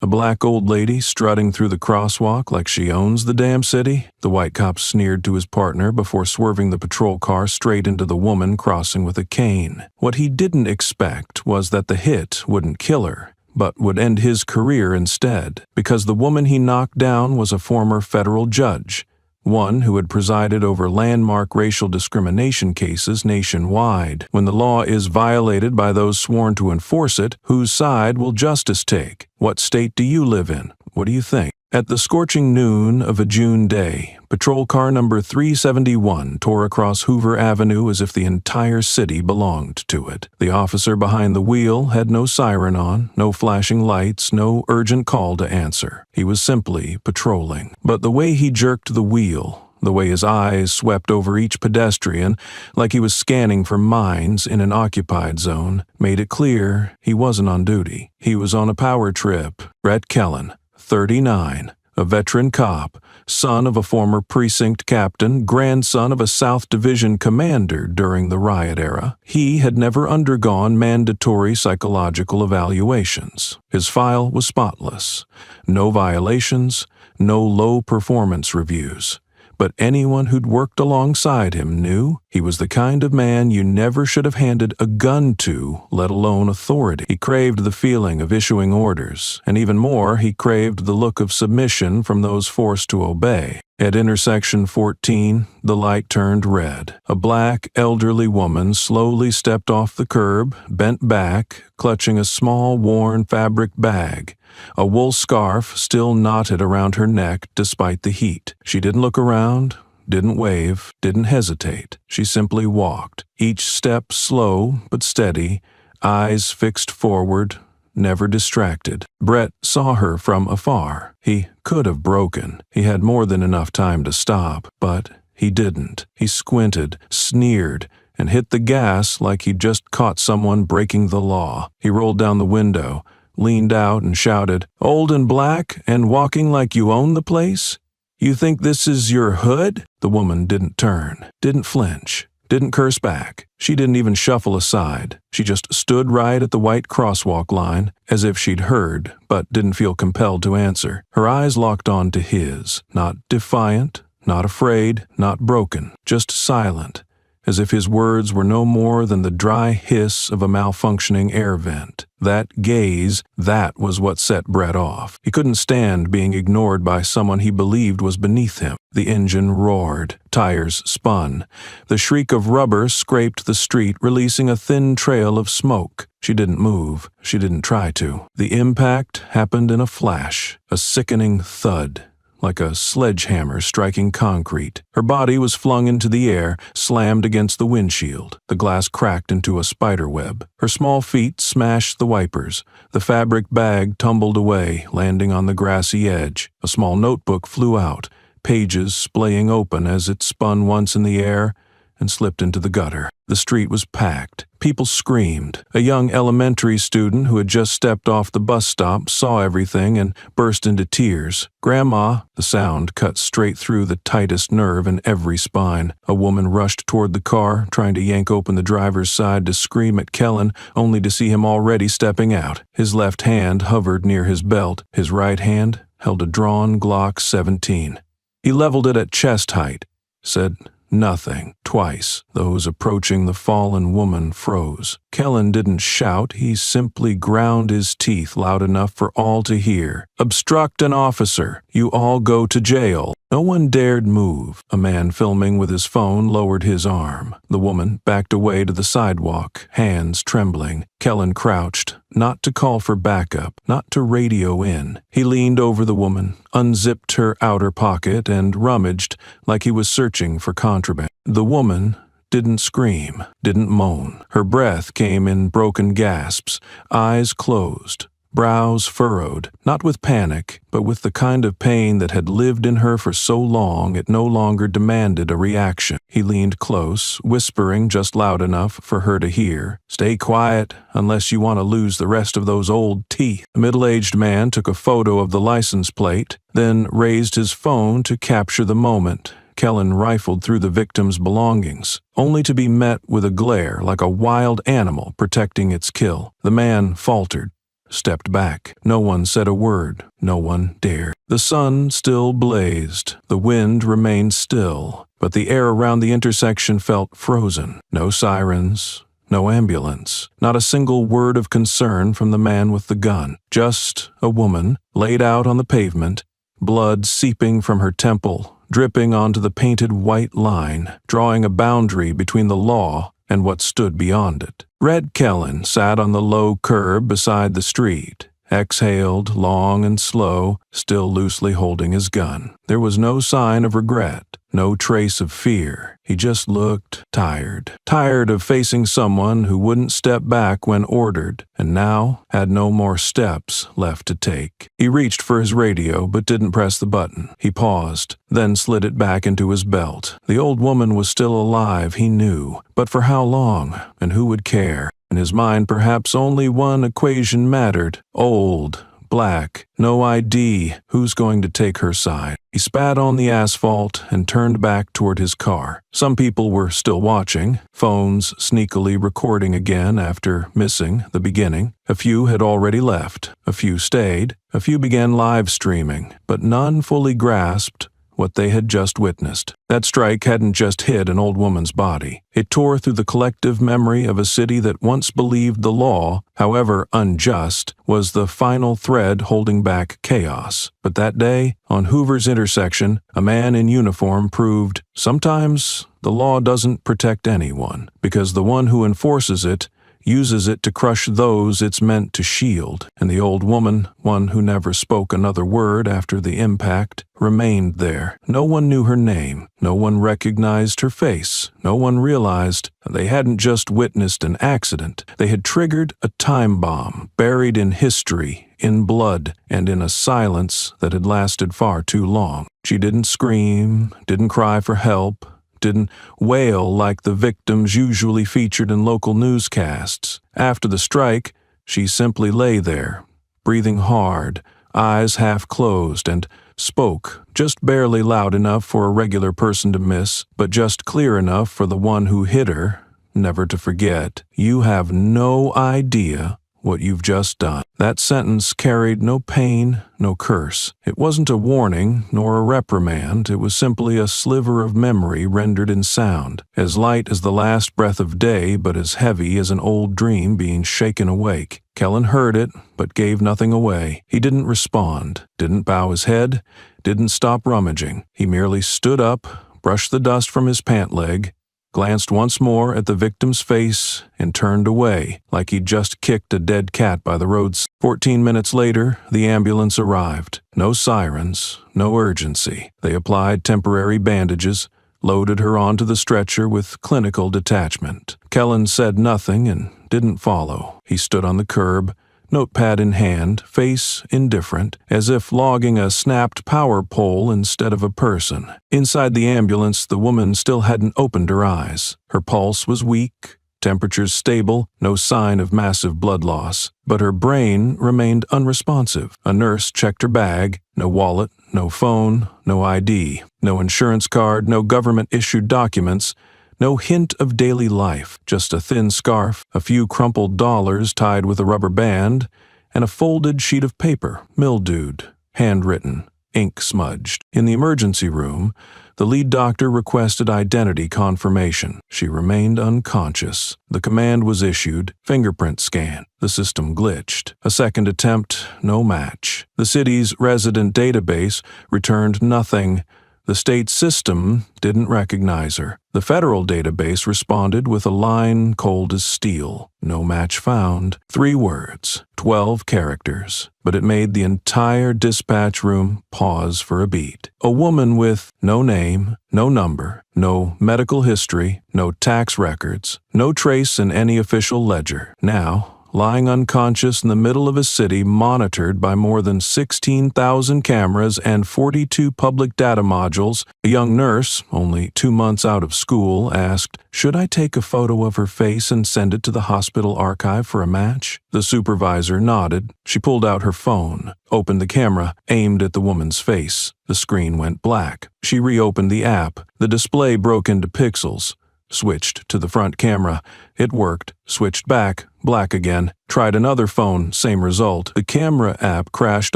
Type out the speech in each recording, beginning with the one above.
black old lady strutting through the crosswalk like she owns the damn city? The white cop sneered to his partner before swerving the patrol car straight into the woman crossing with a cane. What he didn't expect was that the hit wouldn't kill her, but would end his career instead, because the woman he knocked down was a former federal judge, one who had presided over landmark racial discrimination cases nationwide. When the law is violated by those sworn to enforce it, whose side will justice take? What state do you live in? What do you think? At the scorching noon of a June day, patrol car number 371 tore across Hoover Avenue as if the entire city belonged to it. The officer behind the wheel had no siren on, no flashing lights, no urgent call to answer. He was simply patrolling. But the way he jerked the wheel, the way his eyes swept over each pedestrian, like he was scanning for mines in an occupied zone, made it clear he wasn't on duty. He was on a power trip. Brett Kellen, 39, a veteran cop, son of a former precinct captain, grandson of a South Division commander during the riot era. He had never undergone mandatory psychological evaluations. His file was spotless. No violations, no low performance reviews. But anyone who'd worked alongside him knew he was the kind of man you never should have handed a gun to, let alone authority. He craved the feeling of issuing orders, and even more, he craved the look of submission from those forced to obey. At intersection 14, the light turned red. A black, elderly woman slowly stepped off the curb, bent back, clutching a small, worn fabric bag. A wool scarf still knotted around her neck despite the heat. She didn't look around, didn't wave, didn't hesitate. She simply walked, each step slow but steady, eyes fixed forward, never distracted. Brett saw her from afar. He could have broken. He had more than enough time to stop, but he didn't. He squinted, sneered, and hit the gas like he'd just caught someone breaking the law. He rolled down the window, leaned out and shouted, "Old and black and walking like you own the place? You think this is your hood?" The woman didn't turn, didn't flinch, didn't curse back. She didn't even shuffle aside. She just stood right at the white crosswalk line, as if she'd heard, but didn't feel compelled to answer. Her eyes locked on to his, not defiant, not afraid, not broken, just silent, as if his words were no more than the dry hiss of a malfunctioning air vent. That gaze, that was what set Brett off. He couldn't stand being ignored by someone he believed was beneath him. The engine roared. Tires spun. The shriek of rubber scraped the street, releasing a thin trail of smoke. She didn't move. She didn't try to. The impact happened in a flash, a sickening thud, like a sledgehammer striking concrete. Her body was flung into the air, slammed against the windshield. The glass cracked into a spiderweb. Her small feet smashed the wipers. The fabric bag tumbled away, landing on the grassy edge. A small notebook flew out, pages splaying open as it spun once in the air and slipped into the gutter. The street was packed. People screamed. A young elementary student who had just stepped off the bus stop saw everything and burst into tears. "Grandma!" The sound cut straight through the tightest nerve in every spine. A woman rushed toward the car, trying to yank open the driver's side to scream at Kellen, only to see him already stepping out. His left hand hovered near his belt. His right hand held a drawn Glock 17. He leveled it at chest height, said nothing twice. Those approaching the fallen woman froze. Kellen didn't shout, he simply ground his teeth loud enough for all to hear. "Obstruct an officer. You all go to jail." No one dared move. A man filming with his phone lowered his arm. The woman backed away to the sidewalk, hands trembling. Kellen crouched, not to call for backup, not to radio in. He leaned over the woman, unzipped her outer pocket, and rummaged like he was searching for contraband. The woman didn't scream, didn't moan. Her breath came in broken gasps, eyes closed, brows furrowed, not with panic, but with the kind of pain that had lived in her for so long it no longer demanded a reaction. He leaned close, whispering just loud enough for her to hear, "Stay quiet, unless you want to lose the rest of those old teeth." The middle-aged man took a photo of the license plate, then raised his phone to capture the moment. Kellen rifled through the victim's belongings, only to be met with a glare like a wild animal protecting its kill. The man faltered, stepped back. No one said a word. No one dared. The sun still blazed. The wind remained still, but the air around the intersection felt frozen. No sirens. No ambulance. Not a single word of concern from the man with the gun. Just a woman, laid out on the pavement, blood seeping from her temple, dripping onto the painted white line, drawing a boundary between the law and what stood beyond it. Red Kellen sat on the low curb beside the street, exhaled long and slow, still loosely holding his gun. There was no sign of regret, no trace of fear. He just looked tired. Tired of facing someone who wouldn't step back when ordered, and now had no more steps left to take. He reached for his radio but didn't press the button. He paused, then slid it back into his belt. The old woman was still alive, he knew, but for how long, and who would care? In his mind, perhaps only one equation mattered. Old, black, no ID. Who's going to take her side? He spat on the asphalt and turned back toward his car. Some people were still watching, phones sneakily recording again after missing the beginning. A few had already left. A few stayed. A few began live streaming, but none fully grasped what they had just witnessed. That strike hadn't just hit an old woman's body. It tore through the collective memory of a city that once believed the law, however unjust, was the final thread holding back chaos. But that day, on Hoover's intersection, a man in uniform proved sometimes the law doesn't protect anyone, because the one who enforces it uses it to crush those it's meant to shield. And the old woman, one who never spoke another word after the impact, remained there. No one knew her name. No one recognized her face. No one realized they hadn't just witnessed an accident. They had triggered a time bomb, buried in history, in blood, and in a silence that had lasted far too long. She didn't scream, didn't cry for help, didn't wail like the victims usually featured in local newscasts. After the strike, she simply lay there, breathing hard, eyes half closed, and spoke, just barely loud enough for a regular person to miss, but just clear enough for the one who hit her never to forget. You have no idea what you've just done. That sentence carried no pain, no curse. It wasn't a warning, nor a reprimand. It was simply a sliver of memory rendered in sound, as light as the last breath of day, but as heavy as an old dream being shaken awake. Kellen heard it, but gave nothing away. He didn't respond, didn't bow his head, didn't stop rummaging. He merely stood up, brushed the dust from his pant leg, glanced once more at the victim's face, and turned away, like he'd just kicked a dead cat by the roads. 14 minutes later, the ambulance arrived. No sirens, no urgency. They applied temporary bandages, loaded her onto the stretcher with clinical detachment. Kellen said nothing and didn't follow. He stood on the curb, notepad in hand, face indifferent, as if logging a snapped power pole instead of a person. Inside the ambulance, the woman still hadn't opened her eyes. Her pulse was weak, temperatures stable, no sign of massive blood loss, but her brain remained unresponsive. A nurse checked her bag. No wallet, no phone, no ID, no insurance card, no government-issued documents, no hint of daily life, just a thin scarf, a few crumpled dollars tied with a rubber band, and a folded sheet of paper, mildewed, handwritten, ink smudged. In the emergency room, the lead doctor requested identity confirmation. She remained unconscious. The command was issued, fingerprint scan. The system glitched. A second attempt, no match. The city's resident database returned nothing. The state system didn't recognize her. The federal database responded with a line cold as steel. No match found. 3 words, 12 characters. But it made the entire dispatch room pause for a beat. A woman with no name, no number, no medical history, no tax records, no trace in any official ledger. Now, lying unconscious in the middle of a city monitored by more than 16,000 cameras and 42 public data modules, a young nurse, only 2 months out of school, asked, "Should I take a photo of her face and send it to the hospital archive for a match?" The supervisor nodded. She pulled out her phone, opened the camera, aimed at the woman's face. The screen went black. She reopened the app. The display broke into pixels. Switched to the front camera. It worked. Switched back. Black again. Tried another phone, same result. The camera app crashed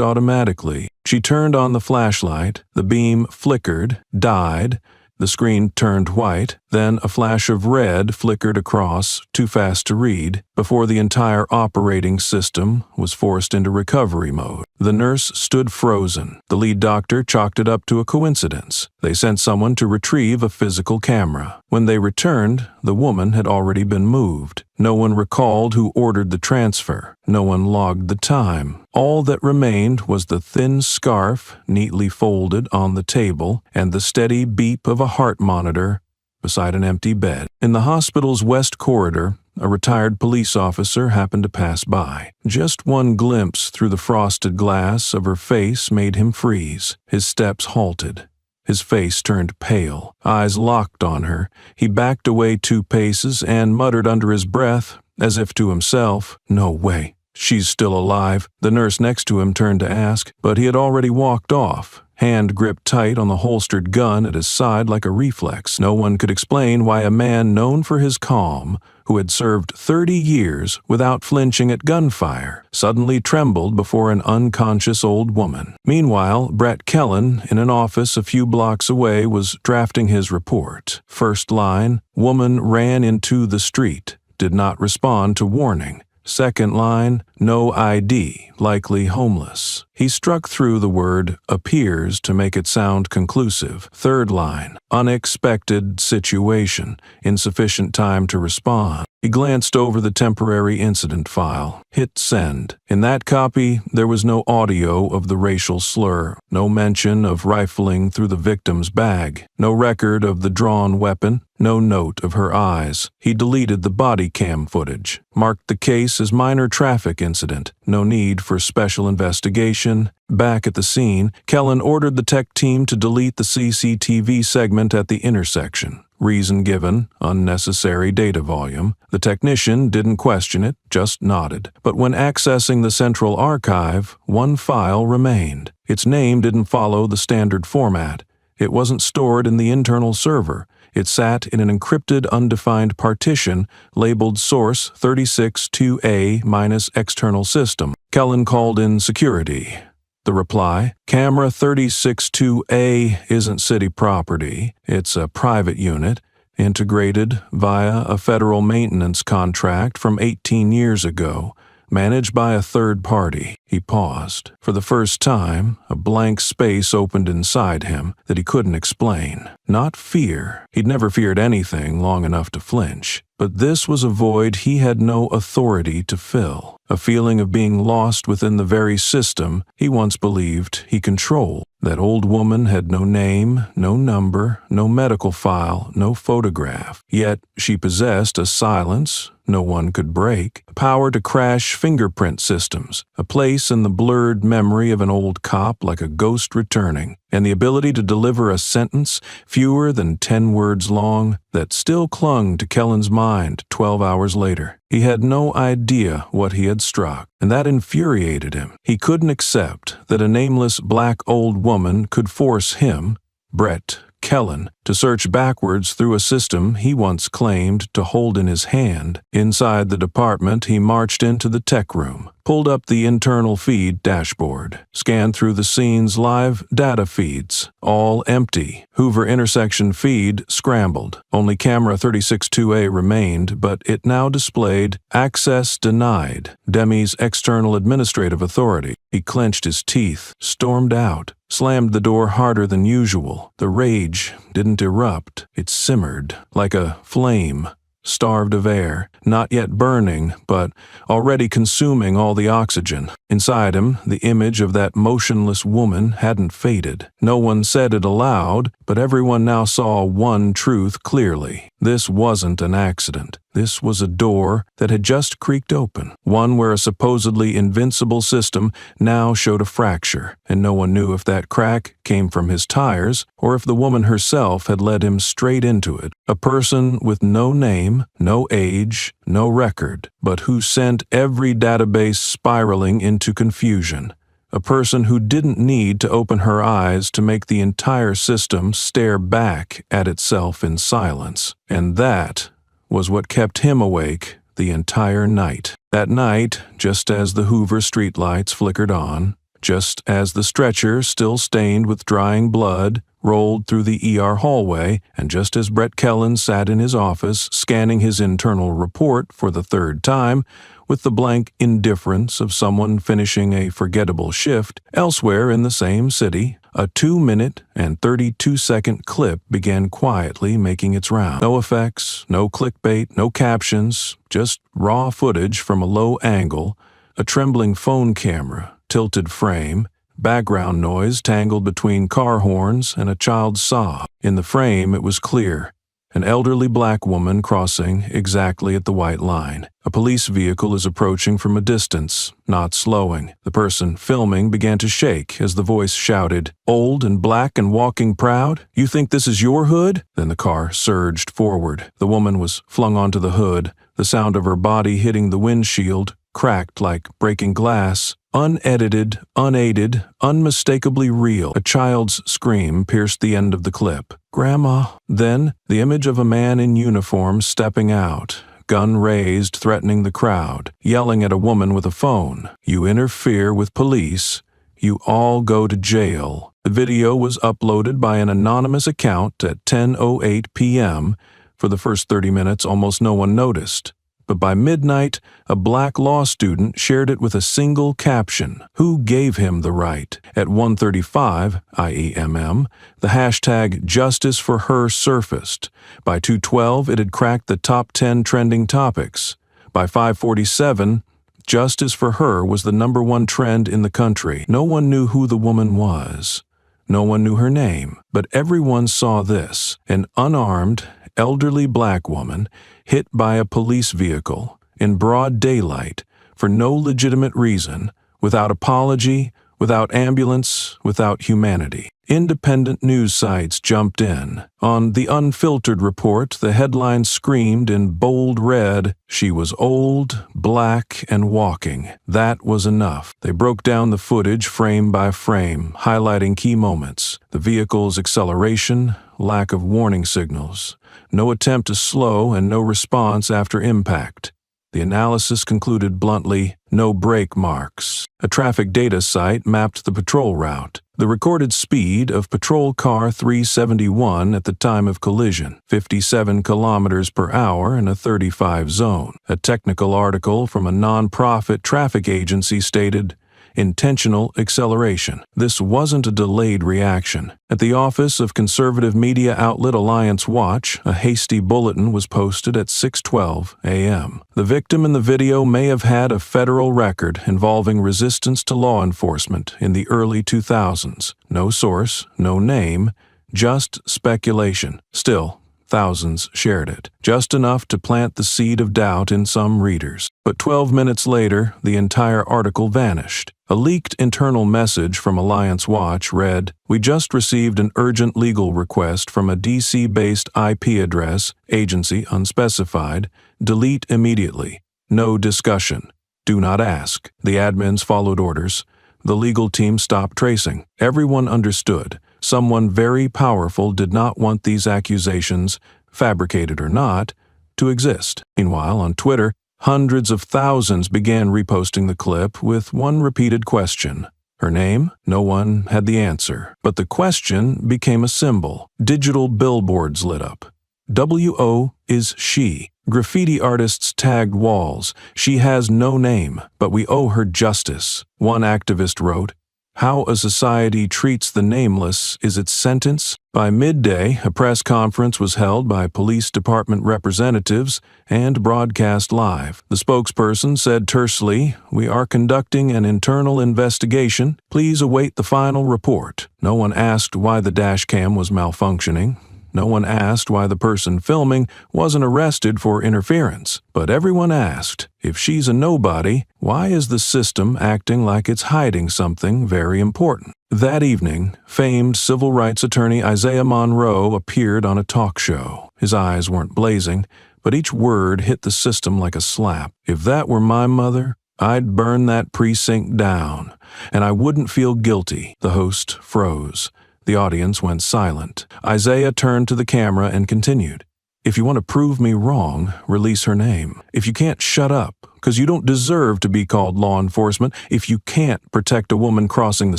automatically. She turned on the flashlight. The beam flickered, died. The screen turned white, then a flash of red flickered across, too fast to read, before the entire operating system was forced into recovery mode. The nurse stood frozen. The lead doctor chalked it up to a coincidence. They sent someone to retrieve a physical camera. When they returned, the woman had already been moved. No one recalled who ordered the transfer. No one logged the time. All that remained was the thin scarf neatly folded on the table and the steady beep of a heart monitor beside an empty bed. In the hospital's west corridor, a retired police officer happened to pass by. Just one glimpse through the frosted glass of her face made him freeze. His steps halted. His face turned pale, eyes locked on her. He backed away 2 paces and muttered under his breath, as if to himself, "No way. She's still alive." The nurse next to him turned to ask, but he had already walked off, hand gripped tight on the holstered gun at his side like a reflex. No one could explain why a man known for his calm, who had served 30 years without flinching at gunfire, suddenly trembled before an unconscious old woman. Meanwhile, Brett Kellen, in an office a few blocks away, was drafting his report. First line, woman ran into the street, did not respond to warning. Second line, no ID, likely homeless. He struck through the word appears to make it sound conclusive. Third line, unexpected situation, insufficient time to respond. He glanced over the temporary incident file, hit send. In that copy, there was no audio of the racial slur, no mention of rifling through the victim's bag, no record of the drawn weapon, no note of her eyes. He deleted the body cam footage, marked the case as minor traffic incident, no need for special investigation. Back at the scene, Kellen ordered the tech team to delete the CCTV segment at the intersection. Reason given, unnecessary data volume. The technician didn't question it, just nodded. But when accessing the central archive, one file remained. Its name didn't follow the standard format. It wasn't stored in the internal server. It sat in an encrypted undefined partition labeled source 362A-external system. Kellen called in security. The reply, camera 362A isn't city property. It's a private unit, integrated via a federal maintenance contract from 18 years ago, managed by a third party. He paused. For the first time, a blank space opened inside him that he couldn't explain. Not fear. He'd never feared anything long enough to flinch. But this was a void he had no authority to fill. A feeling of being lost within the very system he once believed he controlled. That old woman had no name, no number, no medical file, no photograph. Yet she possessed a silence no one could break, power to crash fingerprint systems, a place in the blurred memory of an old cop like a ghost returning, and the ability to deliver a sentence fewer than 10 words long that still clung to Kellen's mind 12 hours later. He had no idea what he had struck, and that infuriated him. He couldn't accept that a nameless black old woman could force him, Brett Kellen, to search backwards through a system he once claimed to hold in his hand. Inside the department, he marched into the tech room, pulled up the internal feed dashboard, scanned through the scene's live data feeds, all empty. Hoover intersection feed scrambled. Only camera 362A remained, but it now displayed access denied. Demi's external administrative authority. He clenched his teeth, stormed out, slammed the door harder than usual. The rage didn't erupt. It simmered like a flame, starved of air, not yet burning, but already consuming all the oxygen. Inside him, the image of that motionless woman hadn't faded. No one said it aloud, but everyone now saw one truth clearly. This wasn't an accident. This was a door that had just creaked open, one where a supposedly invincible system now showed a fracture, and no one knew if that crack came from his tires or if the woman herself had led him straight into it. A person with no name, no age, no record, but who sent every database spiraling into confusion. A person who didn't need to open her eyes to make the entire system stare back at itself in silence. And that was what kept him awake the entire night. That night, just as the Hoover streetlights flickered on, just as the stretcher, still stained with drying blood, rolled through the ER hallway, and just as Brett Kellen sat in his office scanning his internal report for the third time, with the blank indifference of someone finishing a forgettable shift, elsewhere in the same city, a 2-minute and 32-second clip began quietly making its round. No effects, no clickbait, no captions, just raw footage from a low angle, a trembling phone camera, tilted frame, background noise tangled between car horns and a child's sob. In the frame, it was clear. An elderly black woman crossing exactly at the white line. A police vehicle is approaching from a distance, not slowing. The person filming began to shake as the voice shouted, "Old and black and walking proud? You think this is your hood?" Then the car surged forward. The woman was flung onto the hood. The sound of her body hitting the windshield cracked like breaking glass. Unedited, unaided, unmistakably real. A child's scream pierced the end of the clip. "Grandma." Then, the image of a man in uniform stepping out, gun raised, threatening the crowd, yelling at a woman with a phone. "You interfere with police, you all go to jail." The video was uploaded by an anonymous account at 10:08 p.m. For the first 30 minutes, almost no one noticed. But by midnight, a black law student shared it with a single caption. Who gave him the right? At 1:35 IEMM, the hashtag Justice for Her surfaced. By 2:12, it had cracked the top 10 trending topics. By 5:47, Justice for Her was the #1 trend in the country. No one knew who the woman was. No one knew her name. But everyone saw this: an unarmed, elderly black woman hit by a police vehicle in broad daylight for no legitimate reason, without apology, without ambulance, without humanity. Independent news sites jumped in. On the Unfiltered report, the headline screamed in bold red, "She was old, black, and walking." That was enough. They broke down the footage frame by frame, highlighting key moments: the vehicle's acceleration, lack of warning signals, no attempt to slow, and no response after impact. The analysis concluded bluntly, no brake marks. A traffic data site mapped the patrol route. The recorded speed of patrol car 371 at the time of collision, 57 kilometers per hour in a 35 zone. A technical article from a non-profit traffic agency stated, "Intentional acceleration." This wasn't a delayed reaction. At the office of conservative media outlet Alliance Watch, a hasty bulletin was posted at 6:12 a.m. The victim in the video may have had a federal record involving resistance to law enforcement in the early 2000s. No source, no name, just speculation. Still, thousands shared it, just enough to plant the seed of doubt in some readers. But 12 minutes later, the entire article vanished. A leaked internal message from Alliance Watch read, "We just received an urgent legal request from a DC-based IP address, agency unspecified. Delete immediately. No discussion. Do not ask." The admins followed orders. The legal team stopped tracing. Everyone understood. Someone very powerful did not want these accusations, fabricated or not, to exist. Meanwhile, on Twitter, hundreds of thousands began reposting the clip with one repeated question. Her name? No one had the answer. But the question became a symbol. Digital billboards lit up. "WO is she." Graffiti artists tagged walls. "She has no name, but we owe her justice." One activist wrote, "How a society treats the nameless is its sentence." By midday, a press conference was held by police department representatives and broadcast live. The spokesperson said tersely, "We are conducting an internal investigation. Please await the final report." No one asked why the dashcam was malfunctioning. No one asked why the person filming wasn't arrested for interference. But everyone asked, if she's a nobody, why is the system acting like it's hiding something very important? That evening, famed civil rights attorney Isaiah Monroe appeared on a talk show. His eyes weren't blazing, but each word hit the system like a slap. "If that were my mother, I'd burn that precinct down, and I wouldn't feel guilty." The host froze. The audience went silent. Isaiah turned to the camera and continued. If you want to prove me wrong, release her name. If you can't, shut up, because you don't deserve to be called law enforcement if you can't protect a woman crossing the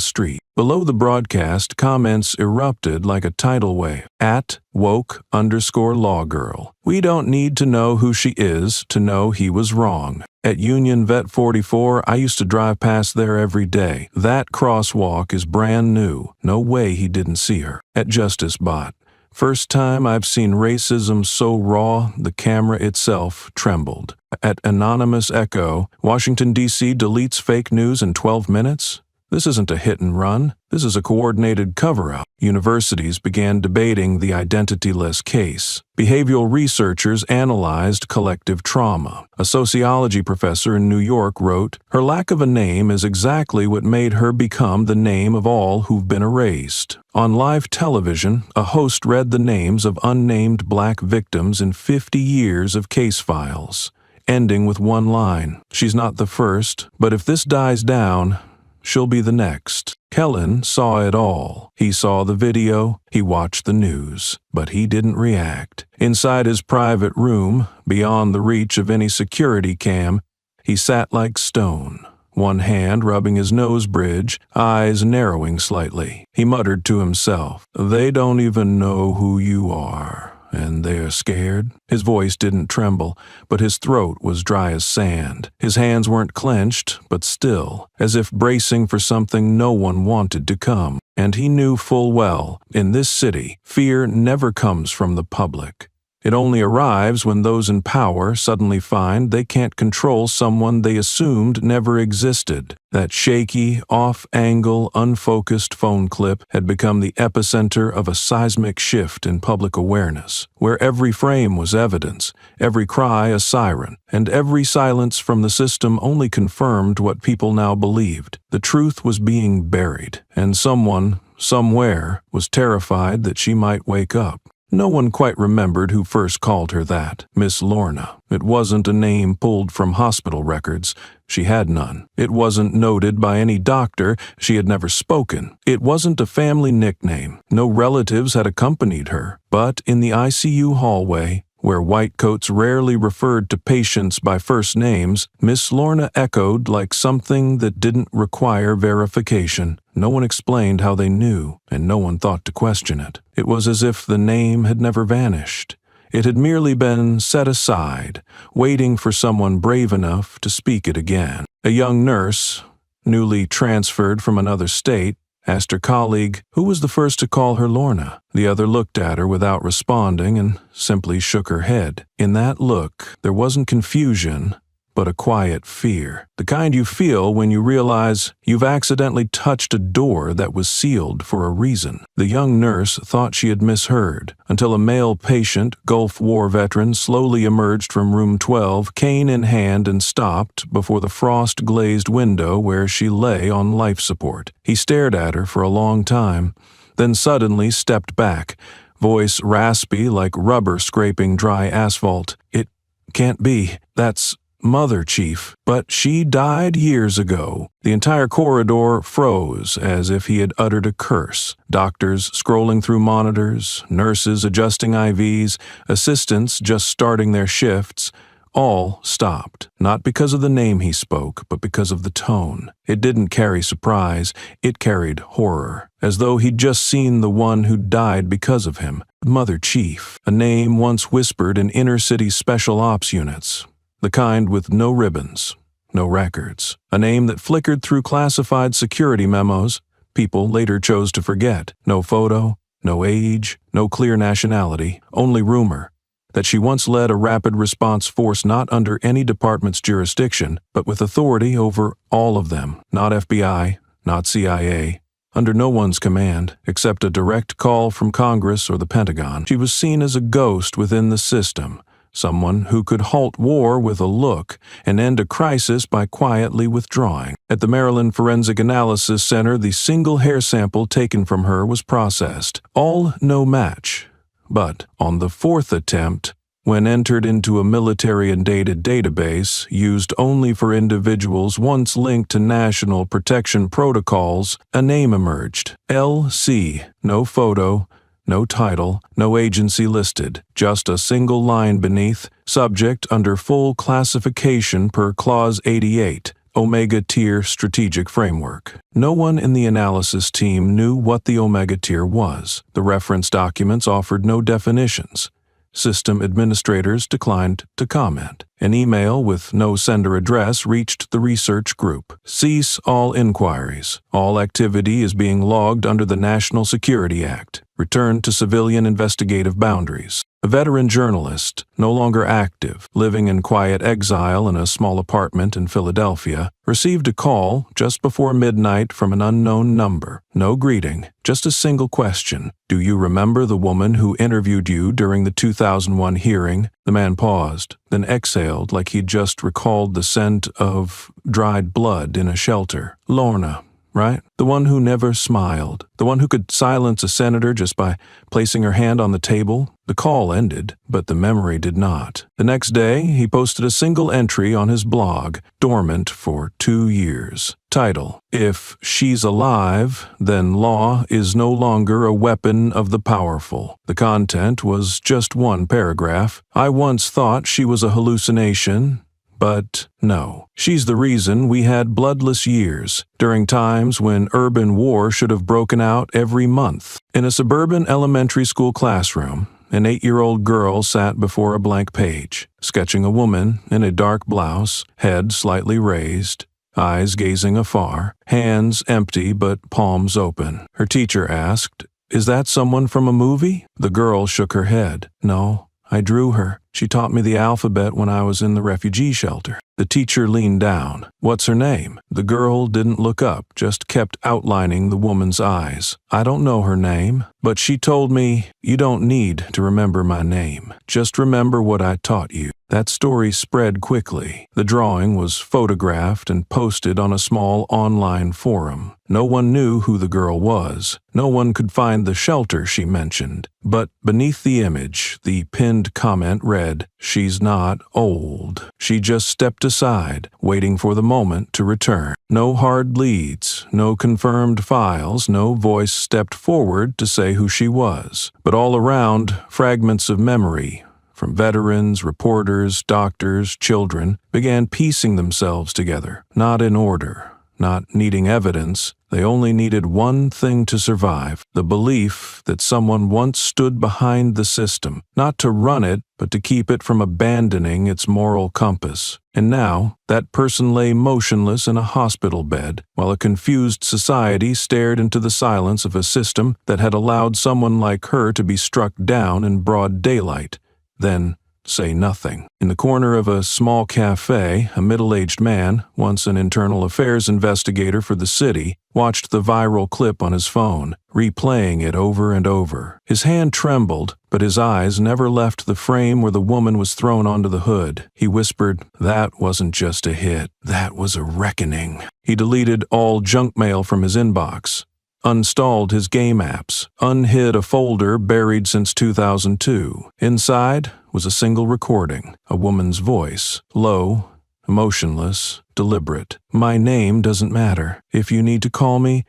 street. Below the broadcast, comments erupted like a tidal wave. @woke_lawgirl. We don't need to know who she is to know he was wrong. At Union Vet 44, I used to drive past there every day. That crosswalk is brand new. No way he didn't see her. At Justice Bot. First time I've seen racism so raw, the camera itself trembled. At Anonymous Echo, Washington, D.C. deletes fake news in 12 minutes? This isn't a hit and run. This is a coordinated cover-up. Universities began debating the identityless case. Behavioral researchers analyzed collective trauma. A sociology professor in New York wrote, "Her lack of a name is exactly what made her become the name of all who've been erased." On live television, a host read the names of unnamed black victims in 50 years of case files, ending with one line, "She's not the first, but if this dies down, she'll be the next." Kellen saw it all. He saw the video, he watched the news, but he didn't react. Inside his private room, beyond the reach of any security cam, he sat like stone, one hand rubbing his nose bridge, eyes narrowing slightly. He muttered to himself, "They don't even know who you are, and they're scared." His voice didn't tremble, but his throat was dry as sand. His hands weren't clenched, but still, as if bracing for something no one wanted to come. And he knew full well, in this city, fear never comes from the public. It only arrives when those in power suddenly find they can't control someone they assumed never existed. That shaky, off-angle, unfocused phone clip had become the epicenter of a seismic shift in public awareness, where every frame was evidence, every cry a siren, and every silence from the system only confirmed what people now believed. The truth was being buried, and someone, somewhere, was terrified that she might wake up. No one quite remembered who first called her that, Miss Lorna. It wasn't a name pulled from hospital records. She had none. It wasn't noted by any doctor. She had never spoken. It wasn't a family nickname. No relatives had accompanied her. But in the ICU hallway, where whitecoats rarely referred to patients by first names, Miss Lorna echoed like something that didn't require verification. No one explained how they knew, and no one thought to question it. It was as if the name had never vanished. It had merely been set aside, waiting for someone brave enough to speak it again. A young nurse, newly transferred from another state, asked her colleague who was the first to call her Lorna. The other looked at her without responding and simply shook her head. In that look, there wasn't confusion, but a quiet fear. The kind you feel when you realize you've accidentally touched a door that was sealed for a reason. The young nurse thought she had misheard, until a male patient, Gulf War veteran, slowly emerged from room 12, cane in hand, and stopped before the frost-glazed window where she lay on life support. He stared at her for a long time, then suddenly stepped back, voice raspy like rubber scraping dry asphalt. "It can't be. That's Mother, Chief, but she died years ago." The entire corridor froze as if he had uttered a curse. Doctors scrolling through monitors, nurses adjusting IVs, assistants just starting their shifts, all stopped. Not because of the name he spoke, but because of the tone. It didn't carry surprise, it carried horror, as though he'd just seen the one who died because of him. Mother Chief, a name once whispered in inner-city special ops units. The kind with no ribbons, no records. A name that flickered through classified security memos people later chose to forget. No photo, no age, no clear nationality, only rumor that she once led a rapid response force not under any department's jurisdiction, but with authority over all of them. Not FBI, not CIA. Under no one's command, except a direct call from Congress or the Pentagon. She was seen as a ghost within the system. Someone who could halt war with a look and end a crisis by quietly withdrawing. At the Maryland Forensic Analysis Center, the single hair sample taken from her was processed. All no match. But on the fourth attempt, when entered into a military and data database used only for individuals once linked to national protection protocols, a name emerged. LC. No photo, No title, no agency listed, just a single line beneath, subject under full classification per Clause 88, Omega Tier Strategic Framework. No one in the analysis team knew what the Omega Tier was. The reference documents offered no definitions. System administrators declined to comment. An email with no sender address reached the research group. Cease all inquiries. All activity is being logged under the National Security Act. Return to civilian investigative boundaries. A veteran journalist, no longer active, living in quiet exile in a small apartment in Philadelphia, received a call just before midnight from an unknown number. No greeting, just a single question. Do you remember the woman who interviewed you during the 2001 hearing? The man paused, then exhaled like he'd just recalled the scent of dried blood in a shelter. Lorna, right? The one who never smiled. The one who could silence a senator just by placing her hand on the table. The call ended, but the memory did not. The next day, he posted a single entry on his blog, dormant for 2 years. Title: If she's alive, then law is no longer a weapon of the powerful. The content was just one paragraph. I once thought she was a hallucination. But no, she's the reason we had bloodless years, during times when urban war should have broken out every month. In a suburban elementary school classroom, an 8-year-old girl sat before a blank page, sketching a woman in a dark blouse, head slightly raised, eyes gazing afar, hands empty but palms open. Her teacher asked, "Is that someone from a movie?" The girl shook her head. "No, I drew her. She taught me the alphabet when I was in the refugee shelter." The teacher leaned down. "What's her name?" The girl didn't look up, just kept outlining the woman's eyes. "I don't know her name, but she told me, you don't need to remember my name. Just remember what I taught you." That story spread quickly. The drawing was photographed and posted on a small online forum. No one knew who the girl was. No one could find the shelter she mentioned. But beneath the image, the pinned comment read, "She's not old. She just stepped aside, waiting for the moment to return." No hard leads, no confirmed files, no voice stepped forward to say who she was. But all around, fragments of memory, from veterans, reporters, doctors, children, began piecing themselves together, not in order, not needing evidence. They only needed one thing to survive: the belief that someone once stood behind the system, not to run it, but to keep it from abandoning its moral compass. And now, that person lay motionless in a hospital bed, while a confused society stared into the silence of a system that had allowed someone like her to be struck down in broad daylight. Then say nothing. In the corner of a small cafe, a middle-aged man, once an internal affairs investigator for the city, watched the viral clip on his phone, replaying it over and over. His hand trembled, but his eyes never left the frame where the woman was thrown onto the hood. He whispered, "That wasn't just a hit. That was a reckoning." He deleted all junk mail from his inbox, unstalled his game apps, unhid a folder buried since 2002. Inside was a single recording, a woman's voice, low, emotionless, deliberate. "My name doesn't matter. If you need to call me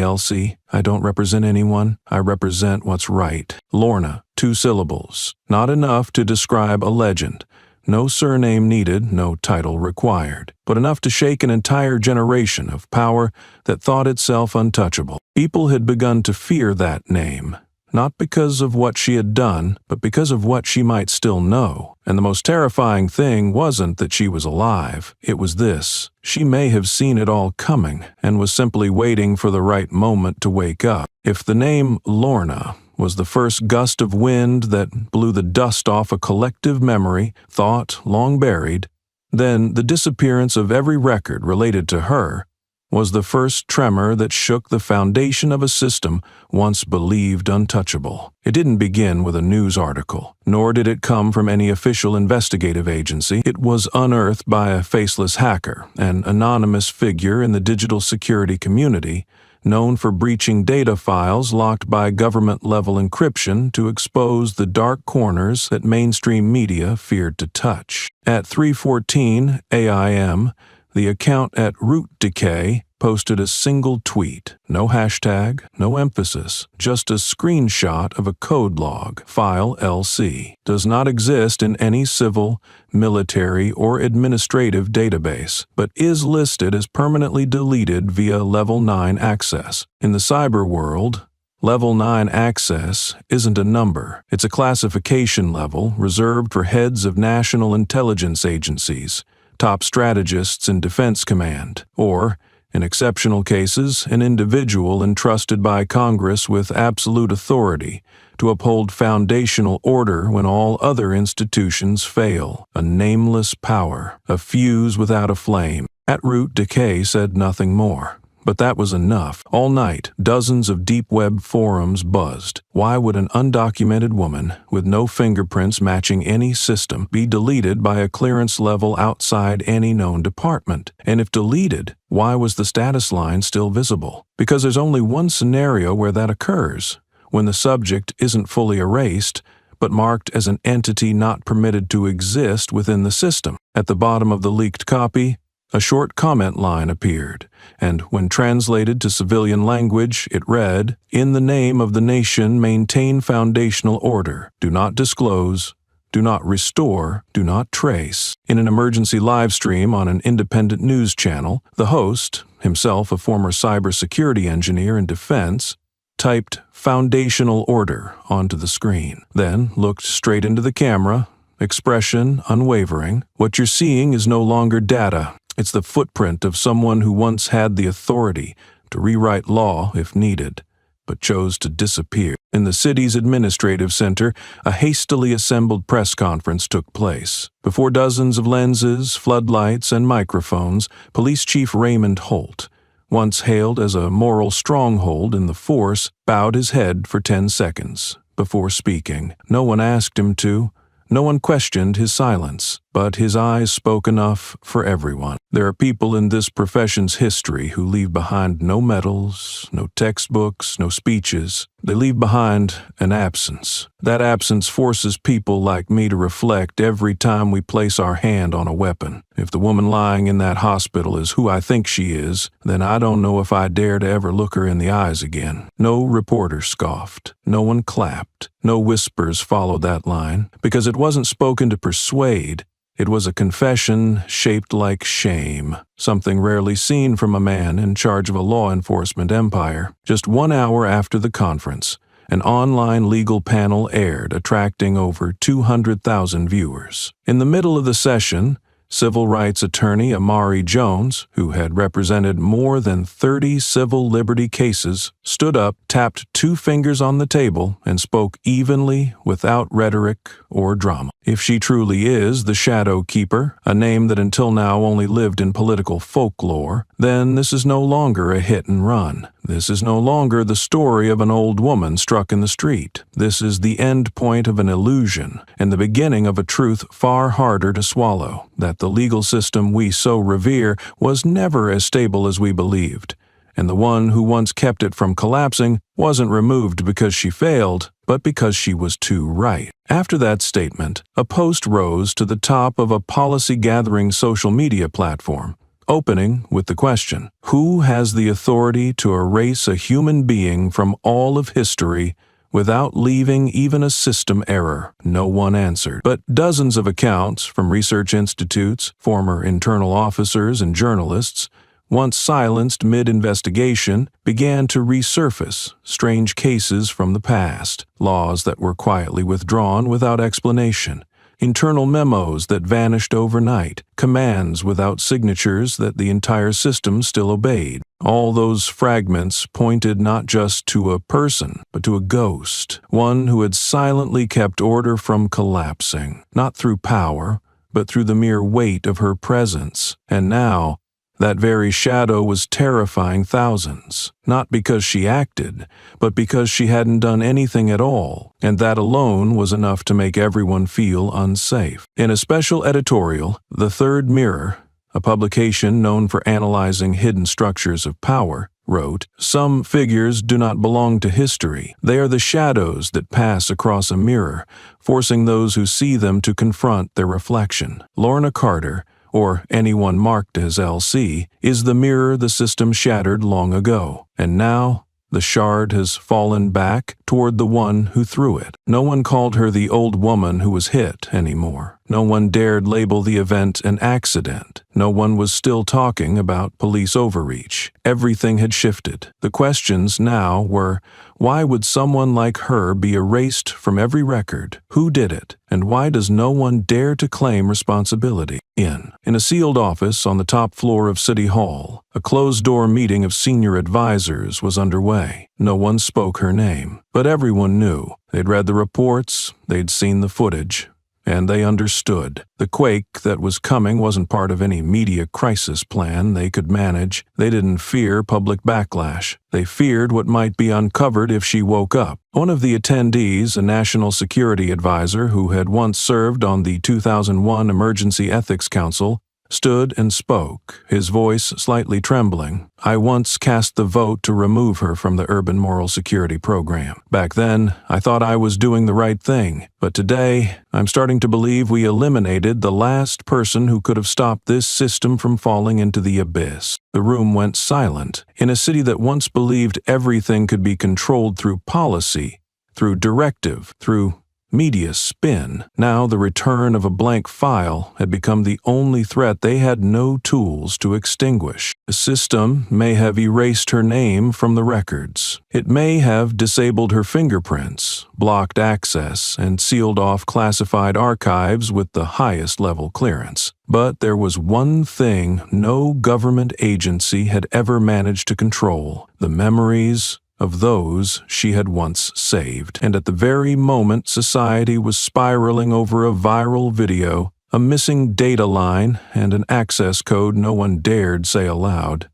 Elsie. I don't represent anyone. I represent what's right. Lorna, 2 syllables. Not enough to describe a legend. No surname needed, no title required, but enough to shake an entire generation of power that thought itself untouchable. People had begun to fear that name, not because of what she had done, but because of what she might still know. And the most terrifying thing wasn't that she was alive. It was this: she may have seen it all coming and was simply waiting for the right moment to wake up. If the name Lorna was the first gust of wind that blew the dust off a collective memory, thought long buried, then the disappearance of every record related to her was the first tremor that shook the foundation of a system once believed untouchable. It didn't begin with a news article, nor did it come from any official investigative agency. It was unearthed by a faceless hacker, an anonymous figure in the digital security community, known for breaching data files locked by government-level encryption to expose the dark corners that mainstream media feared to touch. At 3:14 a.m., The account at Root Decay posted a single tweet, no hashtag, no emphasis, just a screenshot of a code log, file LC. Does not exist in any civil, military, or administrative database, but is listed as permanently deleted via Level 9 access. In the cyber world, Level 9 access isn't a number. It's a classification level reserved for heads of national intelligence agencies, top strategists in Defense Command, or, in exceptional cases, an individual entrusted by Congress with absolute authority to uphold foundational order when all other institutions fail. A nameless power, a fuse without a flame. At Root Decay said nothing more. But that was enough. All night, dozens of deep web forums buzzed. Why would an undocumented woman with no fingerprints matching any system be deleted by a clearance level outside any known department? And if deleted, why was the status line still visible? Because there's only one scenario where that occurs, when the subject isn't fully erased, but marked as an entity not permitted to exist within the system. At the bottom of the leaked copy, a short comment line appeared, and when translated to civilian language, it read, "In the name of the nation, maintain foundational order. Do not disclose. Do not restore. Do not trace." In an emergency live stream on an independent news channel, the host, himself a former cybersecurity engineer in defense, typed "foundational order" onto the screen, then looked straight into the camera, expression unwavering. "What you're seeing is no longer data. It's the footprint of someone who once had the authority to rewrite law if needed, but chose to disappear." In the city's administrative center, a hastily assembled press conference took place. Before dozens of lenses, floodlights, and microphones, Police Chief Raymond Holt, once hailed as a moral stronghold in the force, bowed his head for 10 seconds before speaking. No one asked him to. No one questioned his silence, but his eyes spoke enough for everyone. There are people in this profession's history who leave behind no medals, no textbooks, no speeches. They leave behind an absence. That absence forces people like me to reflect every time we place our hand on a weapon. If the woman lying in that hospital is who I think she is, then I don't know if I dare to ever look her in the eyes again. No reporter scoffed. No one clapped. No whispers followed that line, because it wasn't spoken to persuade. It was a confession shaped like shame, something rarely seen from a man in charge of a law enforcement empire. Just 1 hour after the conference, an online legal panel aired, attracting over 200,000 viewers. In the middle of the session, civil rights attorney Amari Jones, who had represented more than 30 civil liberty cases, stood up, tapped 2 fingers on the table, and spoke evenly without rhetoric or drama. If she truly is the Shadow Keeper, a name that until now only lived in political folklore, then this is no longer a hit and run. This is no longer the story of an old woman struck in the street. This is the end point of an illusion and the beginning of a truth far harder to swallow, that the legal system we so revere was never as stable as we believed, and the one who once kept it from collapsing wasn't removed because she failed, but because she was too right. After that statement, a post rose to the top of a policy-gathering social media platform, opening with the question, "Who has the authority to erase a human being from all of history without leaving even a system error?" No one answered, but dozens of accounts from research institutes, former internal officers, and journalists, once silenced mid-investigation, began to resurface strange cases from the past, laws that were quietly withdrawn without explanation, internal memos that vanished overnight, commands without signatures that the entire system still obeyed. All those fragments pointed not just to a person, but to a ghost, one who had silently kept order from collapsing, not through power, but through the mere weight of her presence. And now, that very shadow was terrifying thousands, not because she acted, but because she hadn't done anything at all, and that alone was enough to make everyone feel unsafe. In a special editorial, The Third Mirror, a publication known for analyzing hidden structures of power, wrote, "Some figures do not belong to history. They are the shadows that pass across a mirror, forcing those who see them to confront their reflection." Lorna Carter, or anyone marked as LC, is the mirror the system shattered long ago. And now, the shard has fallen back toward the one who threw it. No one called her the old woman who was hit anymore. No one dared label the event an accident. No one was still talking about police overreach. Everything had shifted. The questions now were, why would someone like her be erased from every record? Who did it? And why does no one dare to claim responsibility? In a sealed office on the top floor of City Hall, a closed-door meeting of senior advisors was underway. No one spoke her name, but everyone knew. They'd read the reports, they'd seen the footage, and they understood. The quake that was coming wasn't part of any media crisis plan they could manage. They didn't fear public backlash. They feared what might be uncovered if she woke up. One of the attendees, a national security advisor who had once served on the 2001 Emergency Ethics Council, stood and spoke, his voice slightly trembling. I once cast the vote to remove her from the Urban Moral Security Program. Back then, I thought I was doing the right thing, but today, I'm starting to believe we eliminated the last person who could have stopped this system from falling into the abyss. The room went silent. In a city that once believed everything could be controlled through policy, through directive, through media spin, now the return of a blank file had become the only threat they had no tools to extinguish. The system may have erased her name from the records. It may have disabled her fingerprints, blocked access, and sealed off classified archives with the highest level clearance. But there was one thing no government agency had ever managed to control: the memories of those she had once saved. And at the very moment society was spiraling over a viral video, a missing data line, and an access code no one dared say aloud,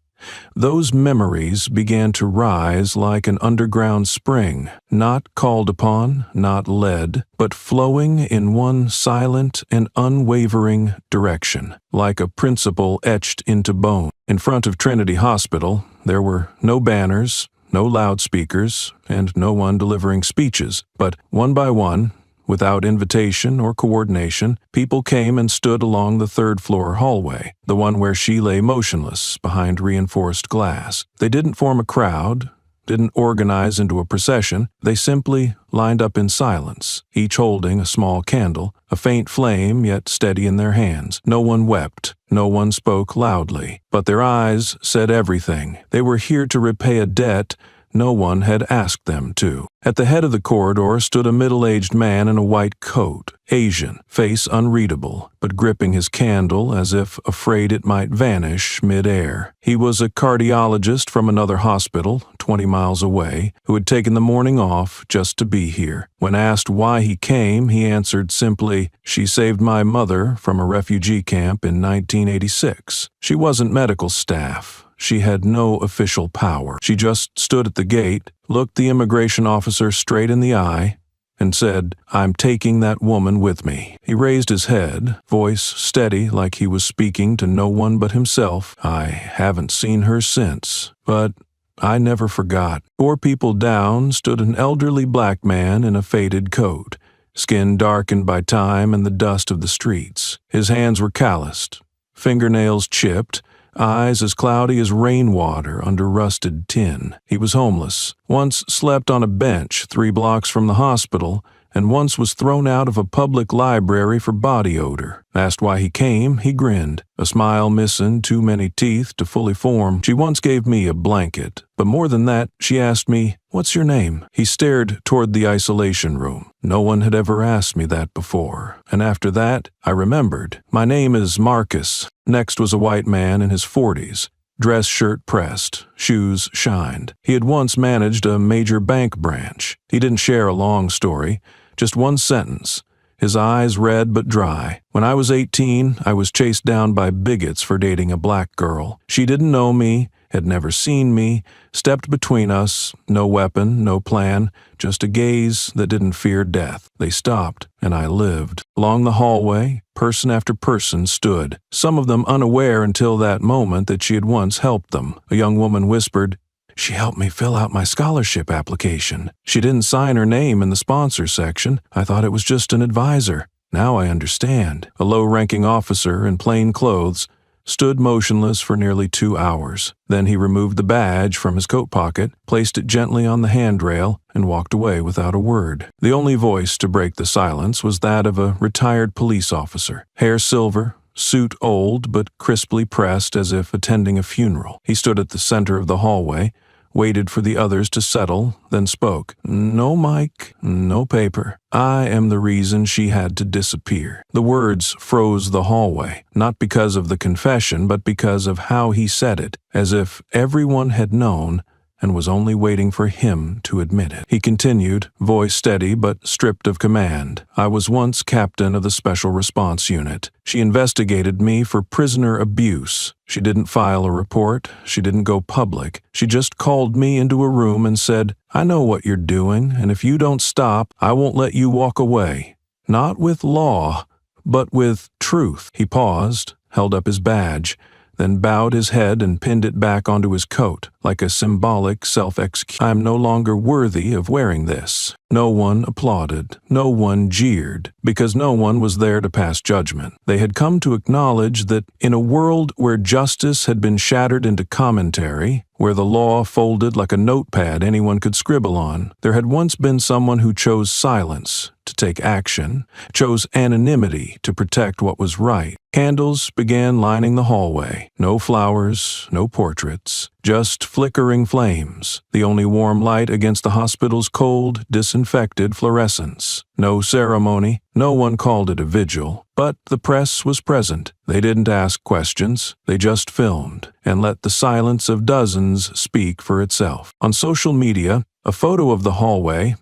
those memories began to rise like an underground spring, not called upon, not led, but flowing in one silent and unwavering direction, like a principle etched into bone. In front of Trinity Hospital, there were no banners, no loudspeakers, and no one delivering speeches, but one by one, without invitation or coordination, people came and stood along the third-floor hallway, the one where she lay motionless behind reinforced glass. They didn't form a crowd, didn't organize into a procession. They simply lined up in silence, each holding a small candle, a faint flame yet steady in their hands. No one wept, no one spoke loudly, but their eyes said everything. They were here to repay a debt no one had asked them to. At the head of the corridor stood a middle-aged man in a white coat, Asian, face unreadable, but gripping his candle as if afraid it might vanish mid-air. He was a cardiologist from another hospital, 20 miles away, who had taken the morning off just to be here. When asked why he came, he answered simply, "She saved my mother from a refugee camp in 1986. She wasn't medical staff. She had no official power. She just stood at the gate, looked the immigration officer straight in the eye, and said, 'I'm taking that woman with me.'" He raised his head, voice steady like he was speaking to no one but himself. "I haven't seen her since, but I never forgot." 4 people down stood an elderly black man in a faded coat, skin darkened by time and the dust of the streets. His hands were calloused, fingernails chipped, eyes as cloudy as rainwater under rusted tin. He was homeless, once slept on a bench 3 blocks from the hospital, and once was thrown out of a public library for body odor. Asked why he came, he grinned, a smile missing too many teeth to fully form. "She once gave me a blanket, but more than that, she asked me, 'What's your name?'" He stared toward the isolation room. No one had ever asked me that before, and after that, I remembered. "My name is Marcus." Next was a white man in his 40s. Dress shirt pressed, shoes shined. He had once managed a major bank branch. He didn't share a long story, just one sentence. His eyes red but dry. "When I was 18, I was chased down by bigots for dating a black girl. She didn't know me, had never seen me, stepped between us, no weapon, no plan, just a gaze that didn't fear death. They stopped, and I lived." Along the hallway, person after person stood, some of them unaware until that moment that she had once helped them. A young woman whispered, "She helped me fill out my scholarship application. She didn't sign her name in the sponsor section. I thought it was just an advisor." Now I understand. A low-ranking officer in plain clothes stood motionless for nearly 2 hours. Then he removed the badge from his coat pocket, placed it gently on the handrail, and walked away without a word. The only voice to break the silence was that of a retired police officer, hair silver, suit old but crisply pressed as if attending a funeral. He stood at the center of the hallway, waited for the others to settle, then spoke. "No mic, no paper. I am the reason she had to disappear." The words froze the hallway, not because of the confession, but because of how he said it, as if everyone had known and was only waiting for him to admit it. He continued, voice steady but stripped of command. "I was once captain of the Special Response Unit. She investigated me for prisoner abuse. She didn't file a report. She didn't go public. She just called me into a room and said, 'I know what you're doing, and if you don't stop, I won't let you walk away. Not with law, but with truth.'" He paused, held up his badge, then bowed his head and pinned it back onto his coat, like a symbolic self-execution. "I'm no longer worthy of wearing this." No one applauded, no one jeered, because no one was there to pass judgment. They had come to acknowledge that in a world where justice had been shattered into commentary, where the law folded like a notepad anyone could scribble on, there had once been someone who chose silence to take action, chose anonymity to protect what was right. Candles began lining the hallway. No flowers, no portraits, just flickering flames, the only warm light against the hospital's cold, disinfected fluorescence. No ceremony, no one called it a vigil, but the press was present. They didn't ask questions, they just filmed, and let the silence of dozens speak for itself. On social media, a photo of the hallway,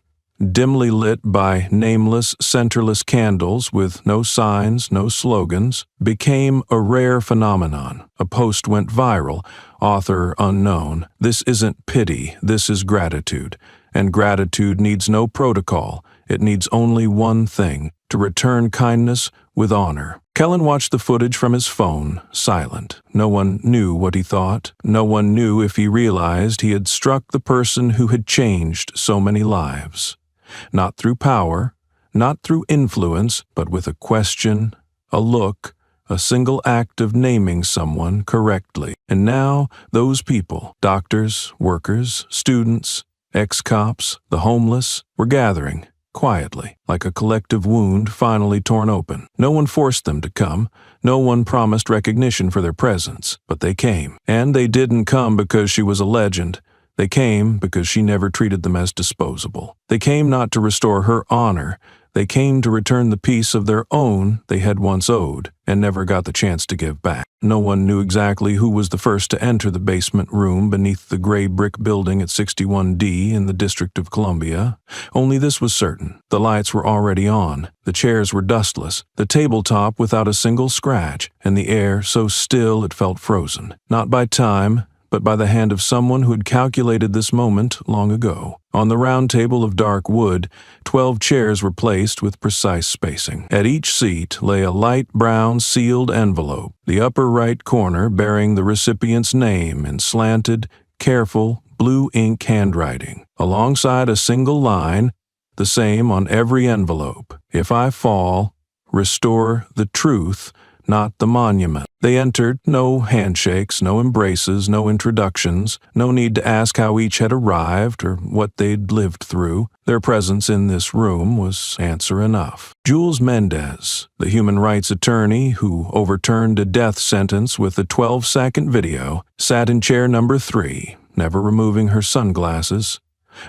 dimly lit by nameless, centerless candles with no signs, no slogans, became a rare phenomenon. A post went viral, author unknown. "This isn't pity, this is gratitude. And gratitude needs no protocol. It needs only one thing, to return kindness with honor." Kellen watched the footage from his phone, silent. No one knew what he thought. No one knew if he realized he had struck the person who had changed so many lives. Not through power, not through influence, but with a question, a look, a single act of naming someone correctly. And now, those people, doctors, workers, students, ex-cops, the homeless, were gathering, quietly, like a collective wound finally torn open. No one forced them to come. No one promised recognition for their presence. But they came. And they didn't come because she was a legend. They came because she never treated them as disposable. They came not to restore her honor. They came to return the piece of their own they had once owed and never got the chance to give back. No one knew exactly who was the first to enter the basement room beneath the gray brick building at 61D in the District of Columbia. Only this was certain. The lights were already on. The chairs were dustless, the tabletop without a single scratch, and the air so still it felt frozen. Not by time, but by the hand of someone who had calculated this moment long ago. On the round table of dark wood, 12 chairs were placed with precise spacing. At each seat lay a light brown sealed envelope, the upper right corner bearing the recipient's name in slanted, careful, blue ink handwriting. Alongside a single line, the same on every envelope: "If I fall, restore the truth, not the monument." They entered, no handshakes, no embraces, no introductions, no need to ask how each had arrived or what they'd lived through. Their presence in this room was answer enough. Jules Mendez, the human rights attorney who overturned a death sentence with a 12-second video, sat in chair number 3, never removing her sunglasses,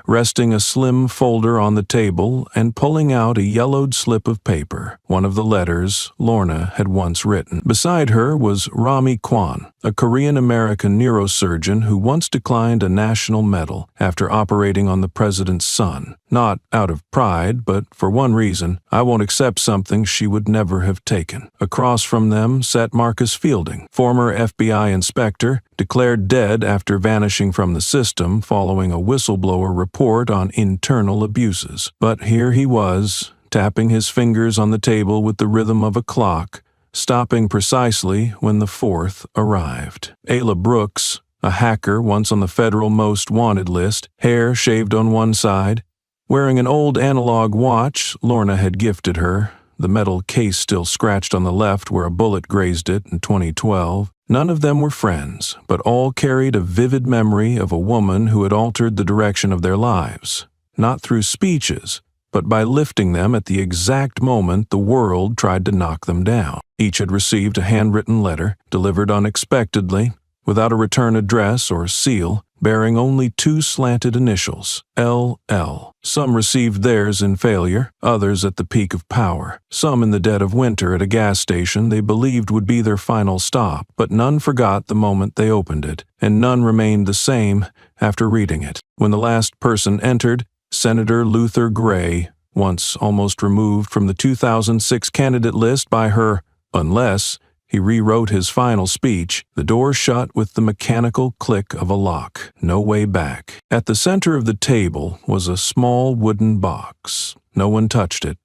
resting a slim folder on the table and pulling out a yellowed slip of paper, one of the letters Lorna had once written. Beside her was Rami Kwan, a Korean-American neurosurgeon who once declined a national medal after operating on the president's son. Not out of pride, but for one reason: I won't accept something she would never have taken. Across from them sat Marcus Fielding, former FBI inspector, declared dead after vanishing from the system following a whistleblower report on internal abuses. But here he was, tapping his fingers on the table with the rhythm of a clock, stopping precisely when the fourth arrived. Ayla Brooks, a hacker once on the federal most wanted list, hair shaved on one side, wearing an old analog watch Lorna had gifted her, the metal case still scratched on the left where a bullet grazed it in 2012. None of them were friends, but all carried a vivid memory of a woman who had altered the direction of their lives, not through speeches, but by lifting them at the exact moment the world tried to knock them down. Each had received a handwritten letter, delivered unexpectedly, without a return address or seal, bearing only 2 slanted initials, LL. Some received theirs in failure, others at the peak of power. Some in the dead of winter at a gas station they believed would be their final stop, but none forgot the moment they opened it, and none remained the same after reading it. When the last person entered, Senator Luther Gray, once almost removed from the 2006 candidate list by her unless he rewrote his final speech, the door shut with the mechanical click of a lock. No way back. At the center of the table was a small wooden box. No one touched it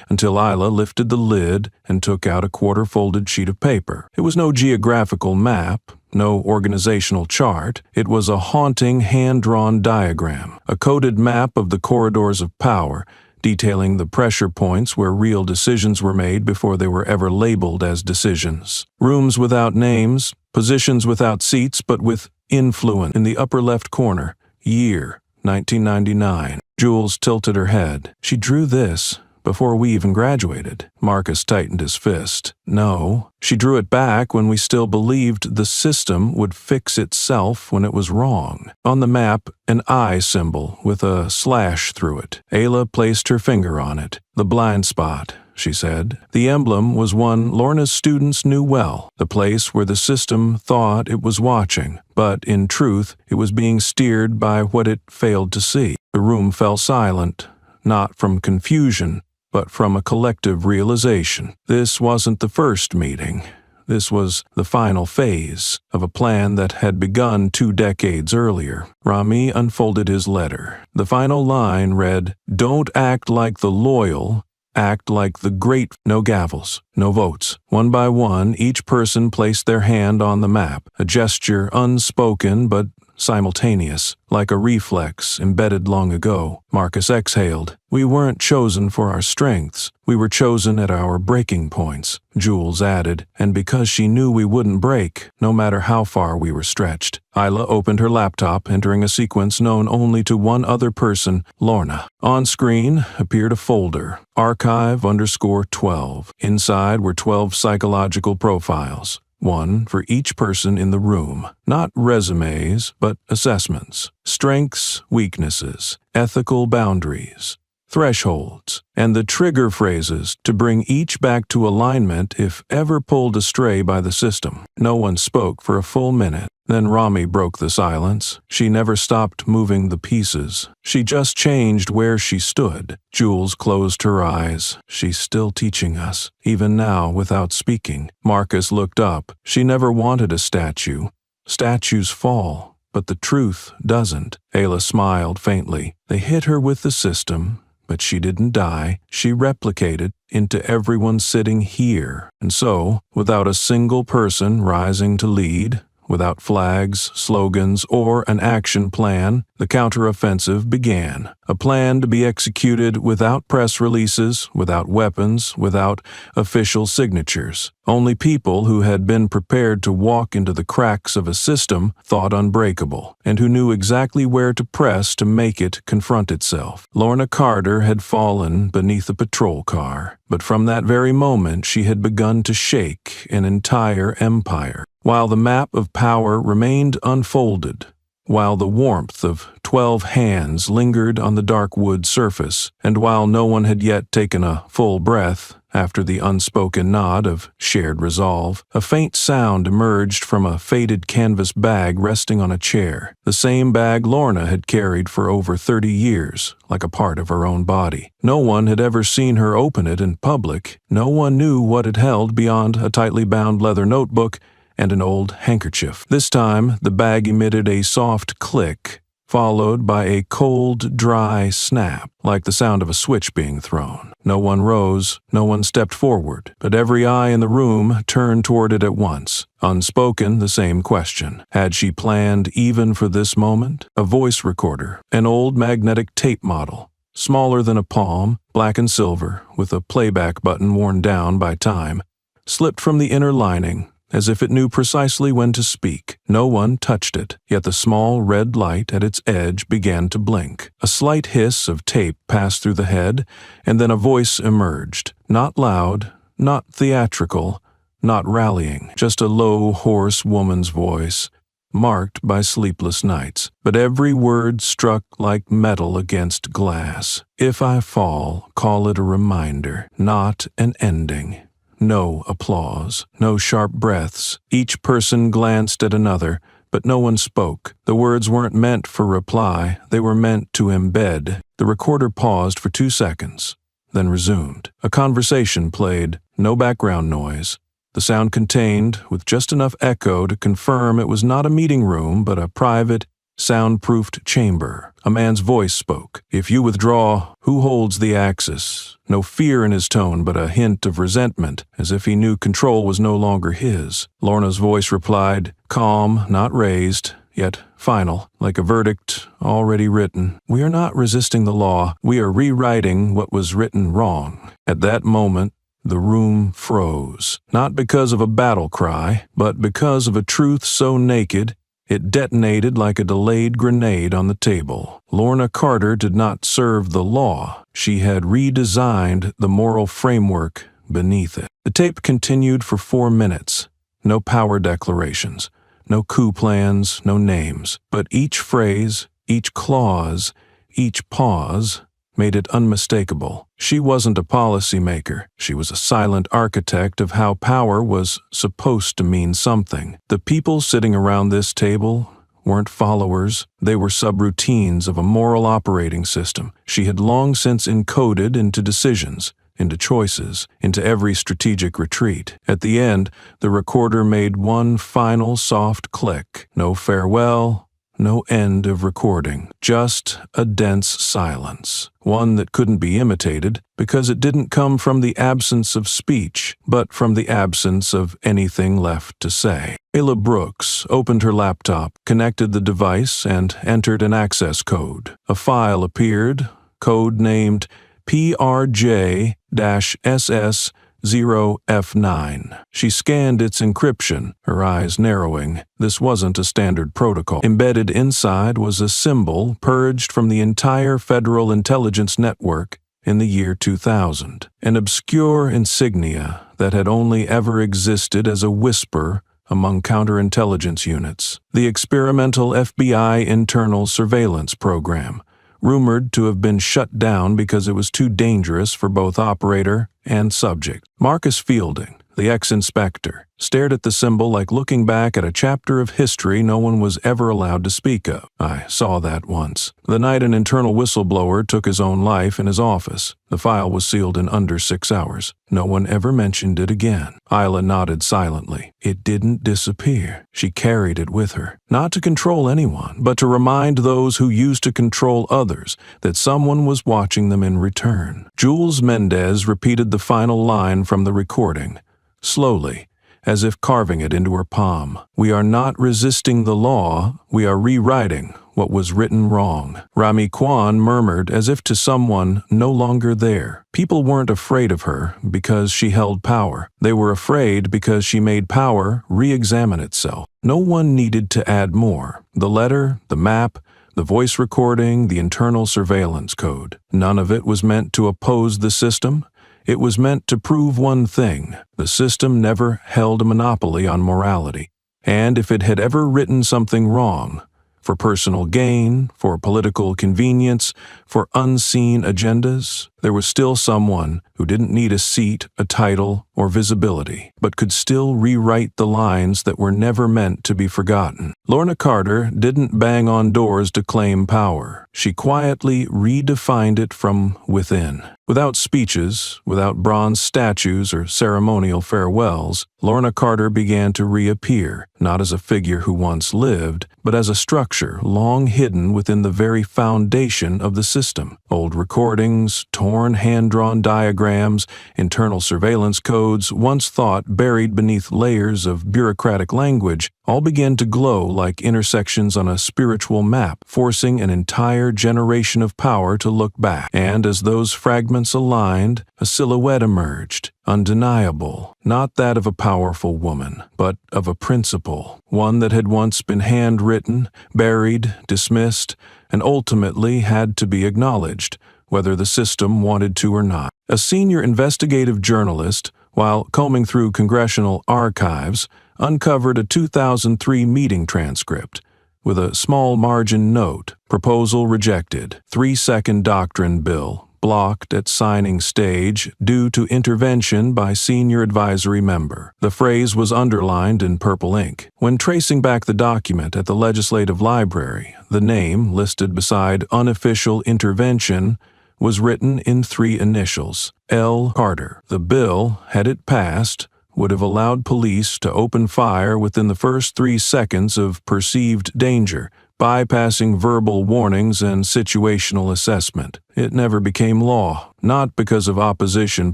until Isla lifted the lid and took out a quarter-folded sheet of paper. It was no geographical map, no organizational chart. It was a haunting hand-drawn diagram, a coded map of the corridors of power, detailing the pressure points where real decisions were made before they were ever labeled as decisions. Rooms without names, positions without seats but with influence. In the upper left corner, year 1999. Jules tilted her head. She drew this before we even graduated. Marcus tightened his fist. No, she drew it back when we still believed the system would fix itself when it was wrong. On the map, an eye symbol with a slash through it. Ayla placed her finger on it. The blind spot, she said. The emblem was one Lorna's students knew well, the place where the system thought it was watching, but in truth it was being steered by what it failed to see. The room fell silent, not from confusion, but from a collective realization. This wasn't the first meeting. This was the final phase of a plan that had begun 2 decades earlier. Rami unfolded his letter. The final line read, "Don't act like the loyal, act like the great." No gavels, no votes. One by one, each person placed their hand on the map, a gesture unspoken but simultaneous, like a reflex embedded long ago. Marcus exhaled. "We weren't chosen for our strengths. We were chosen at our breaking points," Jules added, "and because she knew we wouldn't break, no matter how far we were stretched." Isla opened her laptop, entering a sequence known only to one other person, Lorna. On screen appeared a folder, archive_12. Inside were 12 psychological profiles. One for each person in the room. Not resumes, but assessments. Strengths, weaknesses, ethical boundaries, thresholds, and the trigger phrases to bring each back to alignment if ever pulled astray by the system. No one spoke for a full minute. Then Rami broke the silence. She never stopped moving the pieces. She just changed where she stood. Jules closed her eyes. "She's still teaching us, even now without speaking." Marcus looked up. "She never wanted a statue. Statues fall, but the truth doesn't." Ayla smiled faintly. "They hit her with the system, but she didn't die. She replicated into everyone sitting here. And so, without a single person rising to lead, without flags, slogans, or an action plan, the counteroffensive began. A plan to be executed without press releases, without weapons, without official signatures. Only people who had been prepared to walk into the cracks of a system thought unbreakable, and who knew exactly where to press to make it confront itself. Lorna Carter had fallen beneath a patrol car, but from that very moment she had begun to shake an entire empire. While the map of power remained unfolded, while the warmth of 12 hands lingered on the dark wood surface, and while no one had yet taken a full breath after the unspoken nod of shared resolve, a faint sound emerged from a faded canvas bag resting on a chair, the same bag Lorna had carried for over 30 years, like a part of her own body. No one had ever seen her open it in public. No one knew what it held beyond a tightly bound leather notebook and an old handkerchief. This time, the bag emitted a soft click, followed by a cold, dry snap, like the sound of a switch being thrown. No one rose, no one stepped forward, but every eye in the room turned toward it at once. Unspoken, the same question. Had she planned even for this moment? A voice recorder, an old magnetic tape model, smaller than a palm, black and silver, with a playback button worn down by time, slipped from the inner lining, as if it knew precisely when to speak. No one touched it, yet the small red light at its edge began to blink. A slight hiss of tape passed through the head, and then a voice emerged. Not loud, not theatrical, not rallying, just a low, hoarse woman's voice, marked by sleepless nights. But every word struck like metal against glass. If I fall, call it a reminder, not an ending. No applause, no sharp breaths. Each person glanced at another, but no one spoke. The words weren't meant for reply, they were meant to embed. The recorder paused for 2 seconds, then resumed. A conversation played, no background noise. The sound contained, with just enough echo to confirm it was not a meeting room, but a private, soundproofed chamber. A man's voice spoke. If you withdraw, who holds the axis? No fear in his tone, but a hint of resentment, as if he knew control was no longer his. Lorna's voice replied, calm, not raised, yet final, like a verdict already written. We are not resisting the law. We are rewriting what was written wrong. At that moment, the room froze, not because of a battle cry, but because of a truth so naked it detonated like a delayed grenade on the table. Lorna Carter did not serve the law. She had redesigned the moral framework beneath it. The tape continued for 4 minutes. No power declarations, no coup plans, no names. But each phrase, each clause, each pause made it unmistakable. She wasn't a policymaker. She was a silent architect of how power was supposed to mean something. The people sitting around this table weren't followers. They were subroutines of a moral operating system she had long since encoded into decisions, into choices, into every strategic retreat. At the end, the recorder made one final soft click. No farewell, no end of recording, just a dense silence, one that couldn't be imitated because it didn't come from the absence of speech, but from the absence of anything left to say. Ayla Brooks opened her laptop, connected the device, and entered an access code. A file appeared, code named PRJ-SS0F9. She scanned its encryption, her eyes narrowing. This wasn't a standard protocol. Embedded inside was a symbol purged from the entire Federal Intelligence Network in the year 2000, an obscure insignia that had only ever existed as a whisper among counterintelligence units. The experimental FBI internal surveillance program, rumored to have been shut down because it was too dangerous for both operator and subject. Marcus Fielding, the ex-inspector, stared at the symbol like looking back at a chapter of history no one was ever allowed to speak of. I saw that once. The night an internal whistleblower took his own life in his office. The file was sealed in under 6 hours. No one ever mentioned it again. Ayla nodded silently. It didn't disappear. She carried it with her. Not to control anyone, but to remind those who used to control others that someone was watching them in return. Jules Mendez repeated the final line from the recording, slowly, as if carving it into her palm. We are not resisting the law, we are rewriting what was written wrong. Rami Kwan murmured as if to someone no longer there. People weren't afraid of her because she held power. They were afraid because she made power re-examine itself. No one needed to add more. The letter, the map, the voice recording, the internal surveillance code. None of it was meant to oppose the system. It was meant to prove one thing: the system never held a monopoly on morality. And if it had ever written something wrong, for personal gain, for political convenience, for unseen agendas, there was still someone who didn't need a seat, a title, or visibility, but could still rewrite the lines that were never meant to be forgotten. Lorna Carter didn't bang on doors to claim power. She quietly redefined it from within. Without speeches, without bronze statues or ceremonial farewells, Lorna Carter began to reappear, not as a figure who once lived, but as a structure long hidden within the very foundation of the system. Old recordings, torn hand-drawn diagrams, programs, internal surveillance codes, once thought buried beneath layers of bureaucratic language, all began to glow like intersections on a spiritual map, forcing an entire generation of power to look back. And as those fragments aligned, a silhouette emerged, undeniable, not that of a powerful woman, but of a principle, one that had once been handwritten, buried, dismissed, and ultimately had to be acknowledged, whether the system wanted to or not. A senior investigative journalist, while combing through congressional archives, uncovered a 2003 meeting transcript with a small margin note, proposal rejected, 3-second doctrine bill, blocked at signing stage due to intervention by senior advisory member. The phrase was underlined in purple ink. When tracing back the document at the Legislative Library, the name listed beside unofficial intervention was written in 3 initials, L. Carter. The bill, had it passed, would have allowed police to open fire within the first 3 seconds of perceived danger, bypassing verbal warnings and situational assessment. It never became law, not because of opposition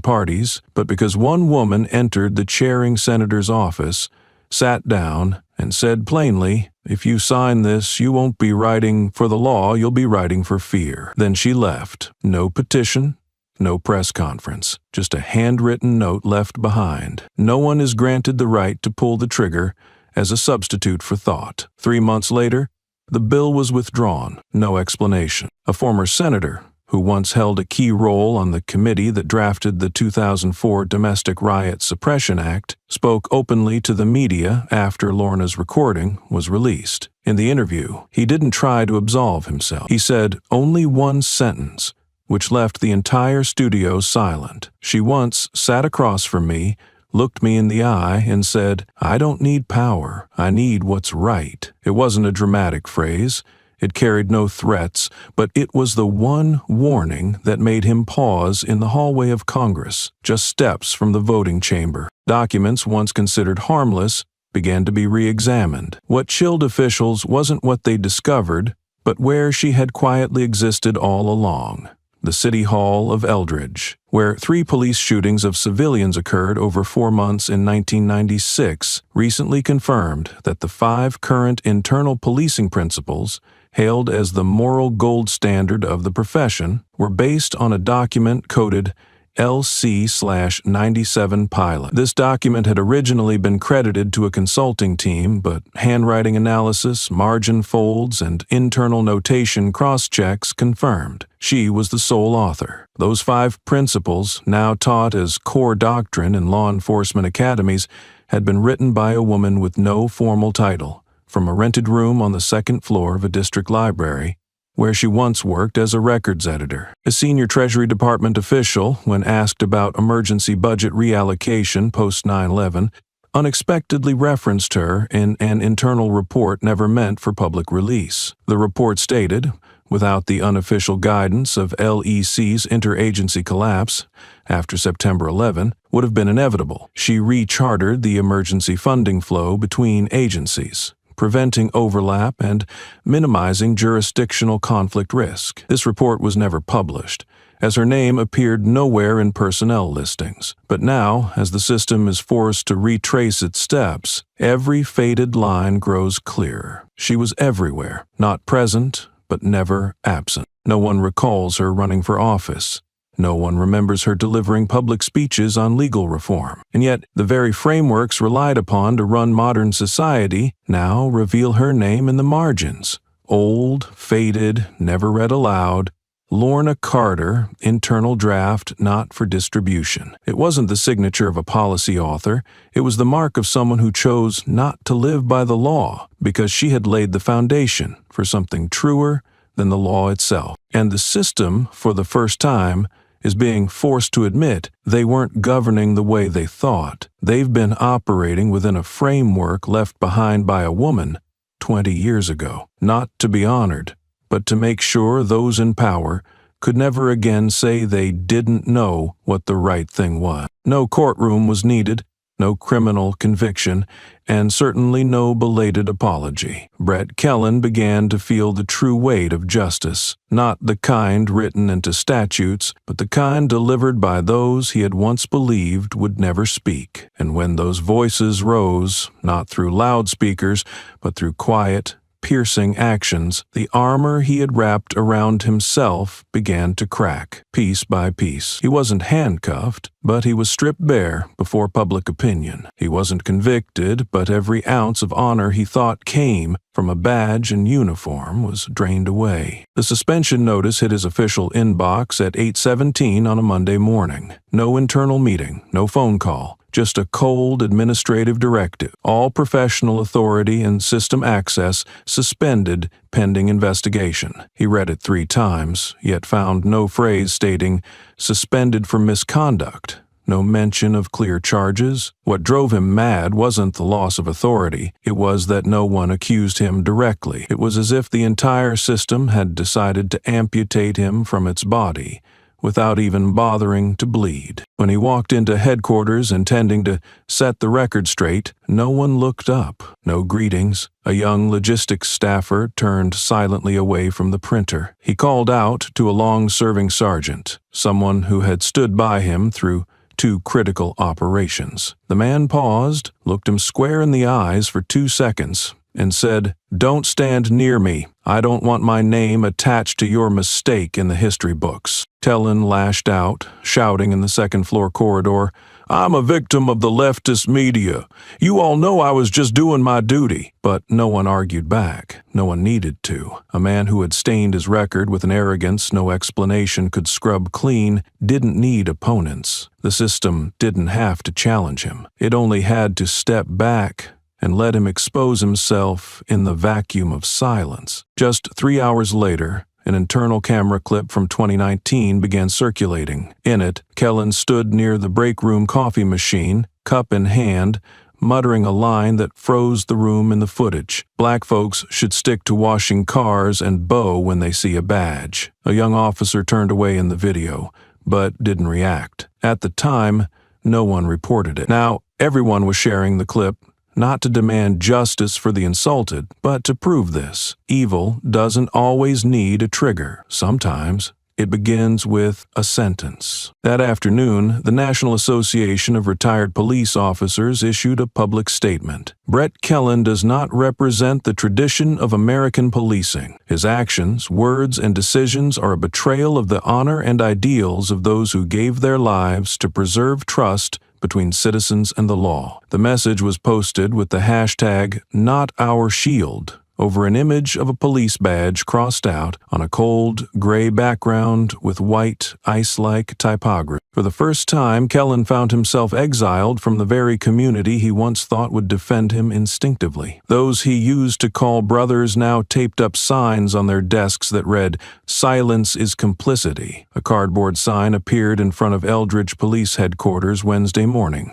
parties, but because one woman entered the chairing senator's office, sat down, and said plainly, "If you sign this, you won't be writing for the law, you'll be writing for fear." Then she left. No petition, no press conference, just a handwritten note left behind. No one is granted the right to pull the trigger as a substitute for thought. 3 months later, the bill was withdrawn, no explanation. A former senator, who once held a key role on the committee that drafted the 2004 Domestic Riot Suppression Act, spoke openly to the media after Lorna's recording was released. In the interview, he didn't try to absolve himself. He said only one sentence, which left the entire studio silent. "She once sat across from me, looked me in the eye, and said, 'I don't need power, I need what's right.' It wasn't a dramatic phrase. It carried no threats, but it was the one warning that made him pause in the hallway of Congress, just steps from the voting chamber. Documents once considered harmless began to be re-examined. What chilled officials wasn't what they discovered, but where she had quietly existed all along. The City Hall of Eldridge, where 3 police shootings of civilians occurred over 4 months in 1996, recently confirmed that the 5 current internal policing principles, hailed as the moral gold standard of the profession, were based on a document coded LC/97 pilot. This document had originally been credited to a consulting team, but handwriting analysis, margin folds, and internal notation cross-checks confirmed she was the sole author. Those 5 principles, now taught as core doctrine in law enforcement academies, had been written by a woman with no formal title, from a rented room on the 2nd floor of a district library, where she once worked as a records editor. A senior Treasury Department official, when asked about emergency budget reallocation post 9/11, unexpectedly referenced her in an internal report never meant for public release. The report stated, without the unofficial guidance of LEC's interagency collapse after September 11 would have been inevitable. She rechartered the emergency funding flow between agencies, preventing overlap and minimizing jurisdictional conflict risk. This report was never published, as her name appeared nowhere in personnel listings. But now, as the system is forced to retrace its steps, every faded line grows clearer. She was everywhere, not present, but never absent. No one recalls her running for office. No one remembers her delivering public speeches on legal reform. And yet, the very frameworks relied upon to run modern society now reveal her name in the margins. Old, faded, never read aloud. Lorna Carter, internal draft not for distribution. It wasn't the signature of a policy author. It was the mark of someone who chose not to live by the law because she had laid the foundation for something truer than the law itself. And the system, for the first time, is being forced to admit they weren't governing the way they thought. They've been operating within a framework left behind by a woman 20 years ago, not to be honored, but to make sure those in power could never again say they didn't know what the right thing was. No courtroom was needed, no criminal conviction, and certainly no belated apology. Brett Kellen began to feel the true weight of justice, not the kind written into statutes, but the kind delivered by those he had once believed would never speak. And when those voices rose, not through loudspeakers, but through quiet, piercing actions, the armor he had wrapped around himself began to crack, piece by piece. He wasn't handcuffed, but he was stripped bare before public opinion. He wasn't convicted, but every ounce of honor he thought came from a badge and uniform was drained away. The suspension notice hit his official inbox at 8:17 on a Monday morning. No internal meeting, no phone call. Just a cold administrative directive. All professional authority and system access suspended pending investigation. He read it 3 times, yet found no phrase stating suspended for misconduct. No mention of clear charges. What drove him mad wasn't the loss of authority. It was that no one accused him directly. It was as if the entire system had decided to amputate him from its body, without even bothering to bleed. When he walked into headquarters intending to set the record straight, no one looked up. No greetings. A young logistics staffer turned silently away from the printer. He called out to a long-serving sergeant, someone who had stood by him through 2 critical operations. The man paused, looked him square in the eyes for 2 seconds, and said, "Don't stand near me. I don't want my name attached to your mistake in the history books." Kellen lashed out, shouting in the second-floor corridor, "I'm a victim of the leftist media. You all know I was just doing my duty." But no one argued back. No one needed to. A man who had stained his record with an arrogance no explanation could scrub clean didn't need opponents. The system didn't have to challenge him. It only had to step back and let him expose himself in the vacuum of silence. Just 3 hours later, an internal camera clip from 2019 began circulating. In it, Kellen stood near the break room coffee machine, cup in hand, muttering a line that froze the room in the footage. Black folks should stick to washing cars and bow when they see a badge. A young officer turned away in the video, but didn't react. At the time, no one reported it. Now, everyone was sharing the clip, not to demand justice for the insulted, but to prove this. Evil doesn't always need a trigger. Sometimes it begins with a sentence. That afternoon, the National Association of Retired Police Officers issued a public statement. Brett Kellen does not represent the tradition of American policing. His actions, words, and decisions are a betrayal of the honor and ideals of those who gave their lives to preserve trust between citizens and the law. The message was posted with the hashtag #NotOurShield over an image of a police badge crossed out on a cold, gray background with white, ice-like typography. For the first time, Kellen found himself exiled from the very community he once thought would defend him instinctively. Those he used to call brothers now taped up signs on their desks that read, "Silence is complicity." A cardboard sign appeared in front of Eldridge Police Headquarters Wednesday morning.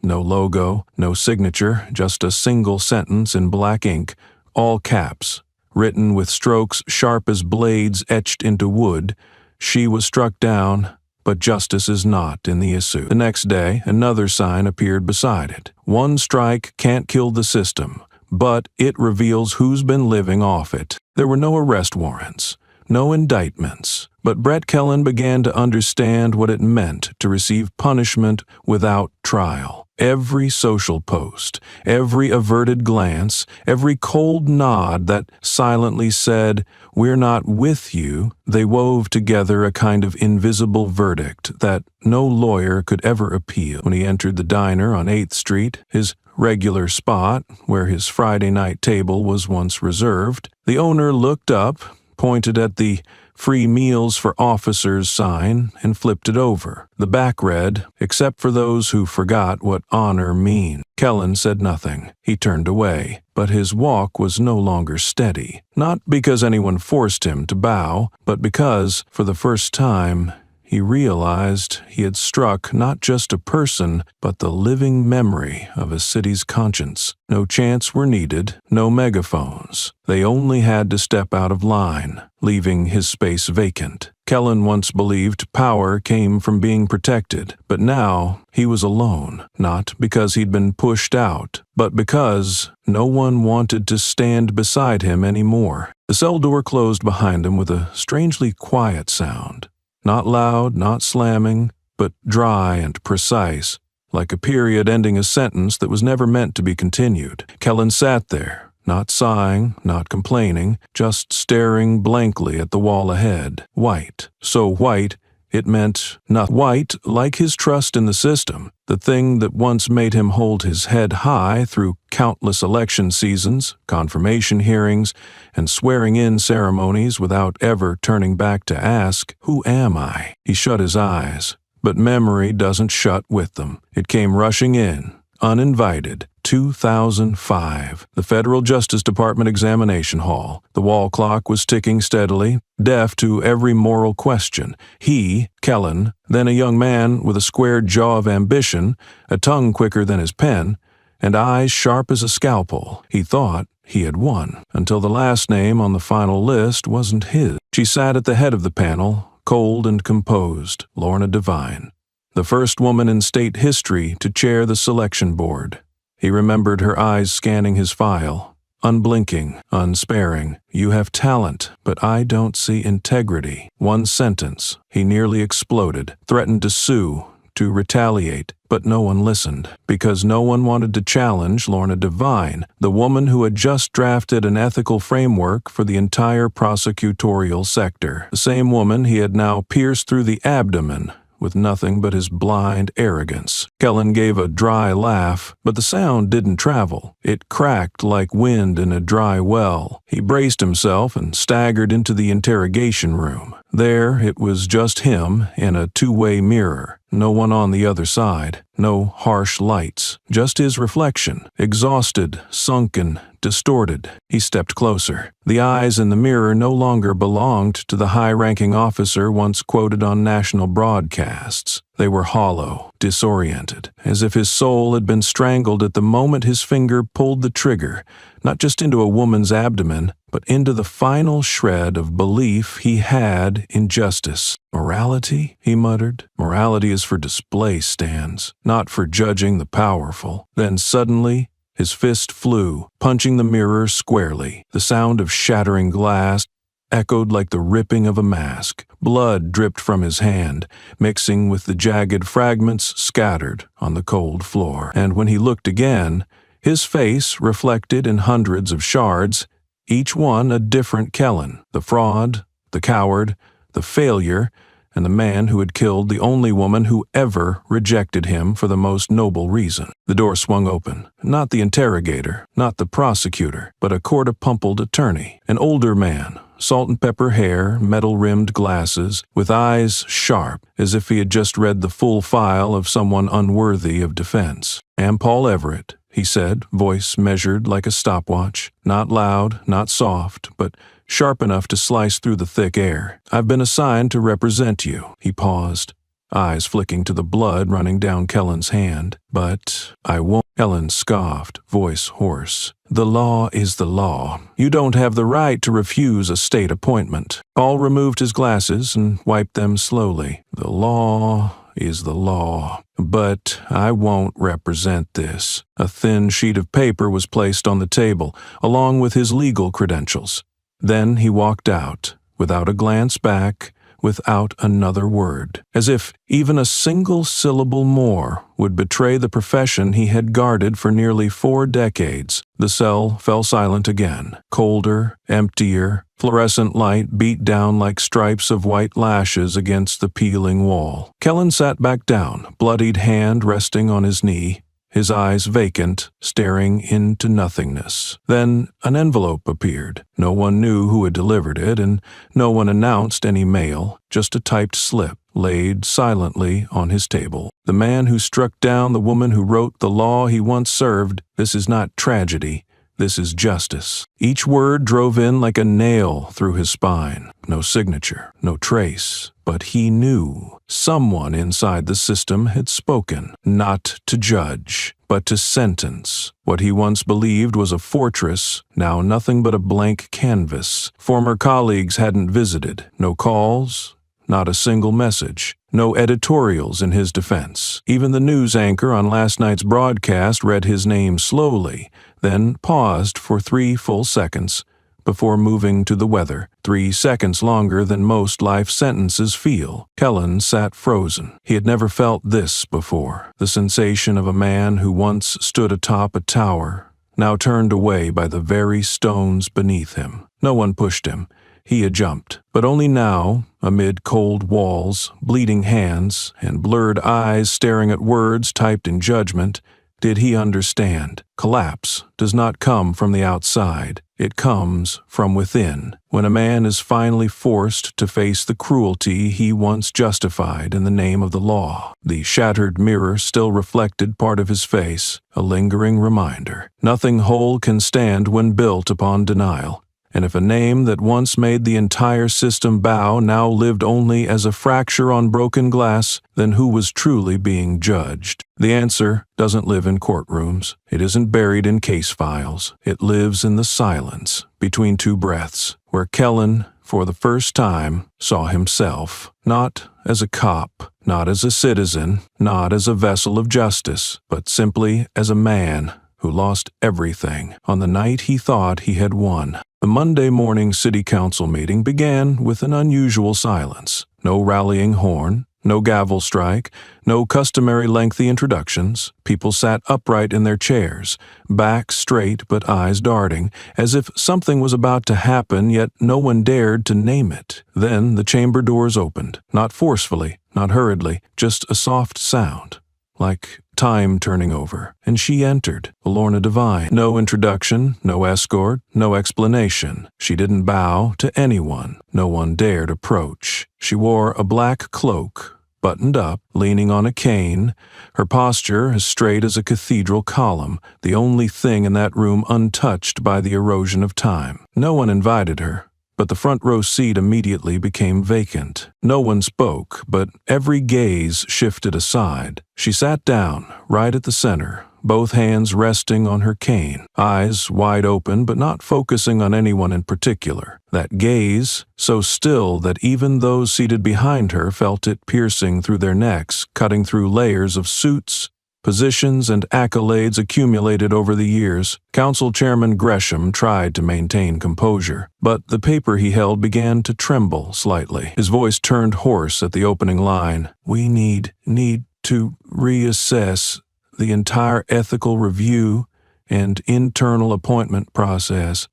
No logo, no signature, just a single sentence in black ink, all caps, written with strokes sharp as blades etched into wood. "She was struck down, but justice is not in the issue." The next day, another sign appeared beside it. "One strike can't kill the system, but it reveals who's been living off it." There were no arrest warrants, no indictments, but Brett Kellen began to understand what it meant to receive punishment without trial. Every social post, every averted glance, every cold nod that silently said, "We're not with you," they wove together a kind of invisible verdict that no lawyer could ever appeal. When he entered the diner on 8th Street, his regular spot where his Friday night table was once reserved, the owner looked up, pointed at the "Free Meals for Officers" sign, and flipped it over. The back read, "Except for those who forgot what honor means." Kellen said nothing. He turned away, but his walk was no longer steady. Not because anyone forced him to bow, but because, for the first time, he realized he had struck not just a person, but the living memory of a city's conscience. No chants were needed, no megaphones. They only had to step out of line, leaving his space vacant. Kellen once believed power came from being protected, but now he was alone, not because he'd been pushed out, but because no one wanted to stand beside him anymore. The cell door closed behind him with a strangely quiet sound. Not loud, not slamming, but dry and precise, like a period ending a sentence that was never meant to be continued. Kellen sat there, not sighing, not complaining, just staring blankly at the wall ahead. White. So white, it meant not white like his trust in the system, the thing that once made him hold his head high through countless election seasons, confirmation hearings, and swearing-in ceremonies without ever turning back to ask, "Who am I?" He shut his eyes, but memory doesn't shut with them. It came rushing in, uninvited. 2005. The Federal Justice Department examination hall. The wall clock was ticking steadily, deaf to every moral question. He, Kellen, then a young man with a squared jaw of ambition, a tongue quicker than his pen, and eyes sharp as a scalpel. He thought he had won, until the last name on the final list wasn't his. She sat at the head of the panel, cold and composed, Lorna Devine, the first woman in state history to chair the selection board. He remembered her eyes scanning his file, unblinking, unsparing. "You have talent, but I don't see integrity." One sentence. He nearly exploded, threatened to sue, to retaliate, but no one listened, because no one wanted to challenge Lorna Devine, the woman who had just drafted an ethical framework for the entire prosecutorial sector. The same woman he had now pierced through the abdomen with nothing but his blind arrogance. Kellen gave a dry laugh, but the sound didn't travel. It cracked like wind in a dry well. He braced himself and staggered into the interrogation room. There it was just him in a two-way mirror. No one on the other side. No harsh lights. Just his reflection. Exhausted, sunken, distorted. He stepped closer. The eyes in the mirror no longer belonged to the high-ranking officer once quoted on national broadcasts. They were hollow, disoriented, as if his soul had been strangled at the moment his finger pulled the trigger, not just into a woman's abdomen, but into the final shred of belief he had in justice. "Morality?" he muttered. "Morality is for display stands, not for judging the powerful." Then suddenly, his fist flew, punching the mirror squarely. The sound of shattering glass echoed like the ripping of a mask. Blood dripped from his hand, mixing with the jagged fragments scattered on the cold floor. And when he looked again, his face reflected in hundreds of shards, each one a different Kellen. The fraud, the coward, the failure, and the man who had killed the only woman who ever rejected him for the most noble reason. The door swung open. Not the interrogator, not the prosecutor, but a court-appointed attorney. An older man, salt and pepper hair, metal-rimmed glasses, with eyes sharp, as if he had just read the full file of someone unworthy of defense. "Am Paul Everett," he said, voice measured like a stopwatch. Not loud, not soft, but sharp enough to slice through the thick air. "I've been assigned to represent you." He paused, eyes flicking to the blood running down Kellen's hand. "But I won't." Kellen scoffed, voice hoarse. "The law is the law. You don't have the right to refuse a state appointment." Paul removed his glasses and wiped them slowly. "The law is the law. But I won't represent this." A thin sheet of paper was placed on the table, along with his legal credentials. Then he walked out, without a glance back, without another word, as if even a single syllable more would betray the profession he had guarded for nearly 4 decades. The cell fell silent again, colder, emptier. Fluorescent light beat down like stripes of white lashes against the peeling wall. Kellen sat back down, bloodied hand resting on his knee, his eyes vacant, staring into nothingness. Then an envelope appeared. No one knew who had delivered it, and no one announced any mail, just a typed slip laid silently on his table. "The man who struck down the woman who wrote the law he once served. This is not tragedy. This is justice." Each word drove in like a nail through his spine. No signature, no trace. But he knew someone inside the system had spoken, not to judge, but to sentence. What he once believed was a fortress, now nothing but a blank canvas. Former colleagues hadn't visited. No calls, not a single message. No editorials in his defense. Even the news anchor on last night's broadcast read his name slowly, then paused for 3 full seconds before moving to the weather, 3 seconds longer than most life sentences feel. Kellen sat frozen. He had never felt this before. The sensation of a man who once stood atop a tower, now turned away by the very stones beneath him. No one pushed him. He had jumped, but only now, amid cold walls, bleeding hands, and blurred eyes staring at words typed in judgment, did he understand. Collapse does not come from the outside. It comes from within. When a man is finally forced to face the cruelty he once justified in the name of the law. The shattered mirror still reflected part of his face, a lingering reminder. Nothing whole can stand when built upon denial. And if a name that once made the entire system bow now lived only as a fracture on broken glass, then who was truly being judged? The answer doesn't live in courtrooms. It isn't buried in case files. It lives in the silence between 2 breaths, where Kellen, for the first time, saw himself, not as a cop, not as a citizen, not as a vessel of justice, but simply as a man who lost everything on the night he thought he had won. The Monday morning city council meeting began with an unusual silence. No rallying horn, no gavel strike, no customary lengthy introductions. People sat upright in their chairs, back straight but eyes darting, as if something was about to happen, yet no one dared to name it. Then the chamber doors opened, not forcefully, not hurriedly, just a soft sound, like time turning over, and she entered, Lorna Devine. No introduction, no escort, no explanation. She didn't bow to anyone. No one dared approach. She wore a black cloak, buttoned up, leaning on a cane, her posture as straight as a cathedral column, the only thing in that room untouched by the erosion of time. No one invited her, but the front row seat immediately became vacant. No one spoke, but every gaze shifted aside. She sat down, right at the center, both hands resting on her cane, eyes wide open but not focusing on anyone in particular. That gaze, so still that even those seated behind her felt it piercing through their necks, cutting through layers of suits, positions, and accolades accumulated over the years. Council Chairman Gresham tried to maintain composure, but the paper he held began to tremble slightly. His voice turned hoarse at the opening line. "We need to reassess the entire ethical review and internal appointment process."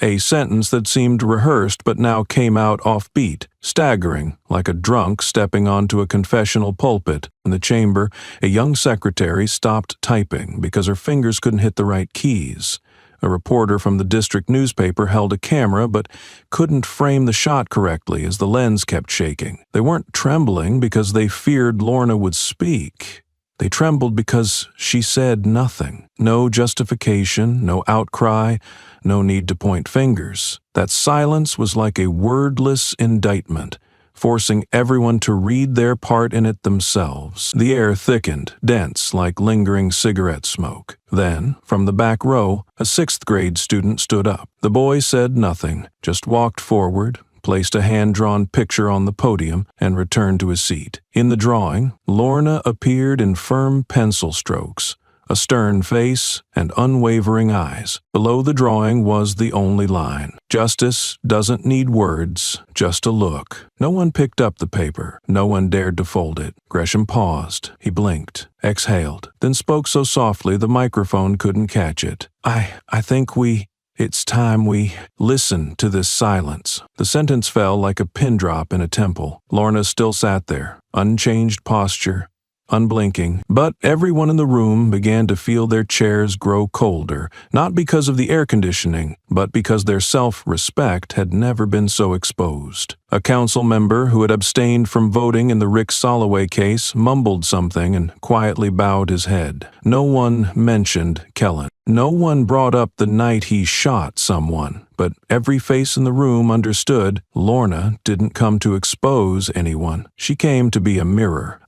A sentence that seemed rehearsed but now came out offbeat, staggering, like a drunk stepping onto a confessional pulpit. In the chamber, a young secretary stopped typing because her fingers couldn't hit the right keys. A reporter from the district newspaper held a camera but couldn't frame the shot correctly as the lens kept shaking. They weren't trembling because they feared Lorna would speak. They trembled because she said nothing. No justification, no outcry, no need to point fingers. That silence was like a wordless indictment, forcing everyone to read their part in it themselves. The air thickened, dense like lingering cigarette smoke. Then, from the back row, a 6th-grade student stood up. The boy said nothing, just walked forward, placed a hand-drawn picture on the podium, and returned to his seat. In the drawing, Lorna appeared in firm pencil strokes, a stern face, and unwavering eyes. Below the drawing was the only line: "Justice doesn't need words, just a look." No one picked up the paper. No one dared to fold it. Gresham paused. He blinked, exhaled, then spoke so softly the microphone couldn't catch it. I think it's time we listen to this silence." The sentence fell like a pin drop in a temple. Lorna still sat there, unchanged posture, unblinking, but everyone in the room began to feel their chairs grow colder, not because of the air conditioning, but because their self-respect had never been so exposed. A council member who had abstained from voting in the Rick Soloway case mumbled something and quietly bowed his head. No one mentioned Kellen. No one brought up the night he shot someone, but every face in the room understood Lorna didn't come to expose anyone. She came to be a mirror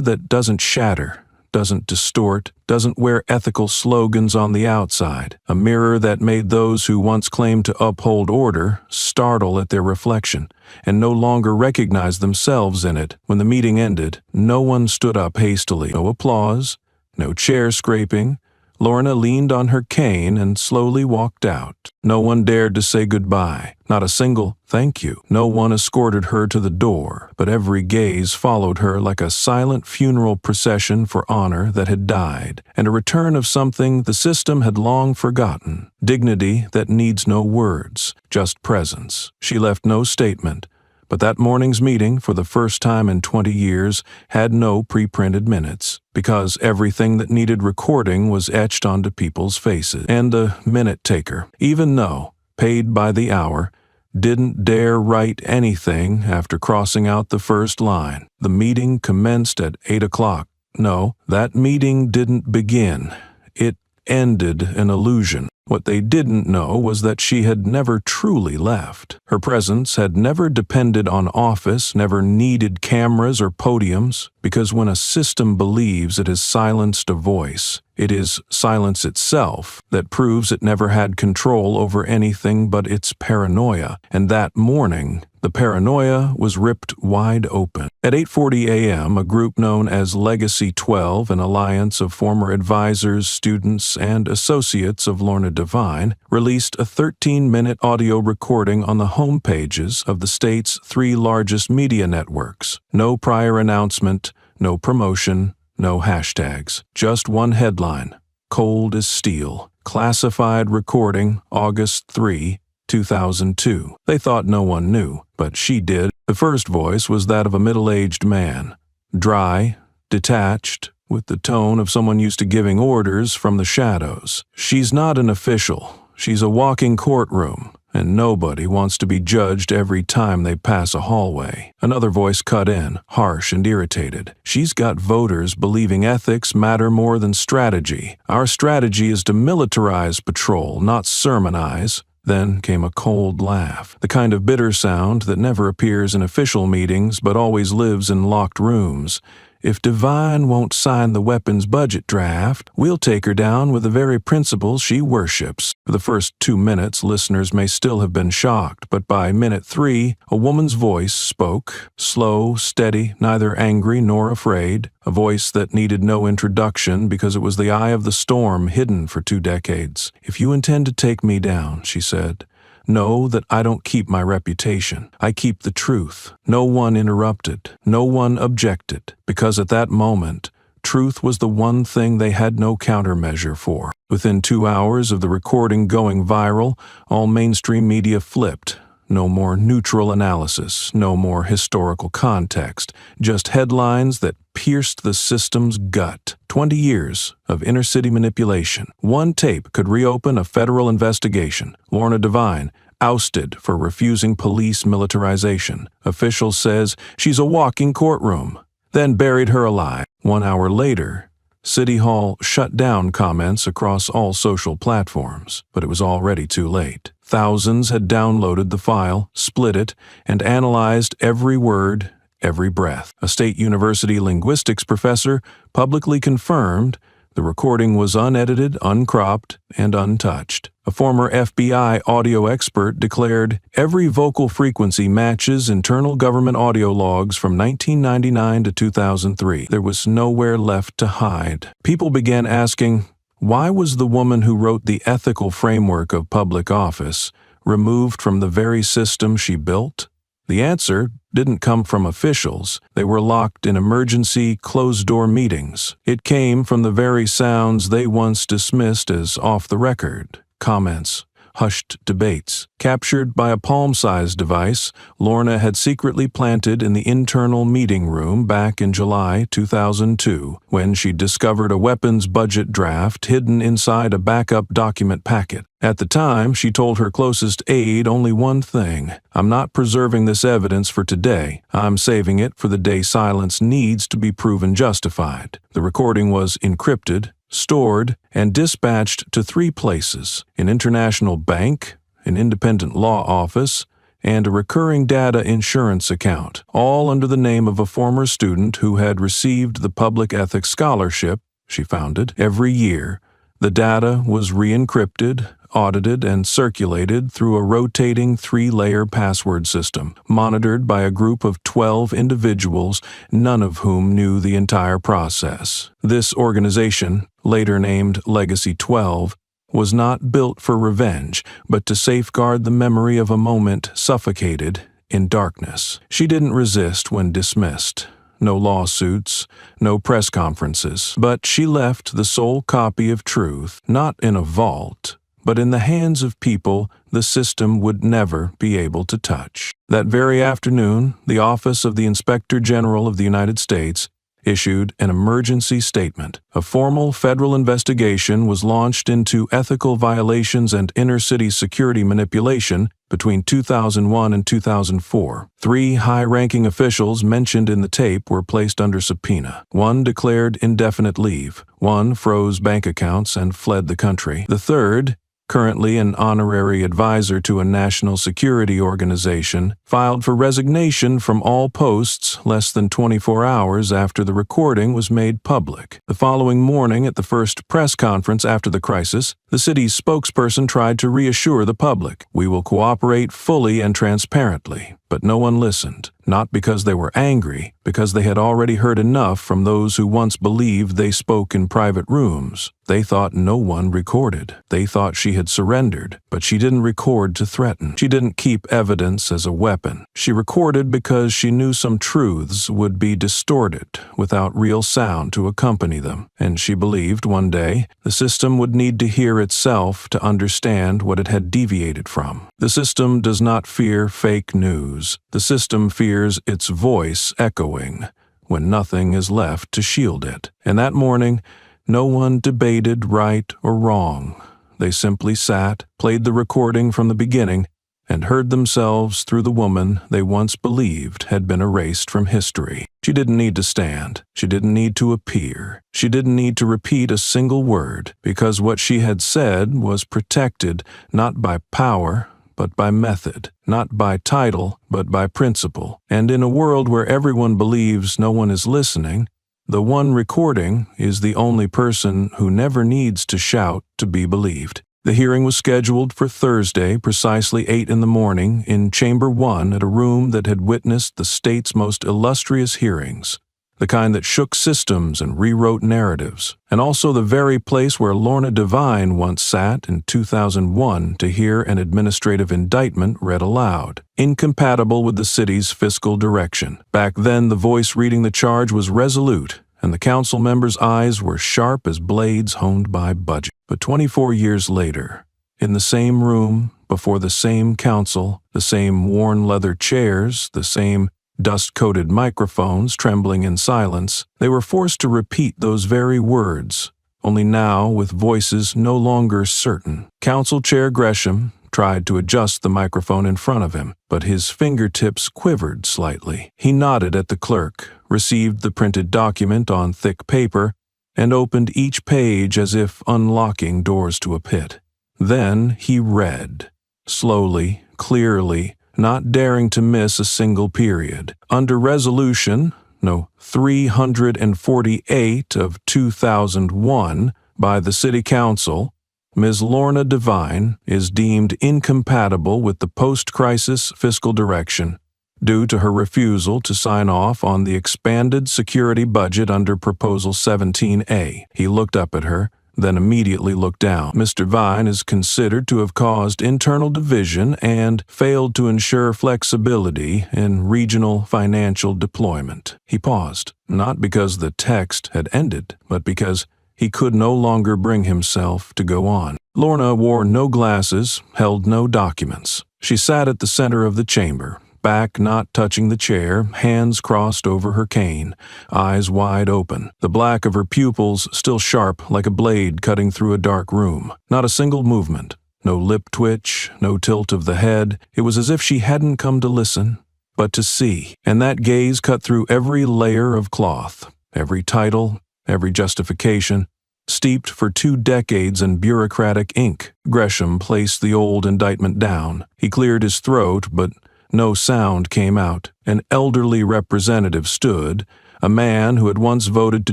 that doesn't shatter, doesn't distort, doesn't wear ethical slogans on the outside. A mirror that made those who once claimed to uphold order startle at their reflection and no longer recognize themselves in it. When the meeting ended, no one stood up hastily. No applause, no chair scraping. Lorna leaned on her cane and slowly walked out. No one dared to say goodbye, not a single thank you. No one escorted her to the door, but every gaze followed her like a silent funeral procession for honor that had died, and a return of something the system had long forgotten. Dignity that needs no words, just presence. She left no statement, but that morning's meeting, for the first time in 20 years, had no pre-printed minutes, because everything that needed recording was etched onto people's faces. And the minute taker, even though paid by the hour, didn't dare write anything after crossing out the first line. The meeting commenced at 8 o'clock. No, that meeting didn't begin. It ended an illusion. What they didn't know was that she had never truly left. Her presence had never depended on office, never needed cameras or podiums, because when a system believes it has silenced a voice, it is silence itself that proves it never had control over anything but its paranoia. And that morning, the paranoia was ripped wide open. At 8:40 a.m., a group known as Legacy 12, an alliance of former advisors, students, and associates of Lorna Devine, released a 13-minute audio recording on the homepages of the state's 3 largest media networks. No prior announcement, no promotion, no hashtags. Just one headline: Cold as Steel. Classified recording, August 3, 2002. They thought no one knew, but she did. The first voice was that of a middle-aged man, dry, detached, with the tone of someone used to giving orders from the shadows. She's not an official. She's a walking courtroom, and nobody wants to be judged every time they pass a hallway. Another voice cut in, harsh and irritated. She's got voters believing ethics matter more than strategy. Our strategy is to militarize patrol, not sermonize. Then came a cold laugh, the kind of bitter sound that never appears in official meetings but always lives in locked rooms. If Devine won't sign the weapons budget draft, we'll take her down with the very principles she worships. For the first 2 minutes, listeners may still have been shocked, but by minute 3, a woman's voice spoke, slow, steady, neither angry nor afraid, a voice that needed no introduction because it was the eye of the storm hidden for 2 decades. "If you intend to take me down," she said, "know that I don't keep my reputation. I keep the truth." No one interrupted. No one objected, because at that moment, truth was the one thing they had no countermeasure for. Within 2 hours of the recording going viral, all mainstream media flipped. No more neutral analysis, no more historical context, just headlines that pierced the system's gut. 20 years of inner-city manipulation. One tape could reopen a federal investigation. Lorna Devine, ousted for refusing police militarization. Official says she's a walking courtroom. Then buried her alive. 1 hour later, City Hall shut down comments across all social platforms, but it was already too late. Thousands had downloaded the file, split it, and analyzed every word, every breath. A State University linguistics professor publicly confirmed the recording was unedited, uncropped, and untouched. A former FBI audio expert declared every vocal frequency matches internal government audio logs from 1999 to 2003. There was nowhere left to hide. People began asking, why was the woman who wrote the ethical framework of public office removed from the very system she built? The answer didn't come from officials. They were locked in emergency, closed-door meetings. It came from the very sounds they once dismissed as off the record. Comments, hushed debates. Captured by a palm-sized device, Lorna had secretly planted in the internal meeting room back in July 2002, when she discovered a weapons budget draft hidden inside a backup document packet. At the time, she told her closest aide only one thing: "I'm not preserving this evidence for today. I'm saving it for the day silence needs to be proven justified." The recording was encrypted, stored, and dispatched to 3 places: an international bank, an independent law office, and a recurring data insurance account, all under the name of a former student who had received the public ethics scholarship she founded every year. The data was re-encrypted, audited, and circulated through a rotating 3-layer password system, monitored by a group of 12 individuals, none of whom knew the entire process. This organization, later named Legacy 12, was not built for revenge, but to safeguard the memory of a moment suffocated in darkness. She didn't resist when dismissed. No lawsuits, no press conferences, but she left the sole copy of truth, not in a vault, but in the hands of people the system would never be able to touch. That very afternoon, the Office of the Inspector General of the United States issued an emergency statement. A formal federal investigation was launched into ethical violations and inner-city security manipulation between 2001 and 2004. 3 high-ranking officials mentioned in the tape were placed under subpoena. 1 declared indefinite leave. 1 froze bank accounts and fled the country. The third, currently an honorary advisor to a national security organization, filed for resignation from all posts less than 24 hours after the recording was made public. The following morning, at the first press conference after the crisis, the city's spokesperson tried to reassure the public, "We will cooperate fully and transparently." But no one listened, not because they were angry, because they had already heard enough from those who once believed they spoke in private rooms. They thought no one recorded. They thought she had surrendered, but she didn't record to threaten. She didn't keep evidence as a weapon. She recorded because she knew some truths would be distorted without real sound to accompany them, and she believed one day the system would need to hear itself to understand what it had deviated from. The system does not fear fake news. The system fears its voice echoing when nothing is left to shield it. And that morning, no one debated right or wrong. They simply sat, played the recording from the beginning, and heard themselves through the woman they once believed had been erased from history. She didn't need to stand. She didn't need to appear. She didn't need to repeat a single word, because what she had said was protected not by power, but by method, not by title, but by principle. And in a world where everyone believes no one is listening, the one recording is the only person who never needs to shout to be believed. The hearing was scheduled for Thursday, precisely 8 in the morning, in Chamber 1 at a room that had witnessed the state's most illustrious hearings, the kind that shook systems and rewrote narratives, and also the very place where Lorna Devine once sat in 2001 to hear an administrative indictment read aloud, incompatible with the city's fiscal direction. Back then, the voice reading the charge was resolute, and the council members' eyes were sharp as blades honed by budget. But 24 years later, in the same room, before the same council, the same worn leather chairs, the same dust-coated microphones trembling in silence, they were forced to repeat those very words, only now with voices no longer certain. Council Chair Gresham tried to adjust the microphone in front of him, but his fingertips quivered slightly. He nodded at the clerk, received the printed document on thick paper, and opened each page as if unlocking doors to a pit. Then he read, slowly, clearly, not daring to miss a single period. Under Resolution No. 348 of 2001 by the City Council, Ms. Lorna Devine is deemed incompatible with the post-crisis fiscal direction due to her refusal to sign off on the expanded security budget under Proposal 17A. He looked up at her, then immediately looked down. Mr. Devine is considered to have caused internal division and failed to ensure flexibility in regional financial deployment. He paused, not because the text had ended, but because he could no longer bring himself to go on. Lorna wore no glasses, held no documents. She sat at the center of the chamber, back not touching the chair, hands crossed over her cane, eyes wide open, the black of her pupils still sharp like a blade cutting through a dark room. Not a single movement, no lip twitch, no tilt of the head. It was as if she hadn't come to listen, but to see. And that gaze cut through every layer of cloth, every title, every justification, steeped for 2 decades in bureaucratic ink. Gresham placed the old indictment down. He cleared his throat, but No sound came out. An elderly representative stood, a man who had once voted to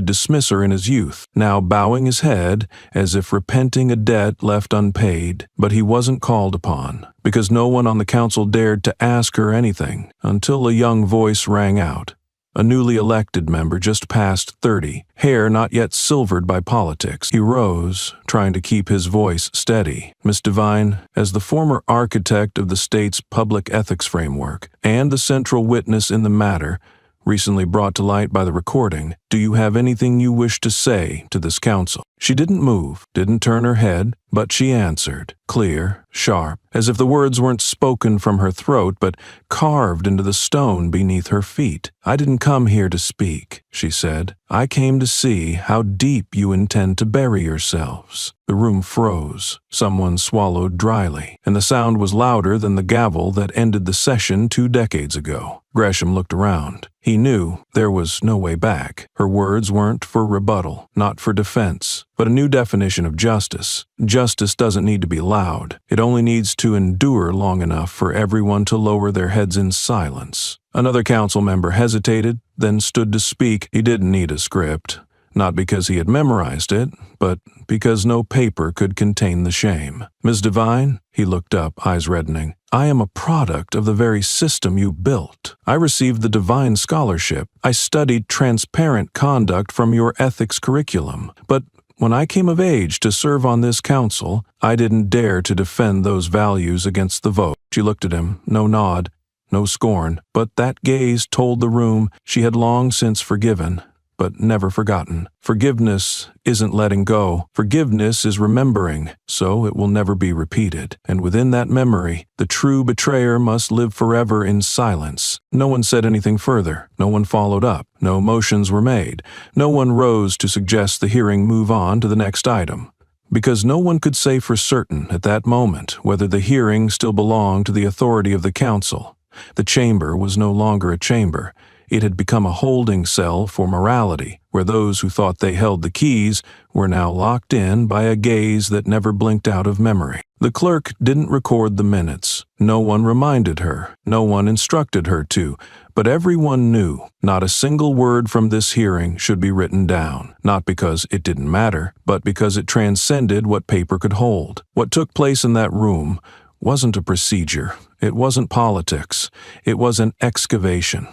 dismiss her in his youth, now bowing his head as if repenting a debt left unpaid. But he wasn't called upon, because no one on the council dared to ask her anything, until a young voice rang out. A newly elected member just past 30, hair not yet silvered by politics. He rose, trying to keep his voice steady. "Miss Devine, as the former architect of the state's public ethics framework and the central witness in the matter, recently brought to light by the recording, do you have anything you wish to say to this council?" She didn't move, didn't turn her head, but she answered, clear, sharp, as if the words weren't spoken from her throat but carved into the stone beneath her feet. "I didn't come here to speak," she said. "I came to see how deep you intend to bury yourselves." The room froze. Someone swallowed dryly, and the sound was louder than the gavel that ended the session 2 decades ago. Gresham looked around. He knew there was no way back. Her words weren't for rebuttal, not for defense, but a new definition of justice. Justice doesn't need to be loud. It only needs to endure long enough for everyone to lower their heads in silence. Another council member hesitated, then stood to speak. He didn't need a script. Not because he had memorized it, but because no paper could contain the shame. "Ms. Devine," he looked up, eyes reddening, "I am a product of the very system you built. I received the Devine Scholarship. I studied transparent conduct from your ethics curriculum. But when I came of age to serve on this council, I didn't dare to defend those values against the vote." She looked at him, no nod, no scorn, but that gaze told the room she had long since forgiven, but never forgotten. Forgiveness isn't letting go. Forgiveness is remembering, so it will never be repeated. And within that memory, the true betrayer must live forever in silence. No one said anything further. No one followed up. No motions were made. No one rose to suggest the hearing move on to the next item. Because no one could say for certain at that moment whether the hearing still belonged to the authority of the council. The chamber was no longer a chamber. It had become a holding cell for morality, where those who thought they held the keys were now locked in by a gaze that never blinked out of memory. The clerk didn't record the minutes. No one reminded her. No one instructed her to. But everyone knew not a single word from this hearing should be written down, not because it didn't matter, but because it transcended what paper could hold. What took place in that room wasn't a procedure. It wasn't politics. It was an excavation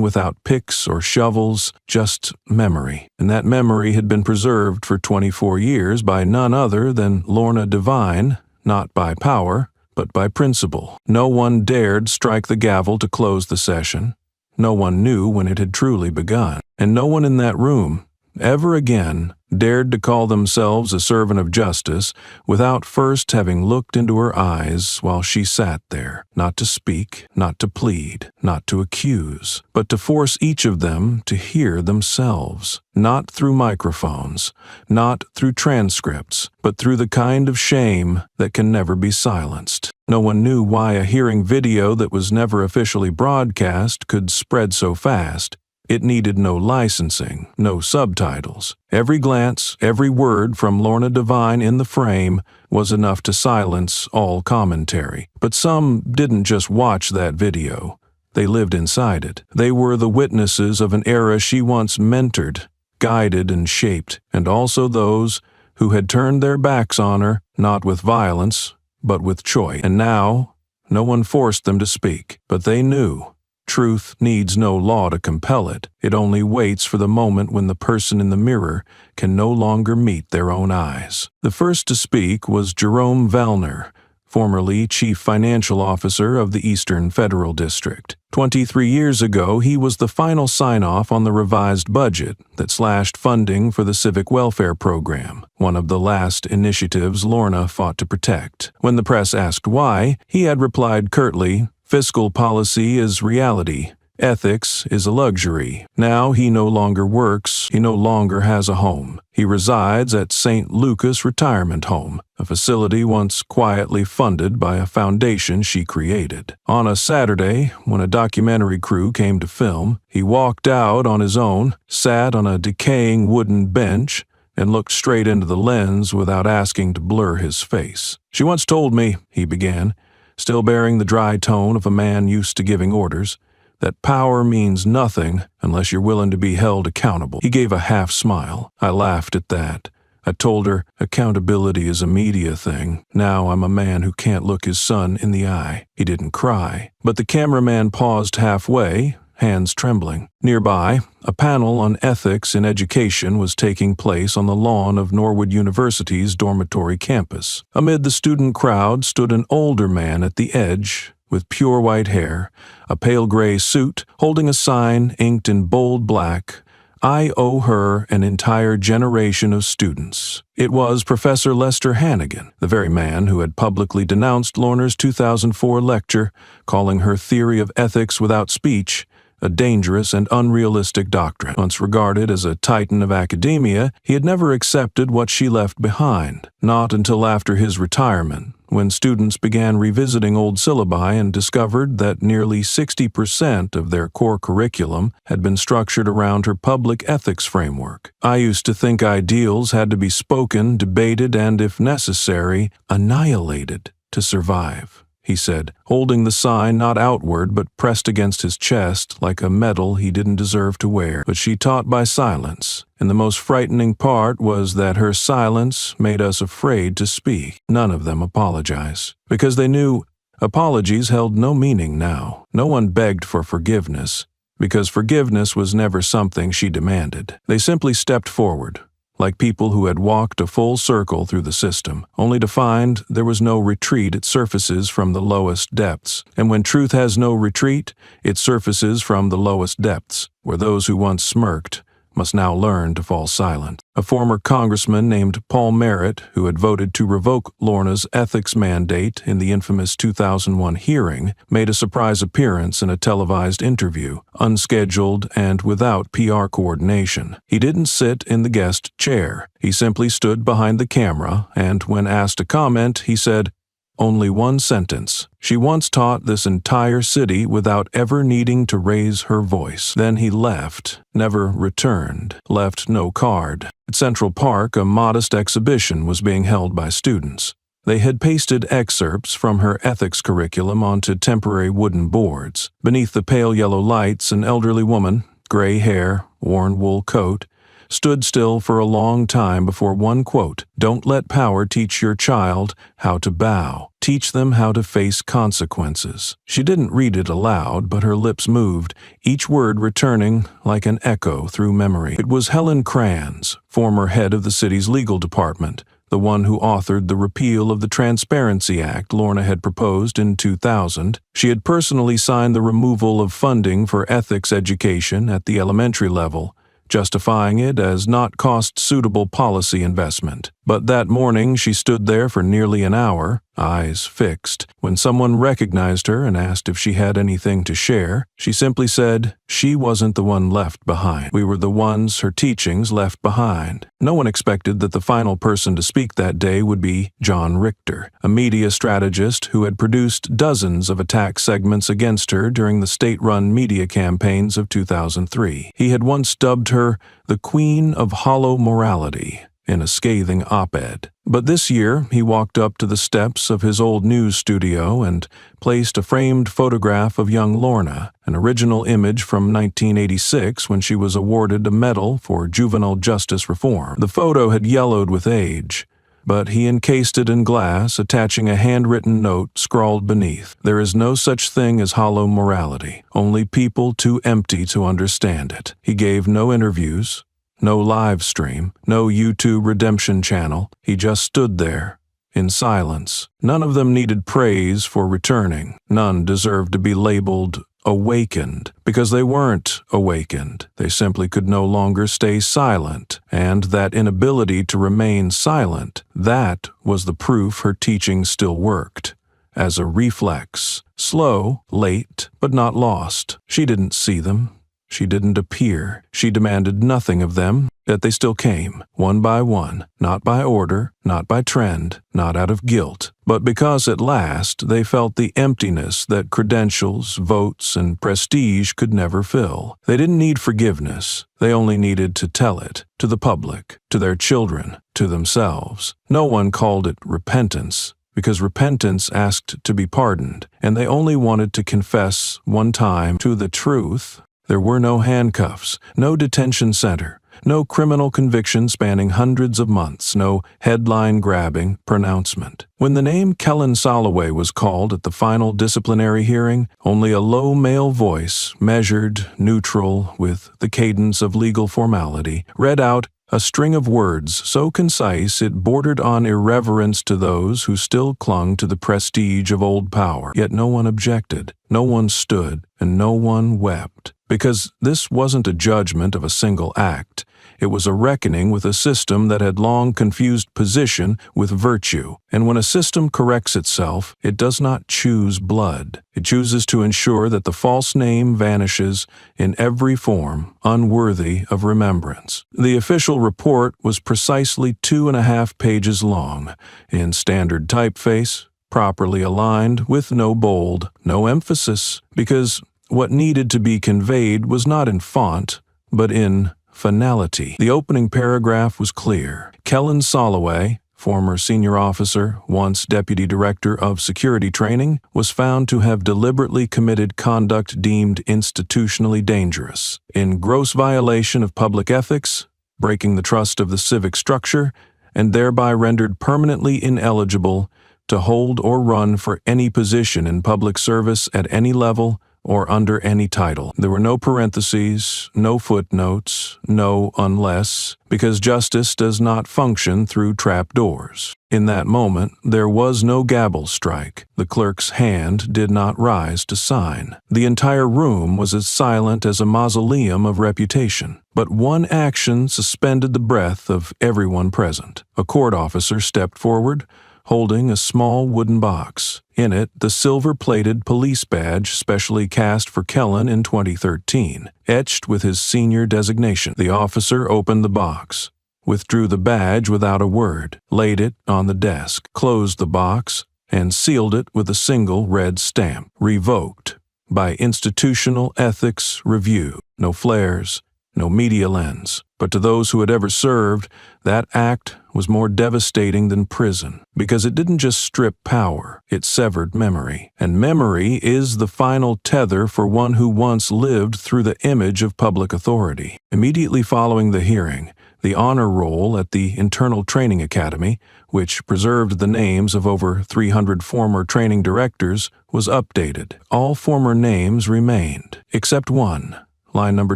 without picks or shovels, just memory. And that memory had been preserved for 24 years by none other than Lorna Devine, not by power, but by principle. No one dared strike the gavel to close the session. No one knew when it had truly begun. And no one in that room, ever again, dared to call themselves a servant of justice without first having looked into her eyes while she sat there, not to speak, not to plead, not to accuse, but to force each of them to hear themselves, not through microphones, not through transcripts, but through the kind of shame that can never be silenced. No one knew why a hearing video that was never officially broadcast could spread so fast. It needed no licensing, no subtitles. Every glance, every word from Lorna Devine in the frame was enough to silence all commentary. But some didn't just watch that video. They lived inside it. They were the witnesses of an era she once mentored, guided, and shaped, and also those who had turned their backs on her, not with violence, but with choice. And now, no one forced them to speak, but they knew. Truth needs no law to compel it. It only waits for the moment when the person in the mirror can no longer meet their own eyes. The first to speak was Jerome Vellner, formerly Chief Financial Officer of the Eastern Federal District. 23 years ago, he was the final sign-off on the revised budget that slashed funding for the Civic Welfare Program, one of the last initiatives Lorna fought to protect. When the press asked why, he had replied curtly, "Fiscal policy is reality. Ethics is a luxury." Now he no longer works. He no longer has a home. He resides at St. Lucas Retirement Home, a facility once quietly funded by a foundation she created. On a Saturday, when a documentary crew came to film, he walked out on his own, sat on a decaying wooden bench, and looked straight into the lens without asking to blur his face. "She once told me," he began, still bearing the dry tone of a man used to giving orders, that power means nothing unless you're willing to be held accountable. He gave a half smile. I laughed at that. I told her, accountability is a media thing. Now I'm a man who can't look his son in the eye. He didn't cry. But the cameraman paused halfway, hands trembling. Nearby, a panel on ethics in education was taking place on the lawn of Norwood University's dormitory campus. Amid the student crowd stood an older man at the edge, with pure white hair, a pale gray suit, holding a sign inked in bold black, "I owe her an entire generation of students." It was Professor Lester Hannigan, the very man who had publicly denounced Lorna's 2004 lecture, calling her theory of ethics without speech a dangerous and unrealistic doctrine. Once regarded as a titan of academia, he had never accepted what she left behind, not until after his retirement, when students began revisiting old syllabi and discovered that nearly 60% of their core curriculum had been structured around her public ethics framework. I used to think ideals had to be spoken, debated, and, if necessary, annihilated to survive, he said, holding the sign not outward but pressed against his chest like a medal he didn't deserve to wear. But she taught by silence, and the most frightening part was that her silence made us afraid to speak. None of them apologized, because they knew apologies held no meaning now. No one begged for forgiveness, because forgiveness was never something she demanded. They simply stepped forward, like people who had walked a full circle through the system, only to find there was no retreat. It surfaces from the lowest depths. And when truth has no retreat, it surfaces from the lowest depths, where those who once smirked must now learn to fall silent. A former congressman named Paul Merritt, who had voted to revoke Lorna's ethics mandate in the infamous 2001 hearing, made a surprise appearance in a televised interview, unscheduled and without PR coordination. He didn't sit in the guest chair. He simply stood behind the camera, and when asked to comment, he said, "Only one sentence. She once taught this entire city without ever needing to raise her voice." Then he left, never returned, left no card. At Central Park, a modest exhibition was being held by students. They had pasted excerpts from her ethics curriculum onto temporary wooden boards. Beneath the pale yellow lights, an elderly woman, gray hair, worn wool coat, stood still for a long time before one quote, "Don't let power teach your child how to bow. Teach them how to face consequences." She didn't read it aloud, but her lips moved, each word returning like an echo through memory. It was Helen Kranz, former head of the city's legal department, the one who authored the repeal of the Transparency Act Lorna had proposed in 2000. She had personally signed the removal of funding for ethics education at the elementary level, justifying it as not cost-suitable policy investment. But that morning she stood there for nearly an hour, eyes fixed. When someone recognized her and asked if she had anything to share, she simply said she wasn't the one left behind. We were the ones her teachings left behind. No one expected that the final person to speak that day would be John Richter, a media strategist who had produced dozens of attack segments against her during the state-run media campaigns of 2003. He had once dubbed her the Queen of Hollow Morality in a scathing op-ed. But this year, he walked up to the steps of his old news studio and placed a framed photograph of young Lorna, an original image from 1986 when she was awarded a medal for juvenile justice reform. The photo had yellowed with age, but he encased it in glass, attaching a handwritten note scrawled beneath. "There is no such thing as hollow morality, only people too empty to understand it." He gave no interviews, no live stream, no YouTube redemption channel. He just stood there, in silence. None of them needed praise for returning. None deserved to be labeled awakened, because they weren't awakened. They simply could no longer stay silent, and that inability to remain silent, that was the proof her teaching still worked. As a reflex, slow, late, but not lost. She didn't see them. She didn't appear. She demanded nothing of them, yet they still came, one by one, not by order, not by trend, not out of guilt, but because at last they felt the emptiness that credentials, votes, and prestige could never fill. They didn't need forgiveness. They only needed to tell it, to the public, to their children, to themselves. No one called it repentance, because repentance asked to be pardoned, and they only wanted to confess one time to the truth. There were no handcuffs, no detention center, no criminal conviction spanning hundreds of months, no headline-grabbing pronouncement. When the name Kellen Soloway was called at the final disciplinary hearing, only a low male voice, measured, neutral, with the cadence of legal formality, read out a string of words so concise it bordered on irreverence to those who still clung to the prestige of old power. Yet no one objected, no one stood, and no one wept. Because this wasn't a judgment of a single act. It was a reckoning with a system that had long confused position with virtue. And when a system corrects itself, it does not choose blood. It chooses to ensure that the false name vanishes in every form, unworthy of remembrance. The official report was precisely 2.5 pages long, in standard typeface, properly aligned, with no bold, no emphasis, because what needed to be conveyed was not in font, but in finality. The opening paragraph was clear. Kellen Soloway, former senior officer, once deputy director of security training, was found to have deliberately committed conduct deemed institutionally dangerous, in gross violation of public ethics, breaking the trust of the civic structure, and thereby rendered permanently ineligible to hold or run for any position in public service at any level or under any title. There were no parentheses, no footnotes, no unless, because justice does not function through trapdoors. In that moment, there was no gavel strike. The clerk's hand did not rise to sign. The entire room was as silent as a mausoleum of reputation. But one action suspended the breath of everyone present. A court officer stepped forward, holding a small wooden box. In it, the silver-plated police badge specially cast for Kellen in 2013, etched with his senior designation. The officer opened the box, withdrew the badge without a word, laid it on the desk, closed the box, and sealed it with a single red stamp. Revoked by Institutional Ethics Review. No flares, no media lens. But to those who had ever served, that act was more devastating than prison, because it didn't just strip power, it severed memory. And memory is the final tether for one who once lived through the image of public authority. Immediately following the hearing, the honor roll at the Internal Training Academy, which preserved the names of over 300 former training directors, was updated. All former names remained, except one. Line number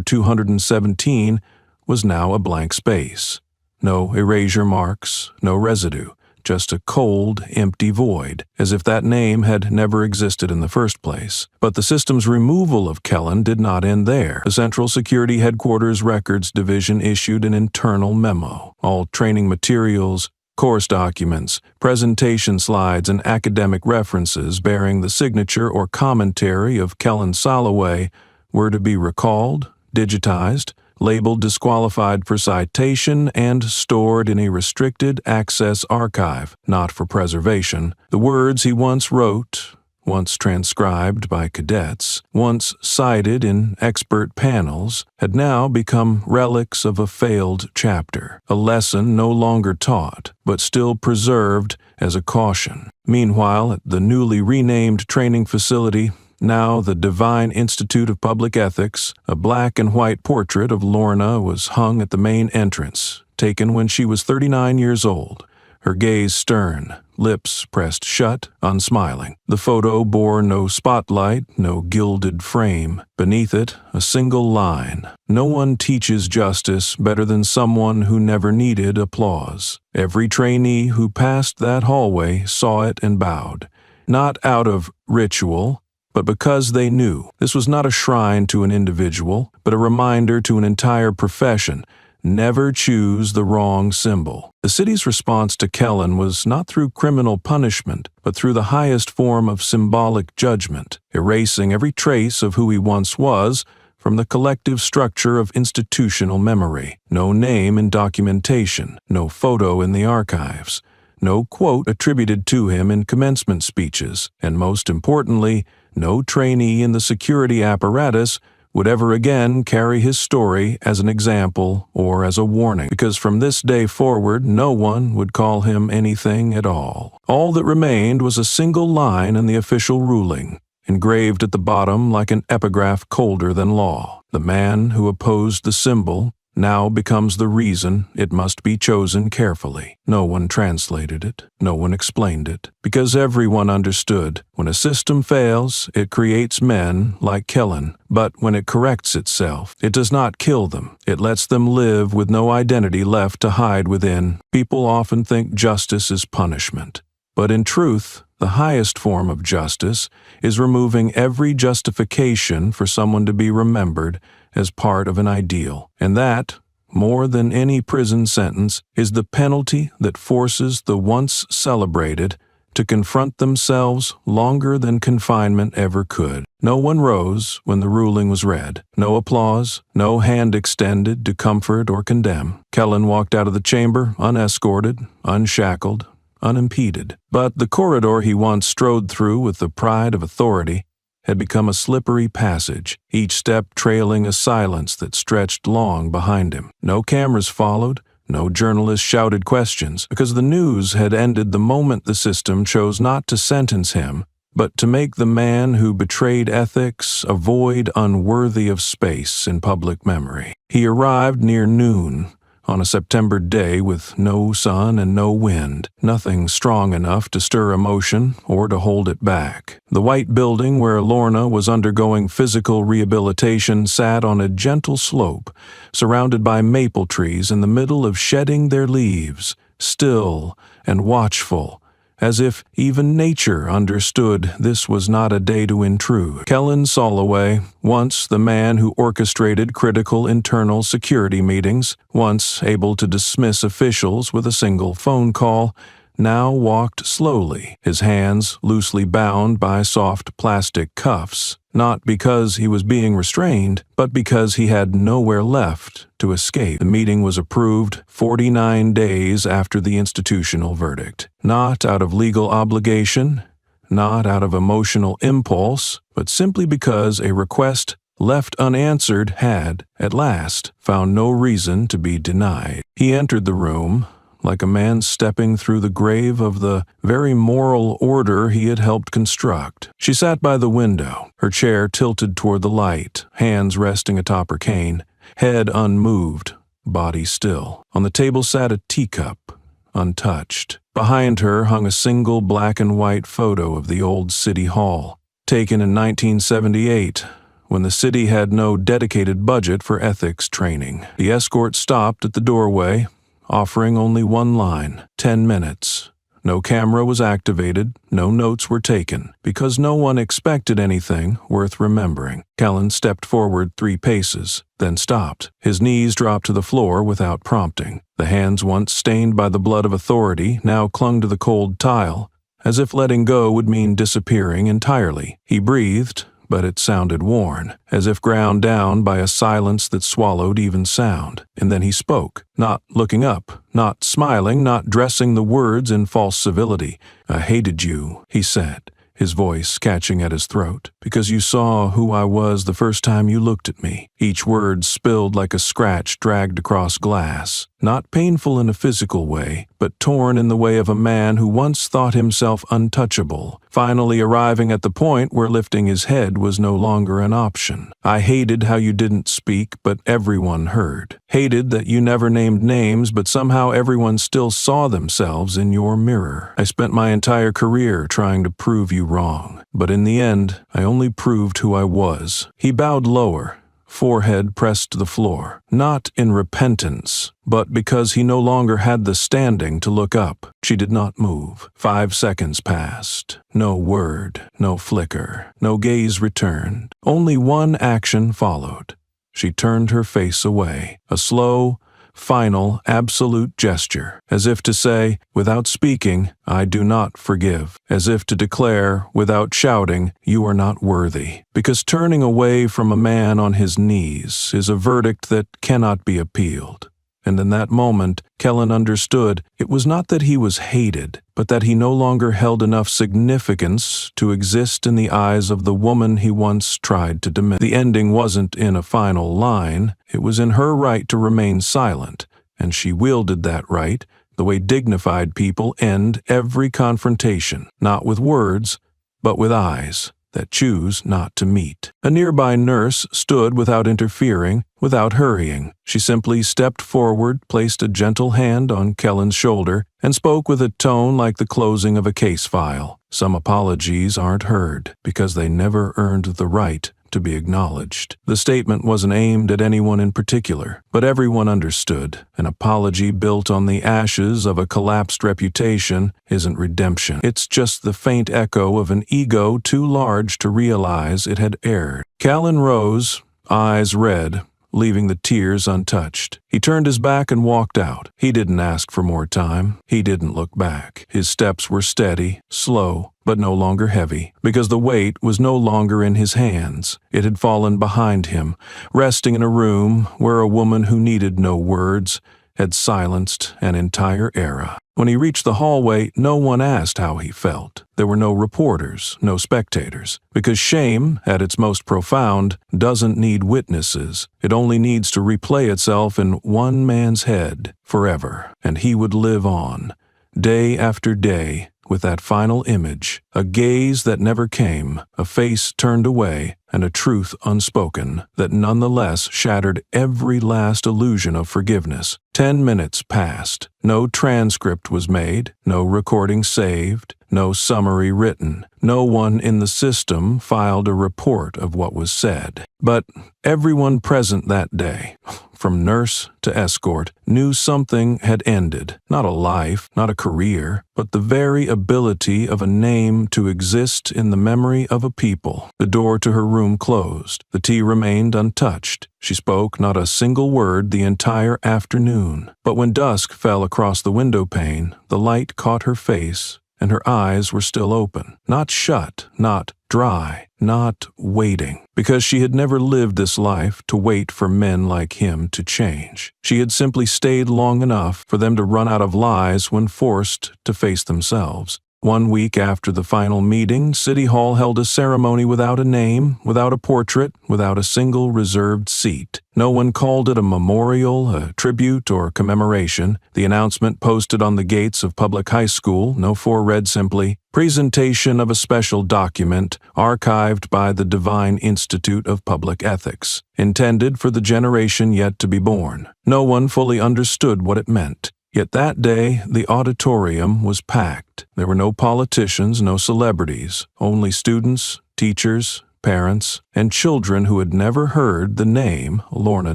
217 was now a blank space. No erasure marks, no residue, just a cold, empty void, as if that name had never existed in the first place. But the system's removal of Kellen did not end there. The Central Security Headquarters Records Division issued an internal memo. All training materials, course documents, presentation slides, and academic references bearing the signature or commentary of Kellen Soloway were to be recalled, digitized, labeled disqualified for citation, and stored in a restricted access archive, not for preservation. The words he once wrote, once transcribed by cadets, once cited in expert panels, had now become relics of a failed chapter, a lesson no longer taught, but still preserved as a caution. Meanwhile, at the newly renamed training facility, now the Divine Institute of Public Ethics, a black and white portrait of Lorna was hung at the main entrance, taken when she was 39 years old, her gaze stern, lips pressed shut, unsmiling. The photo bore no spotlight, no gilded frame. Beneath it, a single line. No one teaches justice better than someone who never needed applause. Every trainee who passed that hallway saw it and bowed, not out of ritual, but because they knew. This was not a shrine to an individual, but a reminder to an entire profession. Never choose the wrong symbol. The city's response to Kellen was not through criminal punishment, but through the highest form of symbolic judgment, erasing every trace of who he once was from the collective structure of institutional memory. No name in documentation, no photo in the archives, no quote attributed to him in commencement speeches, and most importantly, no trainee in the security apparatus would ever again carry his story as an example or as a warning, because from this day forward no one would call him anything at all. All that remained was a single line in the official ruling, engraved at the bottom like an epigraph colder than law. The man who opposed the symbol now becomes the reason it must be chosen carefully. No one translated it, no one explained it, because everyone understood when a system fails, it creates men like Kellen, but when it corrects itself, it does not kill them. It lets them live with no identity left to hide within. People often think justice is punishment, but in truth, the highest form of justice is removing every justification for someone to be remembered as part of an ideal. And that, more than any prison sentence, is the penalty that forces the once celebrated to confront themselves longer than confinement ever could. No one rose when the ruling was read. No applause, no hand extended to comfort or condemn. Kellen walked out of the chamber unescorted, unshackled, unimpeded. But the corridor he once strode through with the pride of authority had become a slippery passage, each step trailing a silence that stretched long behind him. No cameras followed, no journalists shouted questions, because the news had ended the moment the system chose not to sentence him, but to make the man who betrayed ethics a void unworthy of space in public memory. He arrived near noon, on a September day with no sun and no wind, nothing strong enough to stir emotion or to hold it back. The white building where Lorna was undergoing physical rehabilitation sat on a gentle slope, surrounded by maple trees in the middle of shedding their leaves, still and watchful, as if even nature understood this was not a day to intrude. Kellen Soloway, once the man who orchestrated critical internal security meetings, once able to dismiss officials with a single phone call, now walked slowly, his hands loosely bound by soft plastic cuffs, not because he was being restrained, but because he had nowhere left to escape. The meeting was approved 49 days after the institutional verdict, not out of legal obligation, not out of emotional impulse, but simply because a request left unanswered had, at last, found no reason to be denied. He entered the room, like a man stepping through the grave of the very moral order he had helped construct. She sat by the window, her chair tilted toward the light, hands resting atop her cane, head unmoved, body still. On the table sat a teacup, untouched. Behind her hung a single black and white photo of the old city hall, taken in 1978, when the city had no dedicated budget for ethics training. The escort stopped at the doorway, offering only one line, 10 minutes. No camera was activated, no notes were taken, because no one expected anything worth remembering. Kellen stepped forward 3 paces, then stopped. His knees dropped to the floor without prompting. The hands once stained by the blood of authority now clung to the cold tile, as if letting go would mean disappearing entirely. He breathed, but it sounded worn, as if ground down by a silence that swallowed even sound. And then he spoke, not looking up, not smiling, not dressing the words in false civility. "I hated you," he said, his voice catching at his throat, "because you saw who I was the first time you looked at me." Each word spilled like a scratch dragged across glass, not painful in a physical way, but torn in the way of a man who once thought himself untouchable, finally arriving at the point where lifting his head was no longer an option. "I hated how you didn't speak, but everyone heard. Hated that you never named names, but somehow everyone still saw themselves in your mirror. I spent my entire career trying to prove you wrong, but in the end, I only proved who I was." He bowed lower, forehead pressed to the floor, not in repentance, but because he no longer had the standing to look up. She did not move. 5 seconds passed. No word, no flicker, no gaze returned. Only one action followed. She turned her face away, a slow, final, absolute gesture, as if to say, without speaking, "I do not forgive," as if to declare, without shouting, "You are not worthy." Because turning away from a man on his knees is a verdict that cannot be appealed. And in that moment, Kellen understood it was not that he was hated, but that he no longer held enough significance to exist in the eyes of the woman he once tried to diminish. The ending wasn't in a final line, it was in her right to remain silent, and she wielded that right the way dignified people end every confrontation, not with words, but with eyes that choose not to meet. A nearby nurse stood without interfering, without hurrying. She simply stepped forward, placed a gentle hand on Kellen's shoulder, and spoke with a tone like the closing of a case file. Some apologies aren't heard because they never earned the right to be acknowledged. The statement wasn't aimed at anyone in particular, but everyone understood. An apology built on the ashes of a collapsed reputation isn't redemption. It's just the faint echo of an ego too large to realize it had erred. Callan rose, eyes red, leaving the tears untouched. He turned his back and walked out. He didn't ask for more time. He didn't look back. His steps were steady, slow, but no longer heavy, because the weight was no longer in his hands. It had fallen behind him, resting in a room where a woman who needed no words had silenced an entire era. When he reached the hallway, no one asked how he felt. There were no reporters, no spectators, because shame, at its most profound, doesn't need witnesses. It only needs to replay itself in one man's head forever, and he would live on, day after day, with that final image, a gaze that never came, a face turned away, and a truth unspoken that nonetheless shattered every last illusion of forgiveness. 10 minutes passed. No transcript was made, no recording saved, no summary written. No one in the system filed a report of what was said. But everyone present that day, from nurse to escort, knew something had ended. Not a life, not a career, but the very ability of a name to exist in the memory of a people. The door to her room closed. The tea remained untouched. She spoke not a single word the entire afternoon. But when dusk fell across the window pane, the light caught her face, and her eyes were still open. Not shut, not dry, not waiting, because she had never lived this life to wait for men like him to change. She had simply stayed long enough for them to run out of lies when forced to face themselves. 1 week after the final meeting, City Hall held a ceremony without a name, without a portrait, without a single reserved seat. No one called it a memorial, a tribute, or commemoration. The announcement posted on the gates of Public High School, No. 4 read simply, "Presentation of a special document archived by the Divine Institute of Public Ethics, intended for the generation yet to be born." No one fully understood what it meant. Yet that day, the auditorium was packed. There were no politicians, no celebrities, only students, teachers, parents, and children who had never heard the name Lorna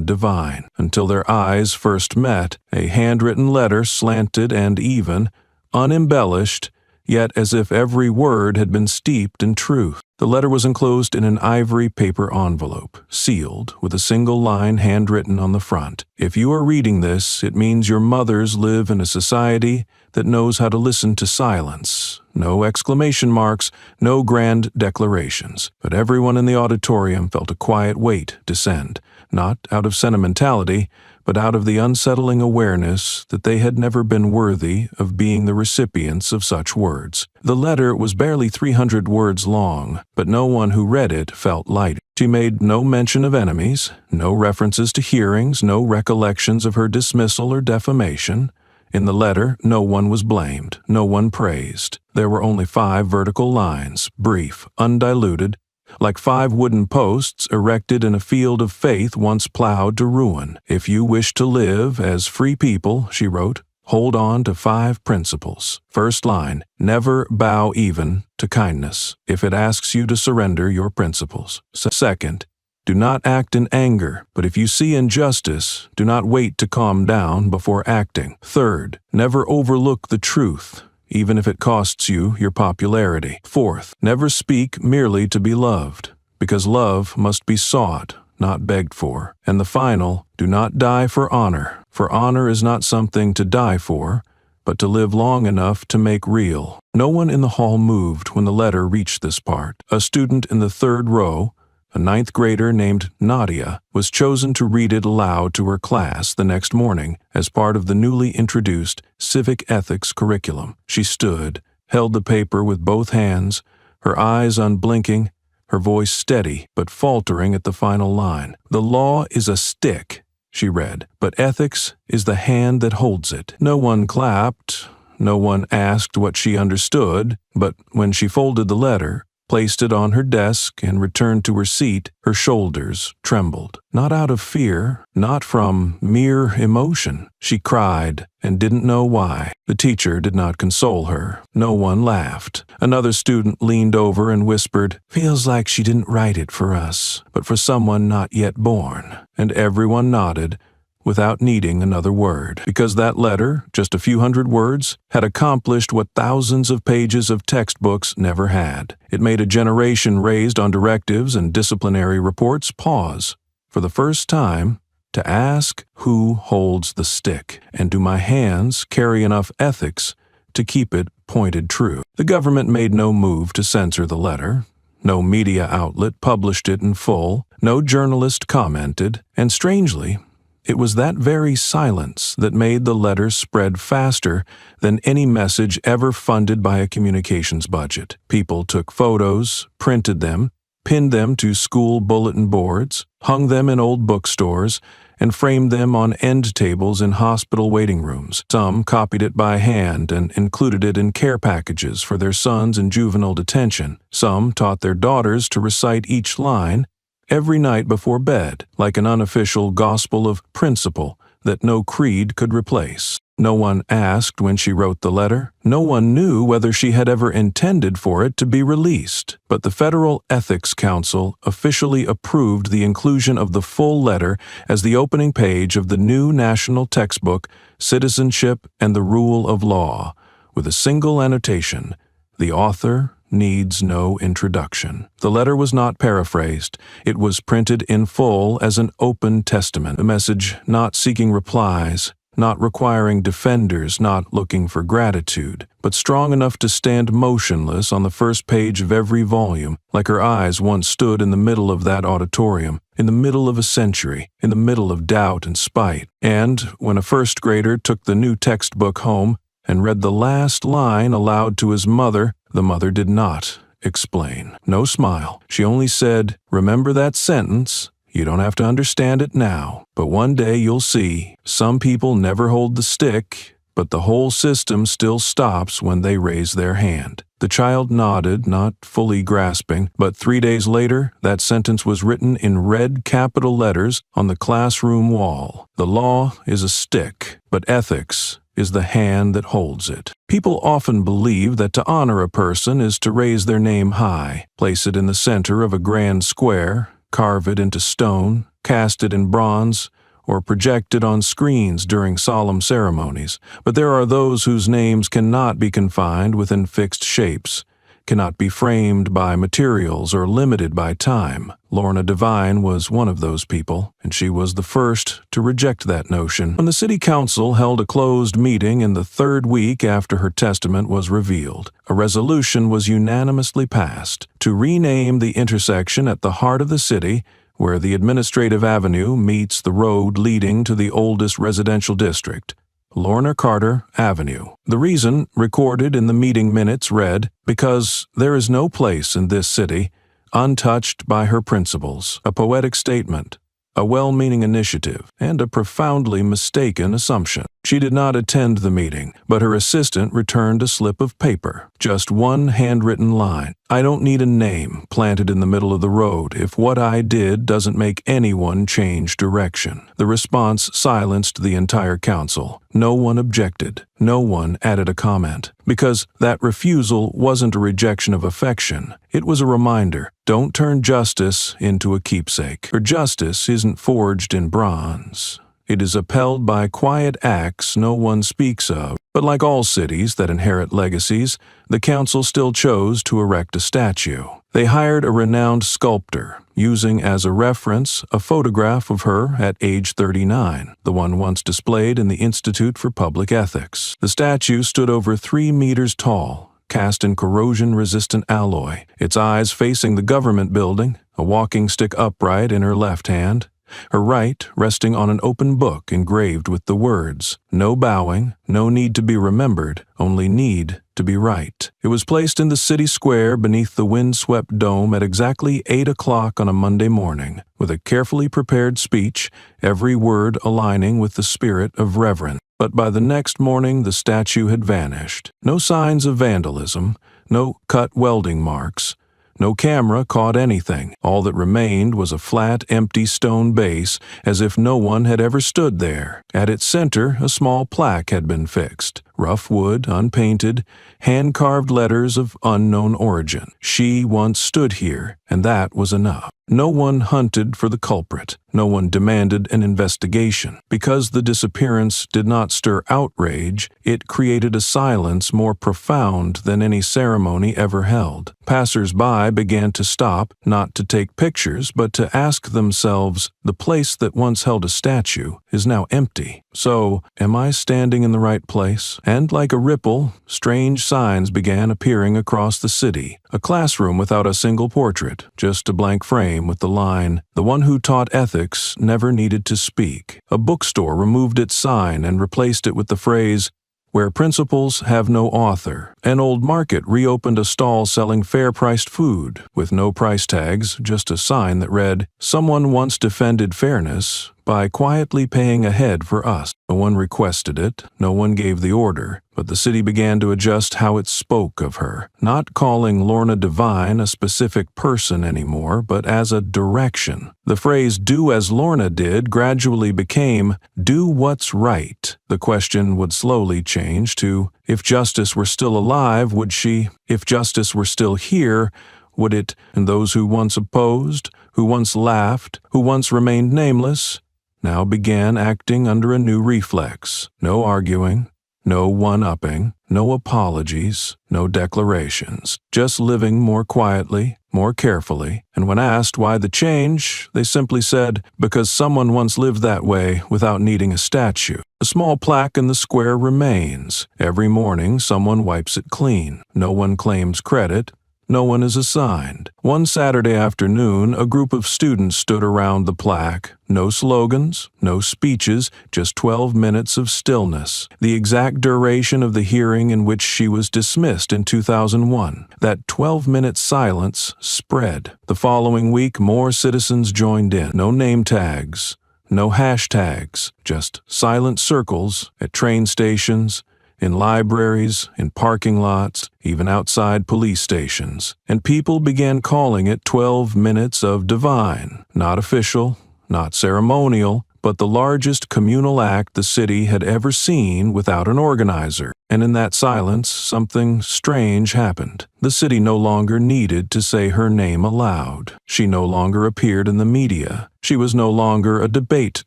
Devine until their eyes first met a handwritten letter, slanted and even, unembellished, yet as if every word had been steeped in truth. The letter was enclosed in an ivory paper envelope, sealed, with a single line handwritten on the front. If you are reading this, it means your mothers live in a society that knows how to listen to silence. No exclamation marks, no grand declarations. But everyone in the auditorium felt a quiet weight descend, not out of sentimentality, but out of the unsettling awareness that they had never been worthy of being the recipients of such words. The letter was barely 300 words long, but no one who read it felt lighter. She made no mention of enemies, no references to hearings, no recollections of her dismissal or defamation. In the letter, no one was blamed, no one praised. There were only 5 vertical lines, brief, undiluted, like 5 wooden posts erected in a field of faith once plowed to ruin. "If you wish to live as free people," she wrote, "hold on to 5 principles. First line, never bow even to kindness if it asks you to surrender your principles. Second, do not act in anger, but if you see injustice, do not wait to calm down before acting. Third, never overlook the truth, even if it costs you your popularity. Fourth, never speak merely to be loved, because love must be sought, not begged for. And the final, do not die for honor is not something to die for, but to live long enough to make real." No one in the hall moved when the letter reached this part. A student in the 3rd row, A ninth grader named Nadia was chosen to read it aloud to her class the next morning as part of the newly introduced civic ethics curriculum. She stood, held the paper with both hands, her eyes unblinking, her voice steady but faltering at the final line. "The law is a stick," she read, "but ethics is the hand that holds it." No one clapped, no one asked what she understood, but when she folded the letter, placed it on her desk, and returned to her seat, her shoulders trembled. Not out of fear, not from mere emotion. She cried and didn't know why. The teacher did not console her. No one laughed. Another student leaned over and whispered, "Feels like she didn't write it for us, but for someone not yet born." And everyone nodded, without needing another word, because that letter, just a few hundred words, had accomplished what thousands of pages of textbooks never had. It made a generation raised on directives and disciplinary reports pause, for the first time, to ask who holds the stick, and do my hands carry enough ethics to keep it pointed true. The government made no move to censor the letter. No media outlet published it in full. No journalist commented, and strangely, it was that very silence that made the letter spread faster than any message ever funded by a communications budget. People took photos, printed them, pinned them to school bulletin boards, hung them in old bookstores, and framed them on end tables in hospital waiting rooms. Some copied it by hand and included it in care packages for their sons in juvenile detention. Some taught their daughters to recite each line every night before bed, like an unofficial gospel of principle that no creed could replace. No one asked when she wrote the letter. No one knew whether she had ever intended for it to be released. But the Federal Ethics Council officially approved the inclusion of the full letter as the opening page of the new national textbook, Citizenship and the Rule of Law, with a single annotation: the author needs no introduction. The letter was not paraphrased. It was printed in full as an open testament, a message not seeking replies, not requiring defenders, not looking for gratitude, but strong enough to stand motionless on the first page of every volume, like her eyes once stood in the middle of that auditorium, in the middle of a century, in the middle of doubt and spite. And when a first grader took the new textbook home and read the last line aloud to his mother, the mother did not explain. No smile. She only said, "Remember that sentence? You don't have to understand it now, but one day you'll see. Some people never hold the stick, but the whole system still stops when they raise their hand." The child nodded, not fully grasping, but 3 days later, that sentence was written in red capital letters on the classroom wall. The law is a stick, but ethics is the hand that holds it. People often believe that to honor a person is to raise their name high, place it in the center of a grand square, carve it into stone, cast it in bronze, or project it on screens during solemn ceremonies. But there are those whose names cannot be confined within fixed shapes, cannot be framed by materials or limited by time. Lorna Devine was one of those people, and she was the first to reject that notion. When the city council held a closed meeting in the third week after her testament was revealed, a resolution was unanimously passed to rename the intersection at the heart of the city, where the administrative avenue meets the road leading to the oldest residential district, Lorna Carter Avenue. The reason, recorded in the meeting minutes, read, "Because there is no place in this city untouched by her principles," a poetic statement, a well-meaning initiative, and a profoundly mistaken assumption. She did not attend the meeting, but her assistant returned a slip of paper, just one handwritten line. "I don't need a name planted in the middle of the road if what I did doesn't make anyone change direction." The response silenced the entire council. No one objected. No one added a comment. Because that refusal wasn't a rejection of affection. It was a reminder. Don't turn justice into a keepsake. For justice isn't forged in bronze. It is upheld by quiet acts no one speaks of. But like all cities that inherit legacies, the council still chose to erect a statue. They hired a renowned sculptor, using as a reference a photograph of her at age 39, the one once displayed in the Institute for Public Ethics. The statue stood over 3 meters tall, cast in corrosion-resistant alloy, its eyes facing the government building, a walking stick upright in her left hand, her right resting on an open book engraved with the words, "No bowing, no need to be remembered, only need to be right." It was placed in the city square beneath the wind-swept dome at exactly 8 o'clock on a Monday morning, with a carefully prepared speech, every word aligning with the spirit of reverence. But by the next morning the statue had vanished. No signs of vandalism, no cut welding marks. No camera caught anything. All that remained was a flat, empty stone base, as if no one had ever stood there. At its center, a small plaque had been fixed. Rough wood, unpainted, hand-carved letters of unknown origin. She once stood here, and that was enough. No one hunted for the culprit. No one demanded an investigation. Because the disappearance did not stir outrage, it created a silence more profound than any ceremony ever held. Passers-by began to stop, not to take pictures, but to ask themselves, the place that once held a statue is now empty. So, am I standing in the right place? And like a ripple, strange signs began appearing across the city. A classroom without a single portrait, just a blank frame with the line, "The one who taught ethics never needed to speak." A bookstore removed its sign and replaced it with the phrase, "Where principles have no author." An old market reopened a stall selling fair-priced food, with no price tags, just a sign that read, "Someone once defended fairness by quietly paying a head for us." No one requested it, no one gave the order, but the city began to adjust how it spoke of her, not calling Lorna Devine a specific person anymore, but as a direction. The phrase "do as Lorna did" gradually became "do what's right." The question would slowly change to, if justice were still alive, would she? If justice were still here, would it? And those who once opposed, who once laughed, who once remained nameless, now began acting under a new reflex. No arguing, no one-upping, no apologies, no declarations, just living more quietly, more carefully, and when asked why the change, they simply said, because someone once lived that way without needing a statue. A small plaque in the square remains. Every morning someone wipes it clean. No one claims credit. No one is assigned. One Saturday afternoon, a group of students stood around the plaque. No slogans, no speeches, just 12 minutes of stillness. The exact duration of the hearing in which she was dismissed in 2001. That 12-minute silence spread. The following week, more citizens joined in. No name tags, no hashtags, just silent circles at train stations, in libraries, in parking lots, even outside police stations. And people began calling it 12 minutes of divine. Not official, not ceremonial, but the largest communal act the city had ever seen without an organizer. And in that silence, something strange happened. The city no longer needed to say her name aloud. She no longer appeared in the media. She was no longer a debate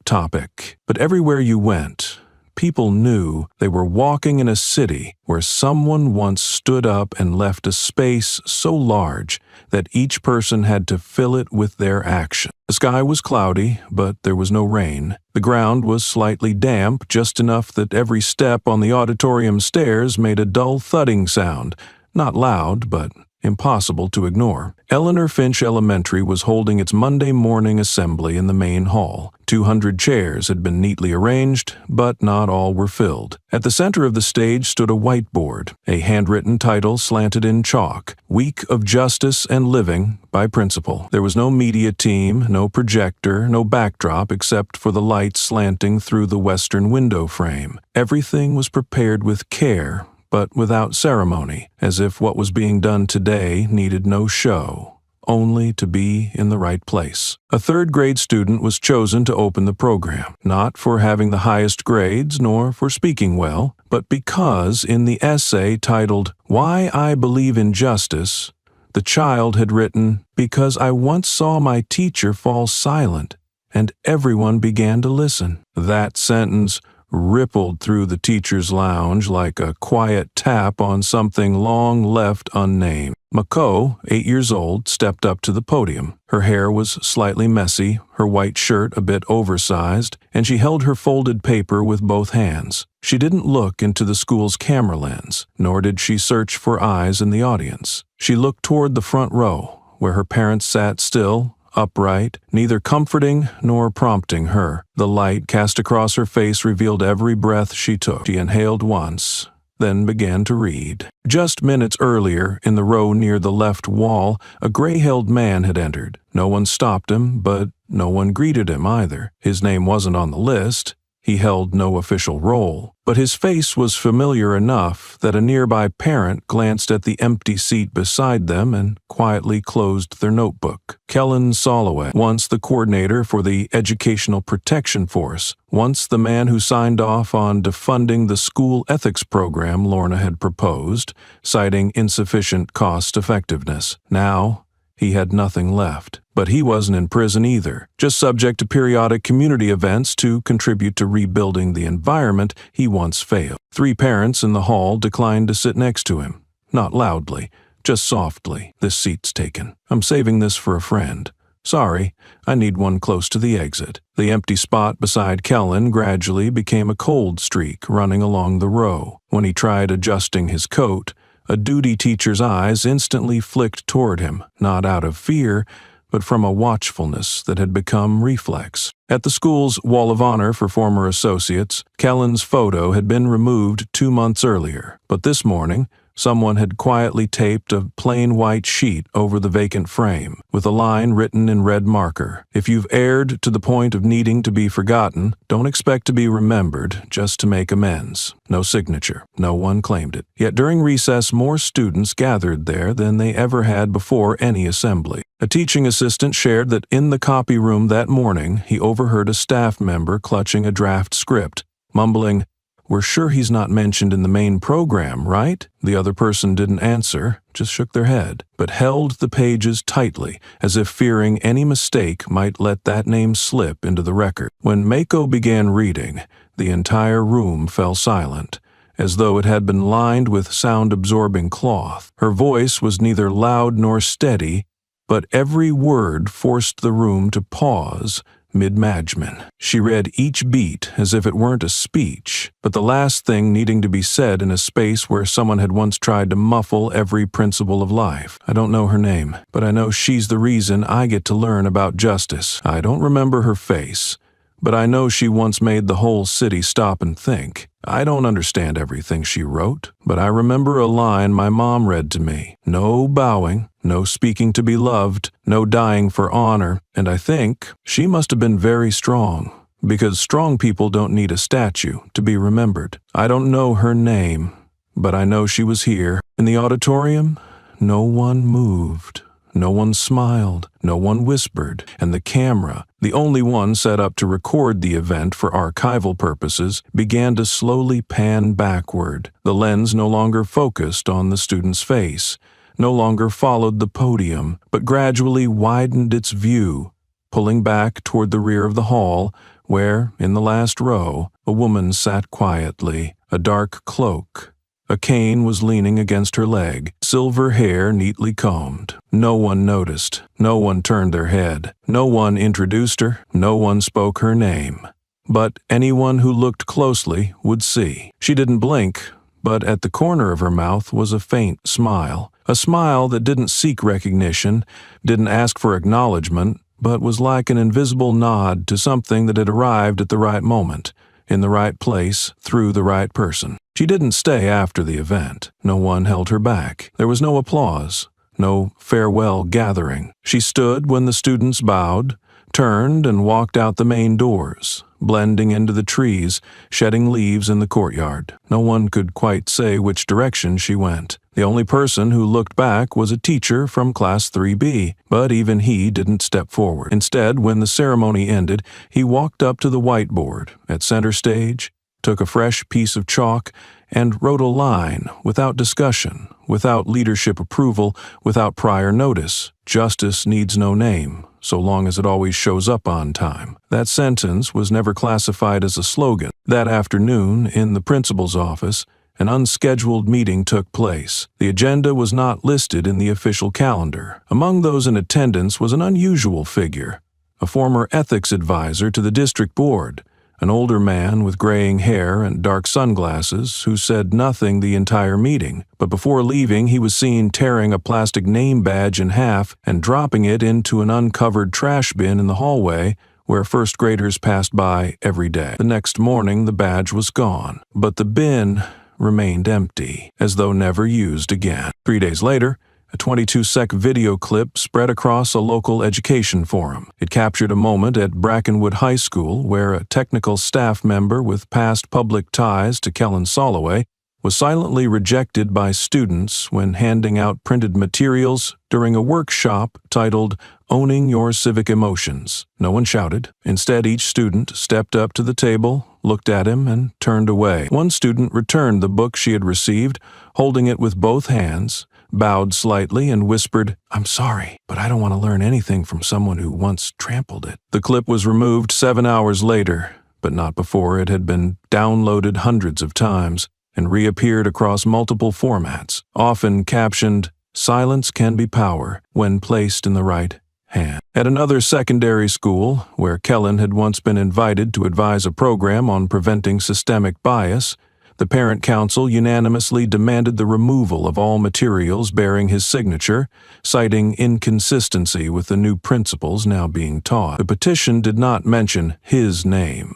topic. But everywhere you went, people knew they were walking in a city where someone once stood up and left a space so large that each person had to fill it with their action. The sky was cloudy, but there was no rain. The ground was slightly damp, just enough that every step on the auditorium stairs made a dull thudding sound, not loud, but impossible to ignore. Eleanor Finch Elementary was holding its Monday morning assembly in the main hall. 200 chairs had been neatly arranged, but not all were filled. At the center of the stage stood a whiteboard. A handwritten title slanted in chalk, "Week of Justice and Living by Principle." There was no media team, no projector, no backdrop except for the light slanting through the western window frame. Everything was prepared with care, but without ceremony, as if what was being done today needed no show, only to be in the right place. A third-grade student was chosen to open the program, not for having the highest grades nor for speaking well, but because in the essay titled, "Why I Believe in Justice," the child had written, "Because I once saw my teacher fall silent, and everyone began to listen." That sentence rippled through the teacher's lounge like a quiet tap on something long left unnamed. Mako, 8 years old, stepped up to the podium. Her hair was slightly messy, her white shirt a bit oversized, and she held her folded paper with both hands. She didn't look into the school's camera lens, nor did she search for eyes in the audience. She looked toward the front row, where her parents sat still, upright, neither comforting nor prompting her. The light cast across her face revealed every breath she took. She inhaled once, then began to read. Just minutes earlier, in the row near the left wall, a gray-haired man had entered. No one stopped him, but no one greeted him either. His name wasn't on the list. He held no official role, but his face was familiar enough that a nearby parent glanced at the empty seat beside them and quietly closed their notebook. Kellen Soloway, once the coordinator for the Educational Protection Force, once the man who signed off on defunding the school ethics program Lorna had proposed, citing insufficient cost-effectiveness. Now, he had nothing left. But he wasn't in prison either, just subject to periodic community events to contribute to rebuilding the environment he once failed. 3 parents in the hall declined to sit next to him. Not loudly, just softly. "This seat's taken. I'm saving this for a friend. Sorry, I need one close to the exit." The empty spot beside Kellen gradually became a cold streak running along the row. When he tried adjusting his coat, a duty teacher's eyes instantly flicked toward him, not out of fear, but from a watchfulness that had become reflex. At the school's Wall of Honor for former associates, Kellen's photo had been removed 2 months earlier, but this morning, someone had quietly taped a plain white sheet over the vacant frame, with a line written in red marker. "If you've erred to the point of needing to be forgotten, don't expect to be remembered just to make amends." No signature. No one claimed it. Yet during recess, more students gathered there than they ever had before any assembly. A teaching assistant shared that in the copy room that morning, he overheard a staff member clutching a draft script, mumbling, "We're sure he's not mentioned in the main program, right?" The other person didn't answer, just shook their head, but held the pages tightly, as if fearing any mistake might let that name slip into the record. When Mako began reading, the entire room fell silent, as though it had been lined with sound-absorbing cloth. Her voice was neither loud nor steady, but every word forced the room to pause mid-Madgeman. She read each beat as if it weren't a speech, but the last thing needing to be said in a space where someone had once tried to muffle every principle of life. "I don't know her name, but I know she's the reason I get to learn about justice. I don't remember her face, but I know she once made the whole city stop and think. I don't understand everything she wrote, but I remember a line my mom read to me. No bowing, no speaking to be loved, no dying for honor, and I think she must have been very strong, because strong people don't need a statue to be remembered. I don't know her name, but I know she was here. In the auditorium, no one moved. No one smiled, no one whispered, and the camera, the only one set up to record the event for archival purposes, began to slowly pan backward. The lens no longer focused on the student's face, no longer followed the podium, but gradually widened its view, pulling back toward the rear of the hall, where, in the last row, a woman sat quietly, a dark cloak. A cane was leaning against her leg, silver hair neatly combed. No one noticed. No one turned their head. No one introduced her. No one spoke her name. But anyone who looked closely would see. She didn't blink, but at the corner of her mouth was a faint smile. A smile that didn't seek recognition, didn't ask for acknowledgement, but was like an invisible nod to something that had arrived at the right moment, in the right place, through the right person. She didn't stay after the event. No one held her back. There was no applause, no farewell gathering. She stood when the students bowed, turned and walked out the main doors, blending into the trees, shedding leaves in the courtyard. No one could quite say which direction she went. The only person who looked back was a teacher from Class 3B, but even he didn't step forward. Instead, when the ceremony ended, he walked up to the whiteboard at center stage, took a fresh piece of chalk, and wrote a line without discussion, without leadership approval, without prior notice. "Justice needs no name, so long as it always shows up on time." That sentence was never classified as a slogan. That afternoon, in the principal's office, an unscheduled meeting took place. The agenda was not listed in the official calendar. Among those in attendance was an unusual figure, a former ethics advisor to the district board, an older man with graying hair and dark sunglasses who said nothing the entire meeting, but before leaving he was seen tearing a plastic name badge in half and dropping it into an uncovered trash bin in the hallway where first graders passed by every day. The next morning the badge was gone, but the bin remained empty, as though never used again. 3 days later, a 22-second video clip spread across a local education forum. It captured a moment at Brackenwood High School where a technical staff member with past public ties to Kellen Soloway was silently rejected by students when handing out printed materials during a workshop titled Owning Your Civic Emotions. No one shouted. Instead, each student stepped up to the table, looked at him, and turned away. One student returned the book she had received, holding it with both hands, bowed slightly, and whispered, "I'm sorry, but I don't want to learn anything from someone who once trampled it." The clip was removed 7 hours later, but not before it had been downloaded hundreds of times and reappeared across multiple formats, often captioned, "Silence can be power when placed in the right hand." At another secondary school, where Kellen had once been invited to advise a program on preventing systemic bias, the parent council unanimously demanded the removal of all materials bearing his signature, citing inconsistency with the new principles now being taught. The petition did not mention his name,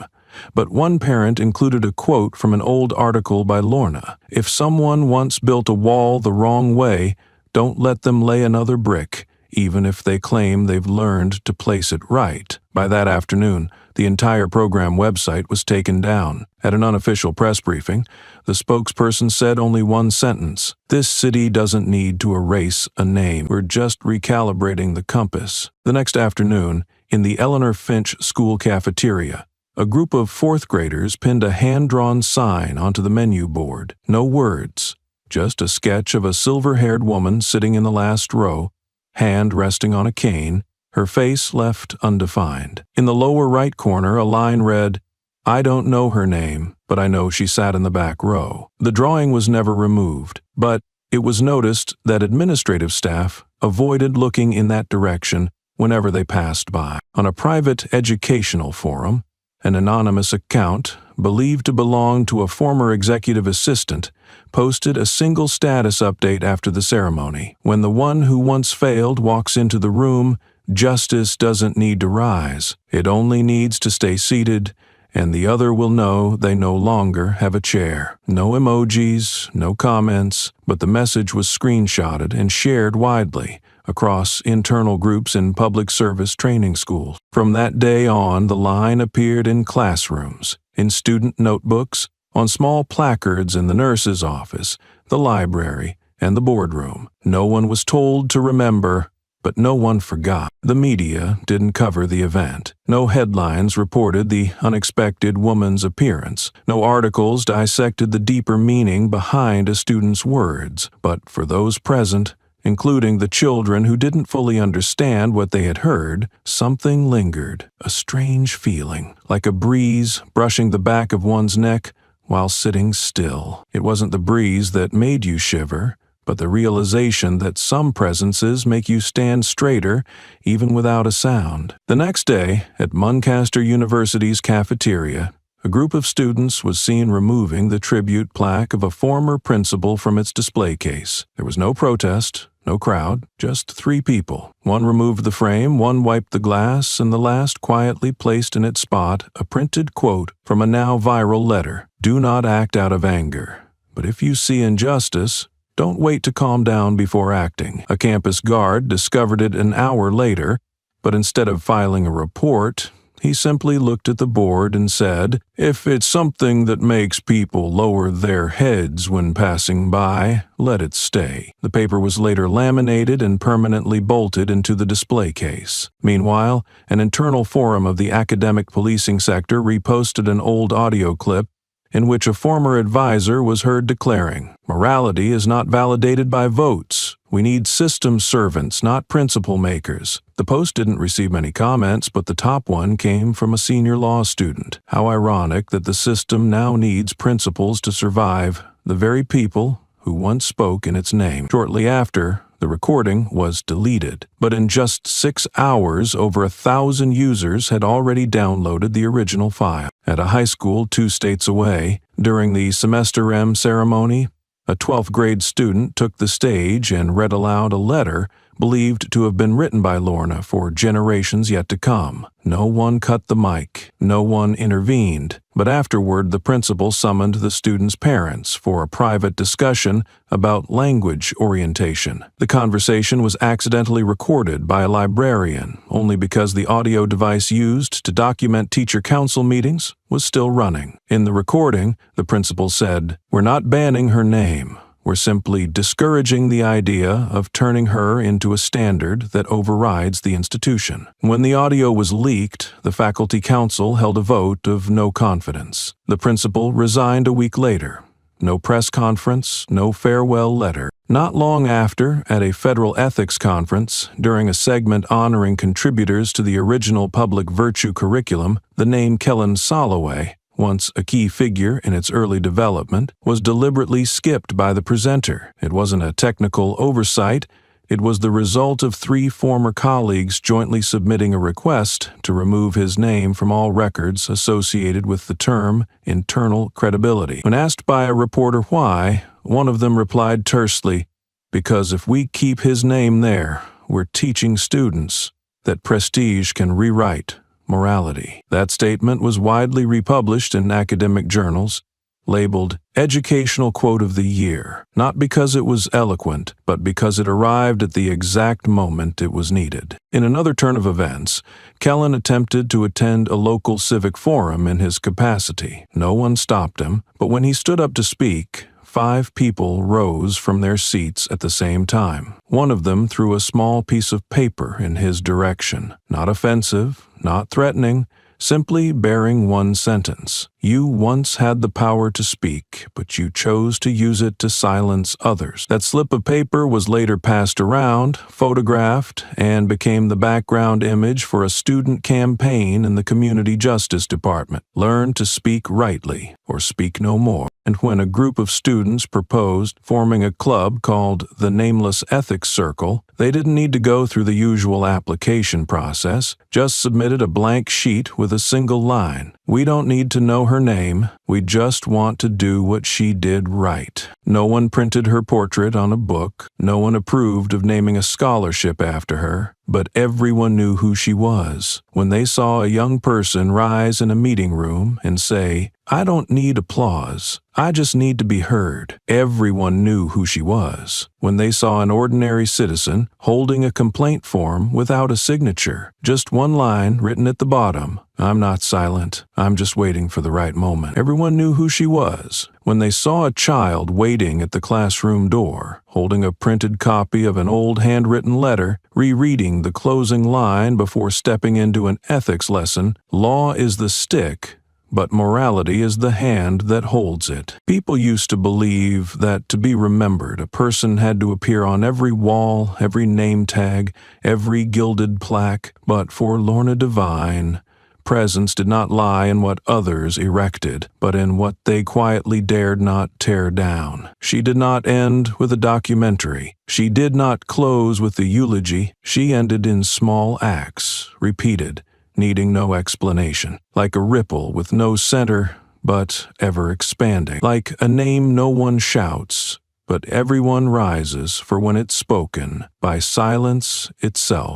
but one parent included a quote from an old article by Lorna: "If someone once built a wall the wrong way, don't let them lay another brick, even if they claim they've learned to place it right." By that afternoon, the entire program website was taken down. At an unofficial press briefing, the spokesperson said only one sentence: "This city doesn't need to erase a name. We're just recalibrating the compass." The next afternoon, in the Eleanor Finch school cafeteria, a group of fourth graders pinned a hand-drawn sign onto the menu board. No words, just a sketch of a silver-haired woman sitting in the last row, hand resting on a cane, her face left undefined. In the lower right corner, a line read, "I don't know her name, but I know she sat in the back row." The drawing was never removed, but it was noticed that administrative staff avoided looking in that direction whenever they passed by. On a private educational forum, an anonymous account, believed to belong to a former executive assistant, posted a single status update after the ceremony. "When the one who once failed walks into the room, justice doesn't need to rise. It only needs to stay seated, and the other will know they no longer have a chair." No emojis, no comments, but the message was screenshotted and shared widely across internal groups in public service training schools. From that day on, the line appeared in classrooms, in student notebooks, on small placards in the nurse's office, the library, and the boardroom. No one was told to remember, but no one forgot. The media didn't cover the event. No headlines reported the unexpected woman's appearance. No articles dissected the deeper meaning behind a student's words. But for those present, including the children who didn't fully understand what they had heard, something lingered, a strange feeling, like a breeze brushing the back of one's neck while sitting still. It wasn't the breeze that made you shiver, but the realization that some presences make you stand straighter even without a sound. The next day, at Muncaster University's cafeteria, a group of students was seen removing the tribute plaque of a former principal from its display case. There was no protest, no crowd, just 3 people. One removed the frame, one wiped the glass, and the last quietly placed in its spot a printed quote from a now viral letter: "Do not act out of anger, but if you see injustice, don't wait to calm down before acting." A campus guard discovered it an hour later, but instead of filing a report, he simply looked at the board and said, "If it's something that makes people lower their heads when passing by, let it stay." The paper was later laminated and permanently bolted into the display case. Meanwhile, an internal forum of the academic policing sector reposted an old audio clip in which a former advisor was heard declaring, "Morality is not validated by votes. We need system servants, not principle makers." The post didn't receive many comments, but the top one came from a senior law student. How ironic that the system now needs principles to survive, the very people who once spoke in its name. Shortly after, the The recording was deleted, but in just 6 hours, over 1,000 users had already downloaded the original file. At a high school 2 states away, during the semester M ceremony, a 12th grade student took the stage and read aloud a letter believed to have been written by Lorna for generations yet to come. No one cut the mic, no one intervened, but afterward the principal summoned the student's parents for a private discussion about language orientation. The conversation was accidentally recorded by a librarian, only because the audio device used to document teacher council meetings was still running. In the recording, the principal said, "We're not banning her name. We're simply discouraging the idea of turning her into a standard that overrides the institution." When the audio was leaked, the faculty council held a vote of no confidence. The principal resigned a week later. No press conference, no farewell letter. Not long after, at a federal ethics conference, during a segment honoring contributors to the original public virtue curriculum, the name Kellen Soloway, once a key figure in its early development, was deliberately skipped by the presenter. It wasn't a technical oversight. It was the result of 3 former colleagues jointly submitting a request to remove his name from all records associated with the term internal credibility. When asked by a reporter why, one of them replied tersely, "Because if we keep his name there, we're teaching students that prestige can rewrite morality." That statement was widely republished in academic journals, labeled Educational Quote of the Year, not because it was eloquent, but because it arrived at the exact moment it was needed. In another turn of events, Kellen attempted to attend a local civic forum in his capacity. No one stopped him, but when he stood up to speak, 5 people rose from their seats at the same time. One of them threw a small piece of paper in his direction. Not offensive, not threatening, simply bearing one sentence. "You once had the power to speak, but you chose to use it to silence others." That slip of paper was later passed around, photographed, and became the background image for a student campaign in the Community Justice Department. Learn to speak rightly, or speak no more. And when a group of students proposed forming a club called the Nameless Ethics Circle, they didn't need to go through the usual application process, just submitted a blank sheet with a single line. "We don't need to know her name, we just want to do what she did right." No one printed her portrait on a book, no one approved of naming a scholarship after her, but everyone knew who she was. When they saw a young person rise in a meeting room and say, "I don't need applause, I just need to be heard," everyone knew who she was. When they saw an ordinary citizen holding a complaint form without a signature, just one line written at the bottom, "I'm not silent, I'm just waiting for the right moment," everyone knew who she was. When they saw a child waiting at the classroom door, holding a printed copy of an old handwritten letter, rereading the closing line before stepping into an ethics lesson, "Law is the stick, but morality is the hand that holds it." People used to believe that to be remembered, a person had to appear on every wall, every name tag, every gilded plaque, but for Lorna Devine, presence did not lie in what others erected, but in what they quietly dared not tear down. She did not end with a documentary. She did not close with a eulogy. She ended in small acts, repeated, needing no explanation, like a ripple with no center, but ever expanding, like a name no one shouts, but everyone rises for when it's spoken by silence itself.